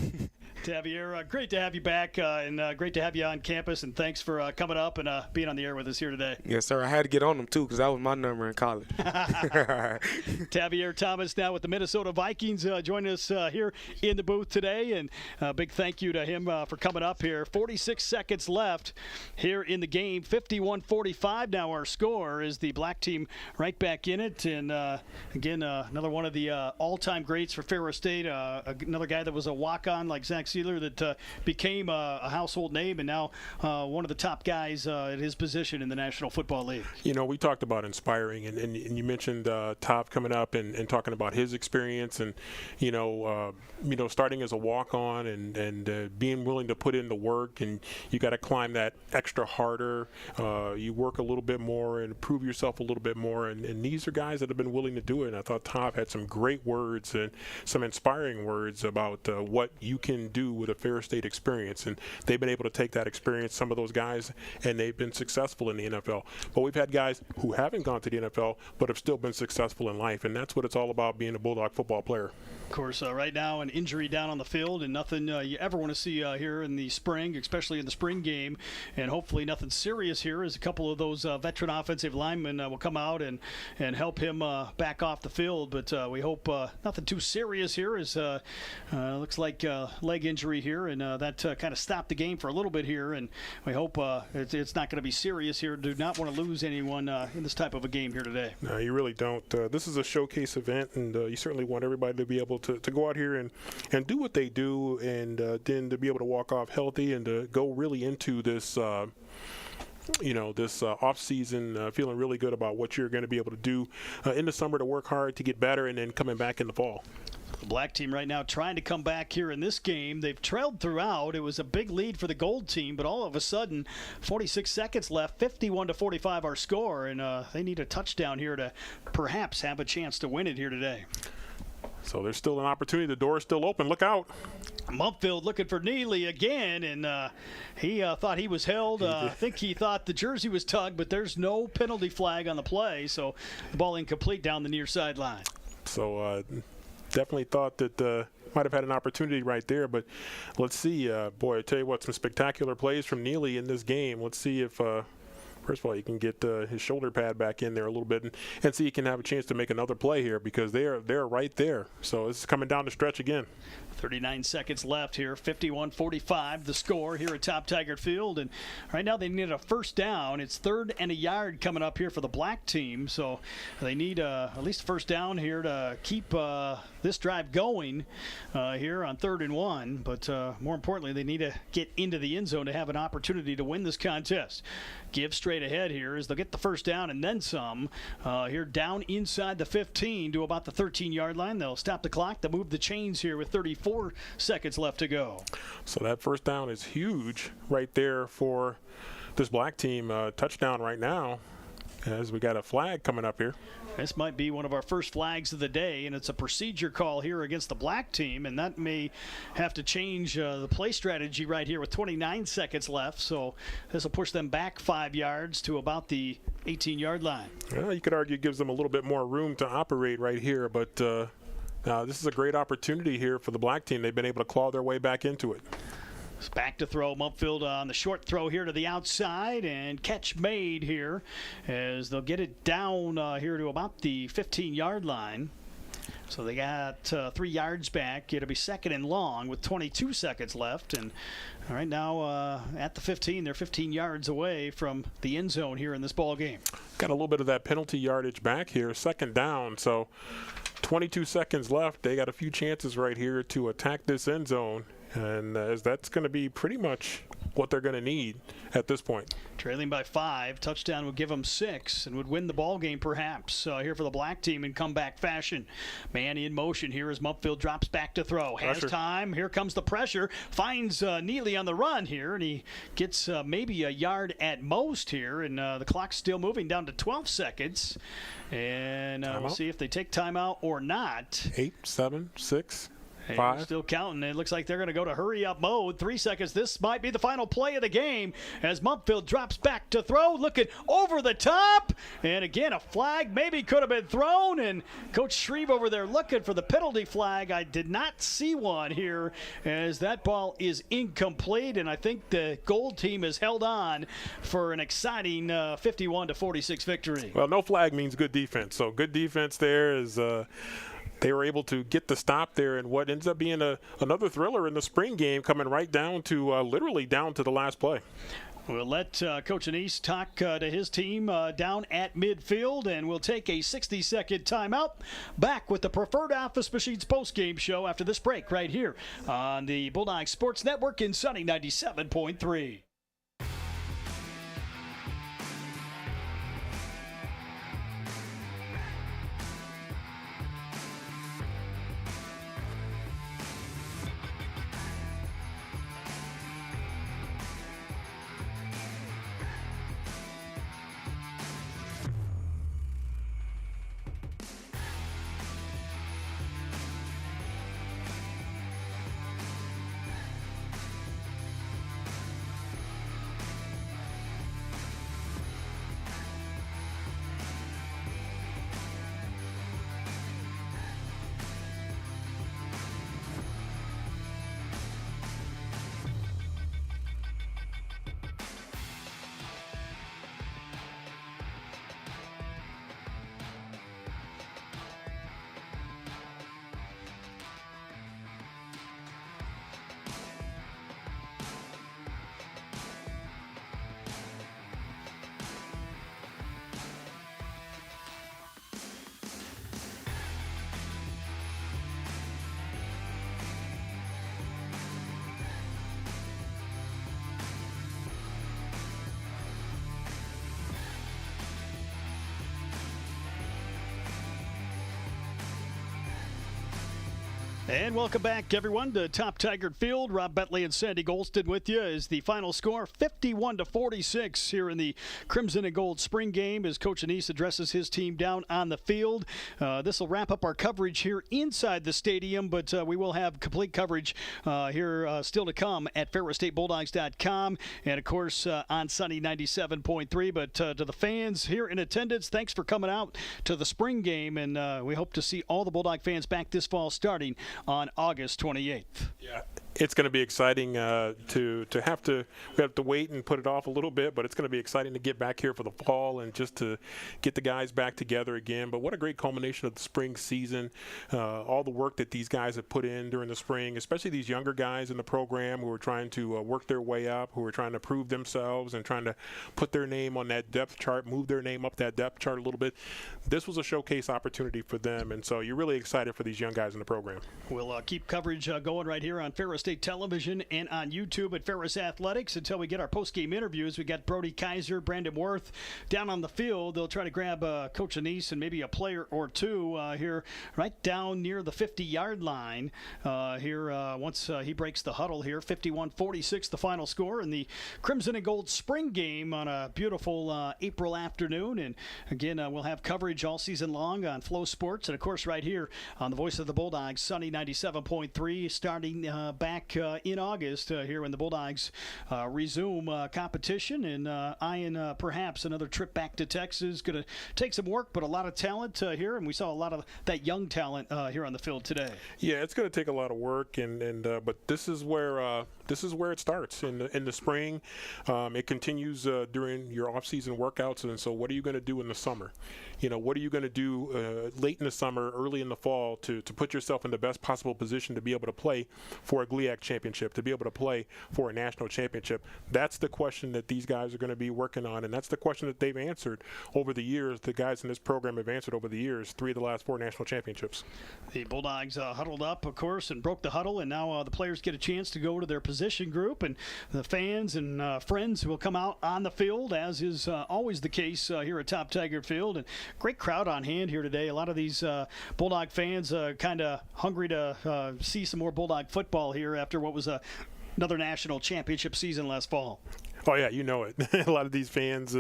you. Tavier, great to have you back and great to have you on campus. And thanks for coming up and being on the air with us here today. Yes, sir. I had to get on them, too, because that was my number in college. Tavier Thomas now with the Minnesota Vikings joining us here in the booth today. And a big thank you to him for coming up here. 46 seconds left here in the game. 51-45 now our score is the black team right back in it. And, again, another one of the all-time greats for Ferris State. Another guy that was a walk-on like Zach Sealer that became a household name and now one of the top guys at his position in the National Football League. You know, we talked about inspiring, and you mentioned Top coming up and talking about his experience and, starting as a walk-on and being willing to put in the work, and you got to climb that extra harder. You work a little bit more and prove yourself a little bit more, and these are guys that have been willing to do it. And I thought Top had some great words and some inspiring words about what you can do with a Ferris State experience, and they've been able to take that experience, some of those guys, and they've been successful in the NFL. But we've had guys who haven't gone to the NFL but have still been successful in life, and that's what it's all about, being a Bulldog football player. Of course, right now an injury down on the field, and nothing you ever want to see here in the spring, especially in the spring game, and hopefully nothing serious here as a couple of those veteran offensive linemen will come out and help him back off the field. But we hope nothing too serious here as looks like leg injury here, and that kind of stopped the game for a little bit here. And we hope it's not going to be serious here. Do not want to lose anyone in this type of a game here today. No, you really don't. This is a showcase event, and you certainly want everybody to be able to go out here and do what they do, and then to be able to walk off healthy and to go really into this this off season feeling really good about what you're going to be able to do in the summer to work hard to get better, and then coming back in the fall. The black team right now trying to come back here in this game. They've trailed throughout. It was a big lead for the gold team, but all of a sudden, 46 seconds left, 51-45 our score, and they need a touchdown here to perhaps have a chance to win it here today. So there's still an opportunity. The door is still open. Look out. Mumpfield looking for Neely again, and he thought he was held. I think he thought the jersey was tugged, but there's no penalty flag on the play, so the ball incomplete down the near sideline. So definitely thought that might have had an opportunity right there, but let's see. Boy, I tell you what, some spectacular plays from Neely in this game. Let's see if first of all, he can get his shoulder pad back in there a little bit and see he can have a chance to make another play here, because they're right there. So this is coming down the stretch again. 39 seconds left here, 51-45 the score here at Top Tiger Field, and right now they need a first down. It's 3rd and a yard coming up here for the black team, so they need at least a first down here to keep this drive going here on 3rd and 1, but more importantly, they need to get into the end zone to have an opportunity to win this contest. Give straight ahead here as they'll get the first down and then some here down inside the 15 to about the 13-yard line. They'll stop the clock. They'll move the chains here with 34 seconds left to go. So that first down is huge right there for this black team. Touchdown right now as we got a flag coming up here. This might be one of our first flags of the day, and it's a procedure call here against the black team, and that may have to change the play strategy right here with 29 seconds left. So this will push them back 5 yards to about the 18-yard line. Well, you could argue it gives them a little bit more room to operate right here, but this is a great opportunity here for the black team. They've been able to claw their way back into it. It's back to throw. Mumpfield on the short throw here to the outside, and catch made here as they'll get it down here to about the 15-yard line. So they got 3 yards back. It'll be 2nd and long with 22 seconds left. And right now at the 15, they're 15 yards away from the end zone here in this ball game. Got a little bit of that penalty yardage back here. 2nd down. So 22 seconds left. They got a few chances right here to attack this end zone. And as that's going to be pretty much what they're going to need at this point. Trailing by 5, touchdown would give them 6 and would win the ball game perhaps here for the black team in comeback fashion. Man in motion here as Mumpfield drops back to throw. Has pressure. Time. Here comes the pressure. Finds Neely on the run here, and he gets maybe a yard at most here, and the clock's still moving down to 12 seconds. And we'll see if they take timeout or not. 8, 7, 6. Hey, 5. still counting. It looks like they're going to go to hurry-up mode. 3 seconds. This might be the final play of the game as Mumpfield drops back to throw, looking over the top. And again, a flag maybe could have been thrown. And Coach Shreve over there looking for the penalty flag. I did not see one here as that ball is incomplete. And I think the gold team has held on for an exciting 51-46 victory. Well, no flag means good defense. So good defense there is they were able to get the stop there, and what ends up being another thriller in the spring game, coming right down to literally down to the last play. We'll let Coach Anise talk to his team down at midfield, and we'll take a 60-second timeout. Back with the Preferred Office Machines postgame show after this break right here on the Bulldog Sports Network in Sunny 97.3. And welcome back, everyone, to Top Tiger Field. Rob Bentley and Sandy Golston with you as the final score, 51-46 here in the Crimson and Gold spring game as Coach Anise addresses his team down on the field. This will wrap up our coverage here inside the stadium, but we will have complete coverage here still to come at FerrisStateBulldogs.com and, of course, on Sunny 97.3. But to the fans here in attendance, thanks for coming out to the spring game, and we hope to see all the Bulldog fans back this fall starting on August 28th. Yeah, it's going to be exciting we have to wait and put it off a little bit, but it's going to be exciting to get back here for the fall and just to get the guys back together again. But what a great culmination of the spring season, all the work that these guys have put in during the spring, especially these younger guys in the program who are trying to work their way up, who are trying to prove themselves and trying to put their name on that depth chart, move their name up that depth chart a little bit. This was a showcase opportunity for them, and so you're really excited for these young guys in the program. We'll keep coverage going right here on Ferris State Television and on YouTube at Ferris Athletics until we get our post-game interviews. We got Brody Kaiser, Brandon Worth down on the field. They'll try to grab Coach Anise and maybe a player or two here right down near the 50-yard line here once he breaks the huddle here. 51-46 the final score in the Crimson and Gold spring game on a beautiful April afternoon. And again, we'll have coverage all season long on Flow Sports and, of course, right here on the Voice of the Bulldogs, Sunny 97.3, starting back in August here when the Bulldogs resume competition and eyeing perhaps another trip back to Texas. Going to take some work, but a lot of talent here, and we saw a lot of that young talent here on the field today. Yeah, it's going to take a lot of work, but this is where it starts in the spring. It continues during your off-season workouts, and so what are you going to do in the summer? What are you going to do late in the summer, early in the fall to put yourself in the best possible position to be able to play for a GLIAC championship, to be able to play for a national championship? That's the question that these guys are going to be working on, and that's the question that they've answered over the years. The guys in this program have answered over the years, 3 of the last 4 national championships. The Bulldogs huddled up, of course, and broke the huddle, and now the players get a chance to go to their position group, and the fans and friends will come out on the field, as is always the case here at Top Tiger Field. And great crowd on hand here today. A lot of these Bulldog fans kind of hungry to see some more Bulldog football here after what was another national championship season last fall. Oh, yeah, you know it. A lot of these fans,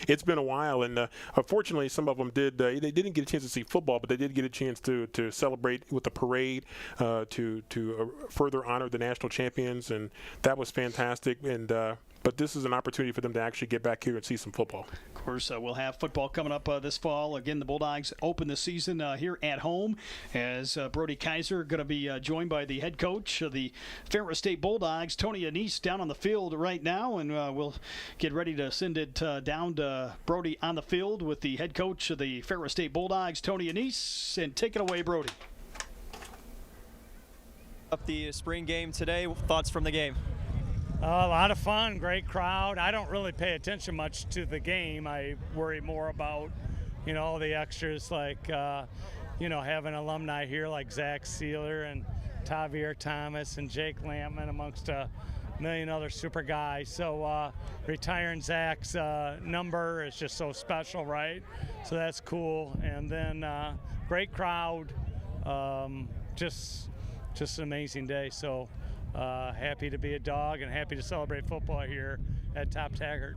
it's been a while, and unfortunately some of them they didn't get a chance to see football, but they did get a chance to celebrate with the parade to further honor the national champions, and that was fantastic. But this is an opportunity for them to actually get back here and see some football. Of course, we'll have football coming up this fall. Again, the Bulldogs open the season here at home as Brody Kaiser going to be joined by the head coach of the Ferris State Bulldogs, Tony Anise, down on the field right now. And we'll get ready to send it down to Brody on the field with the head coach of the Ferris State Bulldogs, Tony Anise. And take it away, Brody. Up the spring game today, thoughts from the game? A lot of fun, great crowd. I don't really pay attention much to the game. I worry more about, all the extras like, having alumni here like Zach Sealer and Tavier Thomas and Jake Lampman amongst a million other super guys. So retiring Zach's number is just so special, right? So that's cool. And then great crowd, just an amazing day. So. Happy to be a dog and happy to celebrate football here at Top Taggart.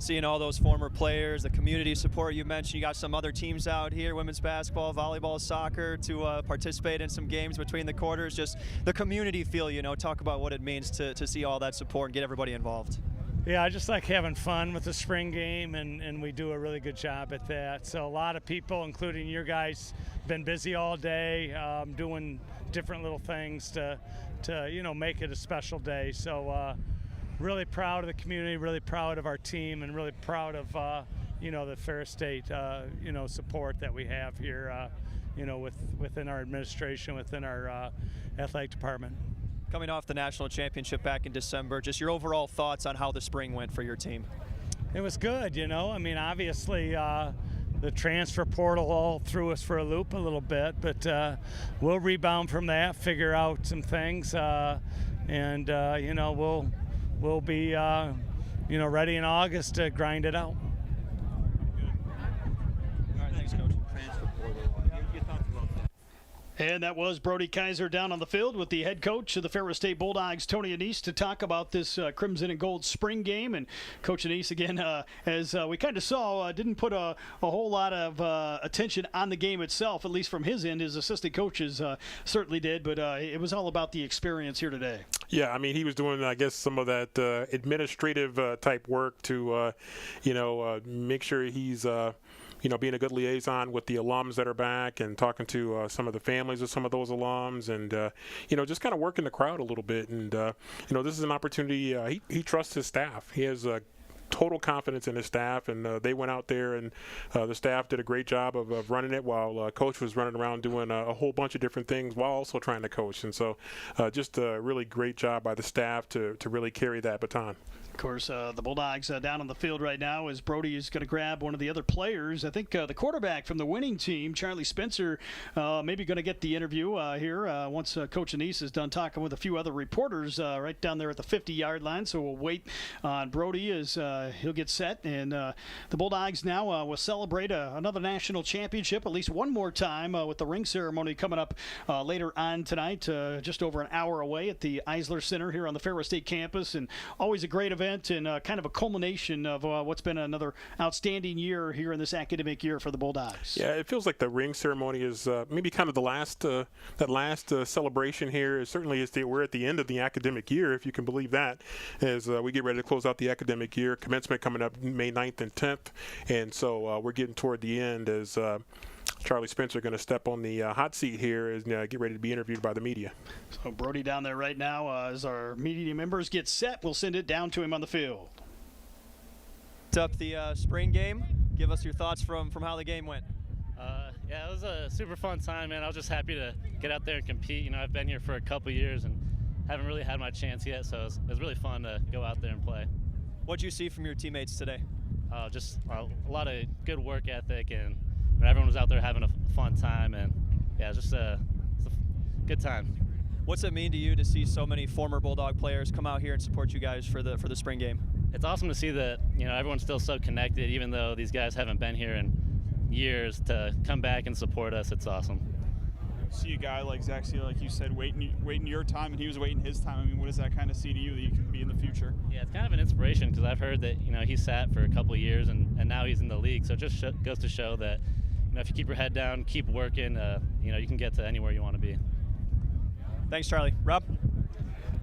Seeing all those former players, the community support you mentioned, you got some other teams out here, women's basketball, volleyball, soccer, to participate in some games between the quarters. Just the community feel, talk about what it means to see all that support and get everybody involved. Yeah, I just like having fun with the spring game, and we do a really good job at that. So a lot of people, including your guys, been busy all day doing different little things to make it a special day. So really proud of the community, really proud of our team, and really proud of the Ferris State support that we have here within our administration, within our athletic department. Coming off the national championship back in December, just your overall thoughts on how the spring went for your team? It was good, obviously the transfer portal all threw us for a loop a little bit, but we'll rebound from that, figure out some things, and we'll be ready in August to grind it out. All right, thanks, Coach. Transfer portal. Your thoughts about that? And that was Brody Kaiser down on the field with the head coach of the Ferris State Bulldogs, Tony Anise, to talk about this Crimson and Gold spring game. And Coach Anise, again, as we kind of saw, didn't put a whole lot of attention on the game itself, at least from his end. His assistant coaches certainly did, but it was all about the experience here today. Yeah, I mean, he was doing, I guess, some of that administrative type work to, make sure he's being a good liaison with the alums that are back and talking to some of the families of some of those alums and, just kind of working the crowd a little bit. And, this is an opportunity. He trusts his staff. He has total confidence in his staff, and they went out there, and the staff did a great job of running it while Coach was running around doing a whole bunch of different things while also trying to coach. And so just a really great job by the staff to really carry that baton. Of course, the Bulldogs down on the field right now as Brody is going to grab one of the other players. I think the quarterback from the winning team, Charlie Spencer, maybe going to get the interview here once Coach Anise is done talking with a few other reporters right down there at the 50-yard line. So we'll wait on Brody as he'll get set. And the Bulldogs now will celebrate another national championship at least one more time with the ring ceremony coming up later on tonight, just over an hour away at the Eisler Center here on the Ferris State campus. And always a great event and kind of a culmination of what's been another outstanding year here in this academic year for the Bulldogs. Yeah, it feels like the ring ceremony is maybe kind of the last celebration here. Certainly, we're at the end of the academic year, if you can believe that, as we get ready to close out the academic year. Commencement coming up May 9th and 10th, and so we're getting toward the end as Charlie Spencer going to step on the hot seat here and get ready to be interviewed by the media. So Brody down there right now as our media members get set. We'll send it down to him on the field. Up the spring game. Give us your thoughts from how the game went. Yeah, it was a super fun time, man. I was just happy to get out there and compete. I've been here for a couple years and haven't really had my chance yet, so it was really fun to go out there and play. What did you see from your teammates today? Just a lot of good work ethic, and everyone was out there having a fun time, and yeah, it's a good time. What's it mean to you to see so many former Bulldog players come out here and support you guys for the spring game? It's awesome to see that everyone's still so connected, even though these guys haven't been here in years. To come back and support us, it's awesome. See a guy like Zach Sealer, like you said, waiting your time, and he was waiting his time. I mean, what does that kind of see to you that you can be in the future? Yeah, it's kind of an inspiration because I've heard that he sat for a couple of years and now he's in the league. So it just goes to show that if you keep your head down, keep working, you can get to anywhere you want to be. Thanks, Charlie. Rob?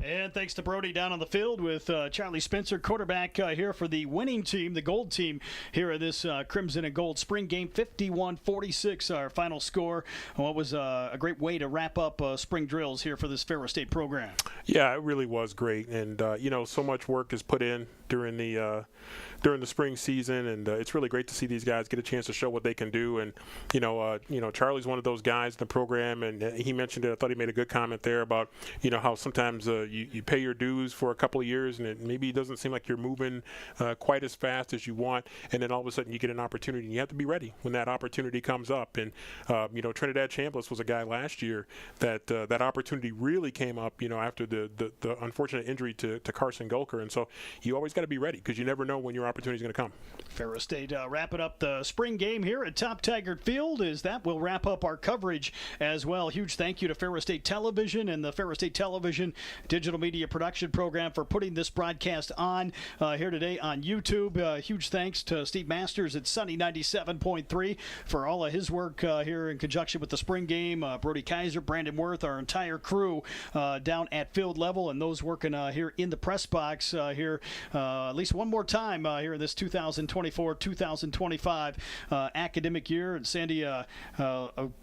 And thanks to Brody down on the field with Charlie Spencer, quarterback here for the winning team, the gold team here at this Crimson and Gold spring game. 51-46 our final score. What was a great way to wrap up spring drills here for this Ferris State program. Yeah, it really was great. And, so much work is put in during the spring season, and it's really great to see these guys get a chance to show what they can do. And Charlie's one of those guys in the program, and he mentioned it. I thought he made a good comment there about how sometimes you pay your dues for a couple of years, and it maybe doesn't seem like you're moving quite as fast as you want, and then all of a sudden you get an opportunity, and you have to be ready when that opportunity comes up. And Trinidad Chambliss was a guy last year that opportunity really came up after the unfortunate injury to Carson Gulker, and so you always got to be ready because you never know when your opportunity is going to come. Ferris State wrapping up the spring game here at Top Taggart Field. As that will wrap up our coverage as well. Huge thank you to Ferris State Television and the Ferris State Television digital media production program for putting this broadcast on here today on YouTube. Huge thanks to Steve Masters at Sunny 97.3 for all of his work here in conjunction with the spring game. Brody Kaiser, Brandon Worth, our entire crew down at field level, and those working here in the press box here at least one more time here in this 2024-2025 academic year. And Sandy, a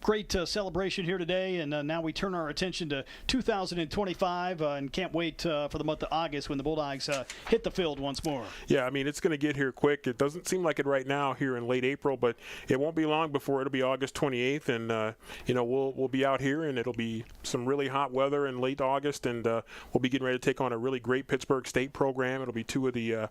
great celebration here today, and now we turn our attention to 2025 and can't wait for the month of August when the Bulldogs hit the field once more. Yeah, I mean, it's going to get here quick. It doesn't seem like it right now here in late April, but it won't be long before it'll be August 28th, and we'll be out here, and it'll be some really hot weather in late August, and we'll be getting ready to take on a really great Pittsburgh State program. It'll be two of the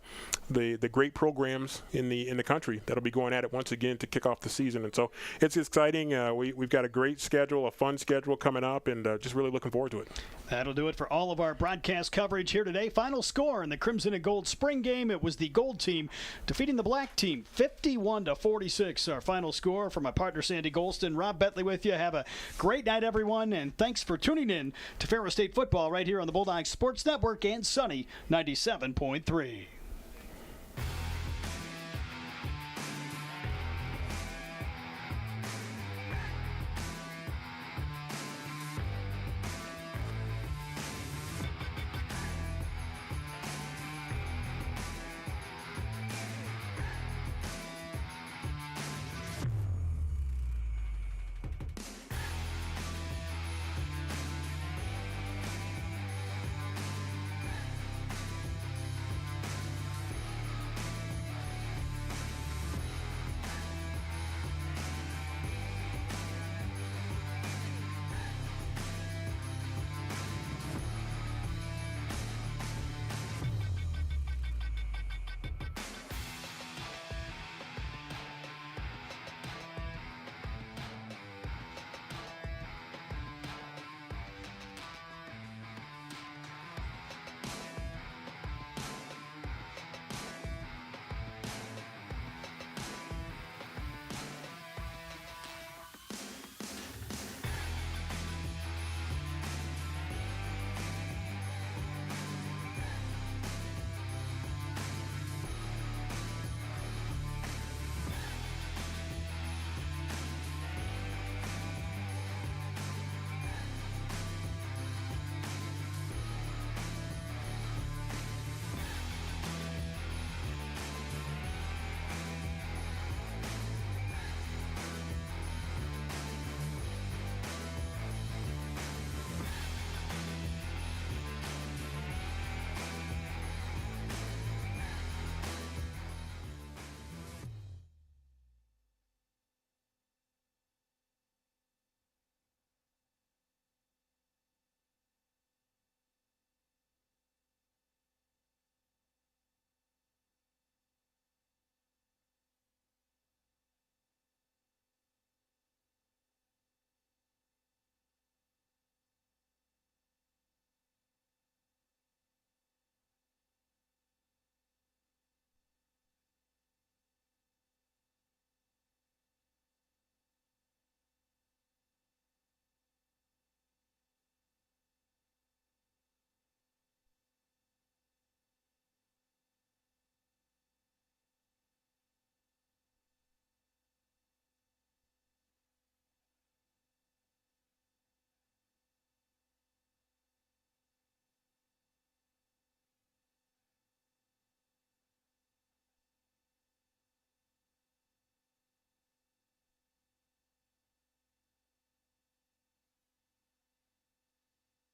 great programs in the country that'll be going at it once again to kick off the season, and so it's exciting. We've got a great schedule, a fun schedule coming up, and just really looking forward to it. That'll do it for all of our our broadcast coverage here today. Final score in the Crimson and Gold spring game. It was the Gold team defeating the Black team 51-46. Our final score from my partner Sandy Golston. Rob Bentley with you. Have a great night, everyone, and thanks for tuning in to Ferris State football right here on the Bulldogs Sports Network and Sunny 97.3.